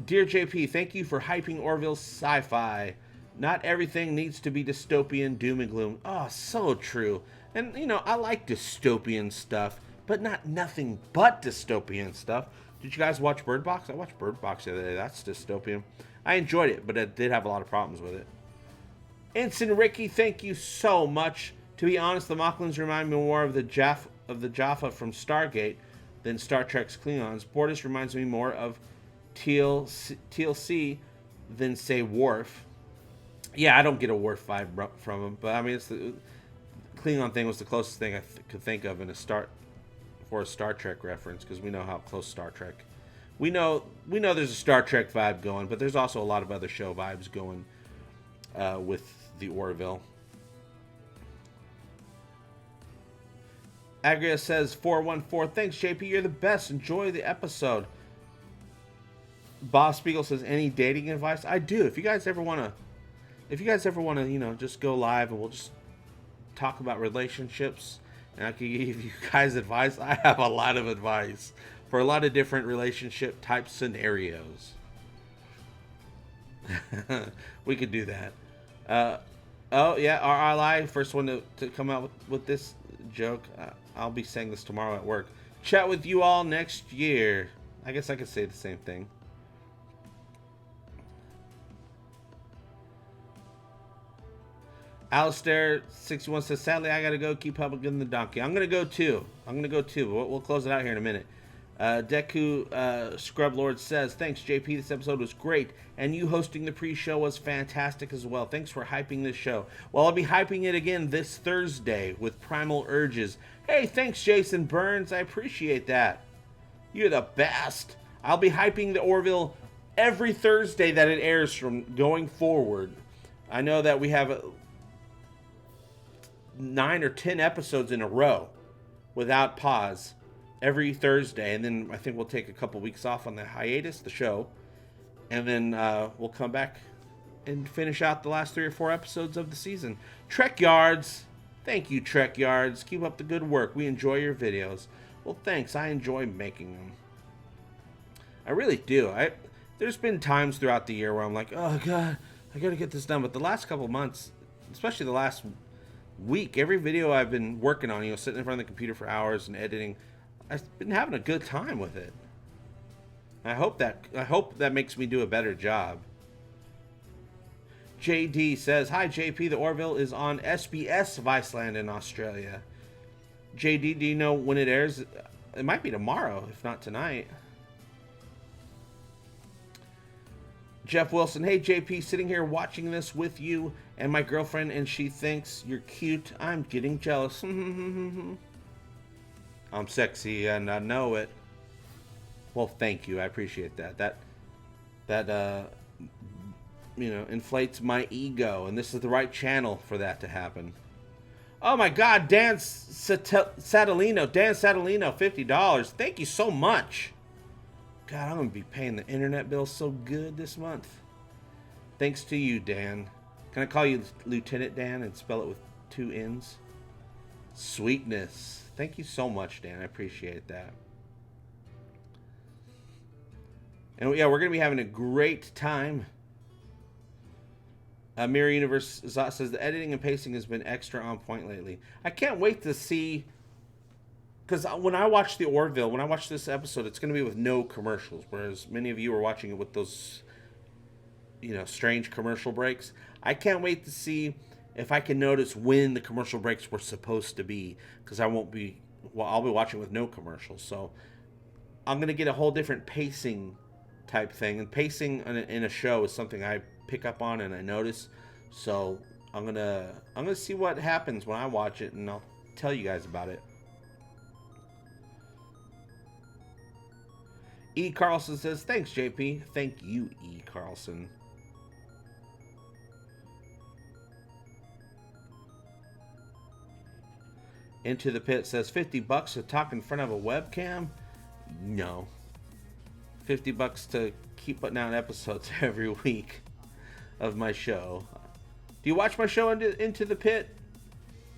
Dear JP, thank you for hyping Orville's sci-fi. Not everything needs to be dystopian doom and gloom. Oh, so true. And, I like dystopian stuff, but not nothing but dystopian stuff. Did you guys watch Bird Box? I watched Bird Box the other day. That's dystopian. I enjoyed it, but I did have a lot of problems with it. Ensign Ricky, thank you so much. To be honest, the Mocklins remind me more of the Jaffa from Stargate than Star Trek's Klingons. Bortus reminds me more of TLC than, say, Worf. Yeah, I don't get a Worf vibe from him, but I mean, it's the Klingon thing was the closest thing I could think of in a Star Trek reference, because we know how close Star Trek. We know there's a Star Trek vibe going, but there's also a lot of other show vibes going with the Orville. Agria says 414. Thanks, JP. You're the best. Enjoy the episode. Boss Spiegel says, any dating advice? I do. If you guys ever want to, just go live and we'll just talk about relationships, and I can give you guys advice. I have a lot of advice for a lot of different relationship type scenarios. We could do that. Oh yeah, RLI, first one to come out with this joke. I'll be saying this tomorrow at work. Chat with you all next year. I guess I could say the same thing. Alistair61 says, sadly, I gotta go. Keep public in the donkey. I'm gonna go too. We'll close it out here in a minute. Deku Scrub Lord says, thanks, JP. This episode was great. And you hosting the pre-show was fantastic as well. Thanks for hyping this show. Well, I'll be hyping it again this Thursday with Primal Urges. Hey, thanks, Jason Burns. I appreciate that. You're the best. I'll be hyping the Orville every Thursday that it airs from going forward. I know that we have 9 or 10 episodes in a row without pause every Thursday, and then I think we'll take a couple weeks off on the hiatus, the show, and then we'll come back and finish out the last 3 or 4 episodes of the season. Trek Yards, thank you, Trek Yards. Keep up the good work. We enjoy your videos. Well, thanks. I enjoy making them. I really do. There's been times throughout the year where I'm like, oh God, I gotta get this done. But the last couple months, especially the last week, every video I've been working on, sitting in front of the computer for hours and editing, I've been having a good time with it. I hope that makes me do a better job. JD says, hi JP, the Orville is on SBS Viceland in Australia. JD, do you know when it airs? It might be tomorrow, if not tonight. Jeff Wilson, hey JP, sitting here watching this with you and my girlfriend, and she thinks you're cute. I'm getting jealous. I'm sexy and I know it. Well, thank you. I appreciate that. That inflates my ego, and this is the right channel for that to happen. Oh my God, Dan Satellino, $50. Thank you so much. God, I'm gonna be paying the internet bill so good this month. Thanks to you, Dan. Can I call you Lieutenant Dan and spell it with 2 N's? Sweetness. Thank you so much, Dan. I appreciate that. And yeah, we're gonna be having a great time. Mirror Universe says the editing and pacing has been extra on point lately. I can't wait to see, because when I watch the Orville, when I watch this episode, it's going to be with no commercials, whereas many of you are watching it with those, strange commercial breaks. I can't wait to see if I can notice when the commercial breaks were supposed to be, because I'll be watching with no commercials. So I'm going to get a whole different pacing type thing, and pacing in a show is something I pick up on and I notice. So I'm gonna see what happens when I watch it, and I'll tell you guys about it. E. Carlson says, thanks, JP. Thank you, E. Carlson. Into the Pit says, $50 to talk in front of a webcam? No. $50 to keep putting out episodes every week of my show. Do you watch my show Into the Pit?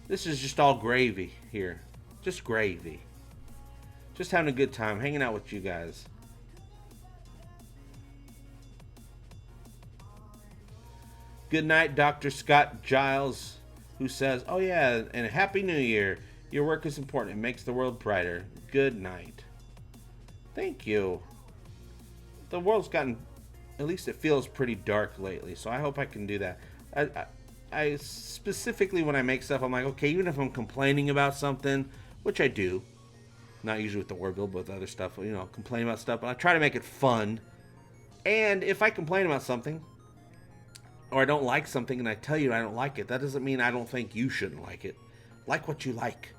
This is just all gravy here. Just gravy. Just having a good time, hanging out with you guys. Good night, Dr. Scott Giles, who says, oh yeah, and a Happy New Year. Your work is important. It makes the world brighter. Good night. Thank you. The world's gotten, at least it feels pretty dark lately, so I hope I can do that. I specifically, when I make stuff, I'm like, okay, even if I'm complaining about something, which I do, not usually with the Orville, but with other stuff, complain about stuff, but I try to make it fun. And if I complain about something, or I don't like something and I tell you I don't like it, that doesn't mean I don't think you shouldn't like it. Like what you like.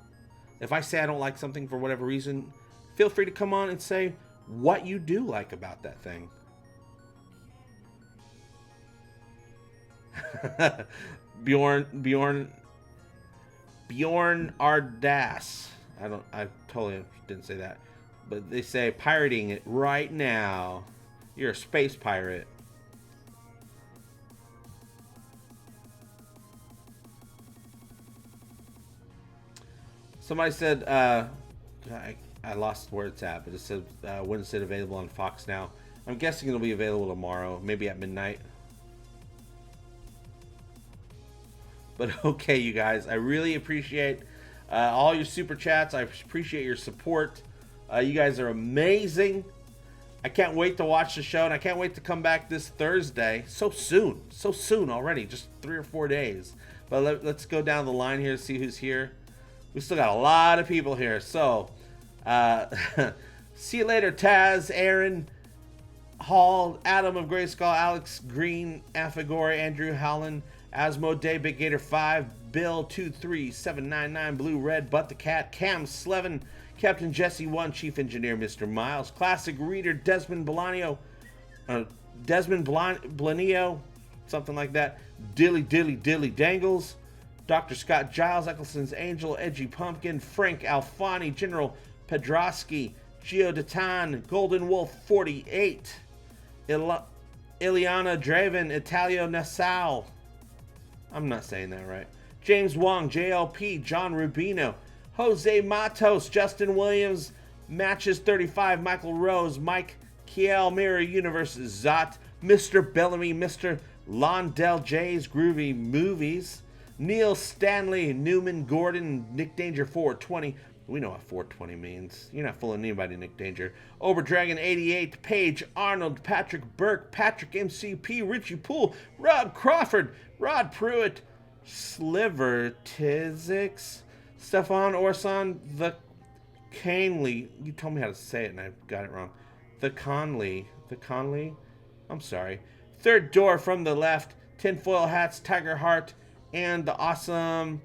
If I say I don't like something for whatever reason, feel free to come on and say what you do like about that thing. Bjorn Ardas. I totally didn't say that. But they say pirating it right now. You're a space pirate. Somebody said, I lost where it's at, but it said, when is it available on Fox now? I'm guessing it'll be available tomorrow, maybe at midnight. But okay, you guys, I really appreciate all your super chats. I appreciate your support. You guys are amazing. I can't wait to watch the show, and I can't wait to come back this Thursday. So soon already, just 3 or 4 days. But let's go down the line here to see who's here. We still got a lot of people here. So See you later, Taz, Aaron, Hall, Adam of Grayskull, Alex Green, Afagore, Andrew Howland, Asmo Day, Big Gator 5, Bill 23799, Blue Red, Butt the Cat, Cam Slevin, Captain Jesse 1, Chief Engineer Mr. Miles, Classic Reader Desmond Blanio, something like that, Dilly Dangles, Dr. Scott Giles, Eccleston's Angel, Edgy Pumpkin, Frank Alfani, General Pedrosky, Gio Datan, Golden Wolf 48, Ileana Draven, Italio Nassau, I'm not saying that right, James Wong, JLP, John Rubino, Jose Matos, Justin Williams, Matches 35, Michael Rose, Mike Kiel, Mirror Universe, Zot, Mr. Bellamy, Mr. Londell J's Groovy Movies, Neil Stanley, Newman Gordon, Nick Danger 420. We know what 420 means. You're not fooling anybody, Nick Danger. Oberdragon 88, Paige Arnold, Patrick Burke, Patrick MCP, Richie Poole, Rob Crawford, Rod Pruitt, Sliver Tizix, Stefan Orson, The Canley. You told me how to say it and I got it wrong. The Conley. I'm sorry. Third Door from the Left, Tinfoil Hats, Tiger Heart, and the awesome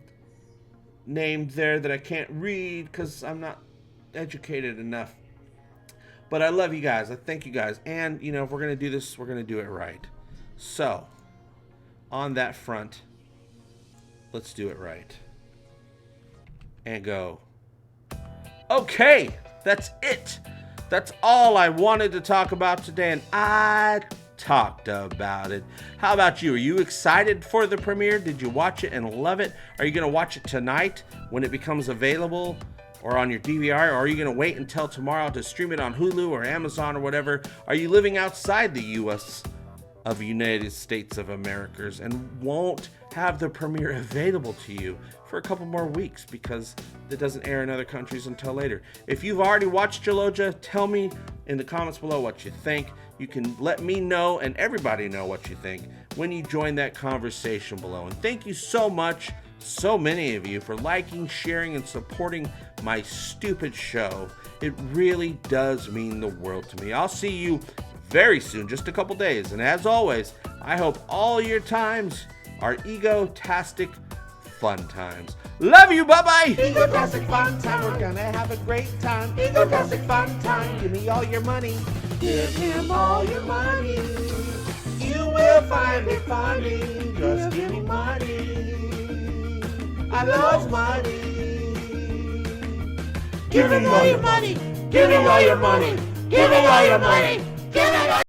name there that I can't read because I'm not educated enough. But I love you guys. I thank you guys. And, you know, if we're going to do this, we're going to do it right. So, on that front, let's do it right. And go. Okay, that's it. That's all I wanted to talk about today, and I talked about it. How about you? Are you excited for the premiere? Did you watch it and love it? Are you going to watch it tonight when it becomes available or on your DVR? Or are you going to wait until tomorrow to stream it on Hulu or Amazon or whatever? Are you living outside the U.S. of United States of Americas and won't have the premiere available to you for a couple more weeks because it doesn't air in other countries until later? If you've already watched LOJA, tell me in the comments below what you think. You can let me know and everybody know what you think when you join that conversation below. And thank you so much, so many of you, for liking, sharing, and supporting my stupid show. It really does mean the world to me. I'll see you very soon, just a couple days. And as always, I hope all your times are egotastic fun times. Love you, bye-bye. Egotastic fun time, we're gonna have a great time. Egotastic fun time, give me all your money. Give him all your money. You will find it funny. Just give me money. I love money. Give me all your money. Give me all your money. Give me all your money. Give me all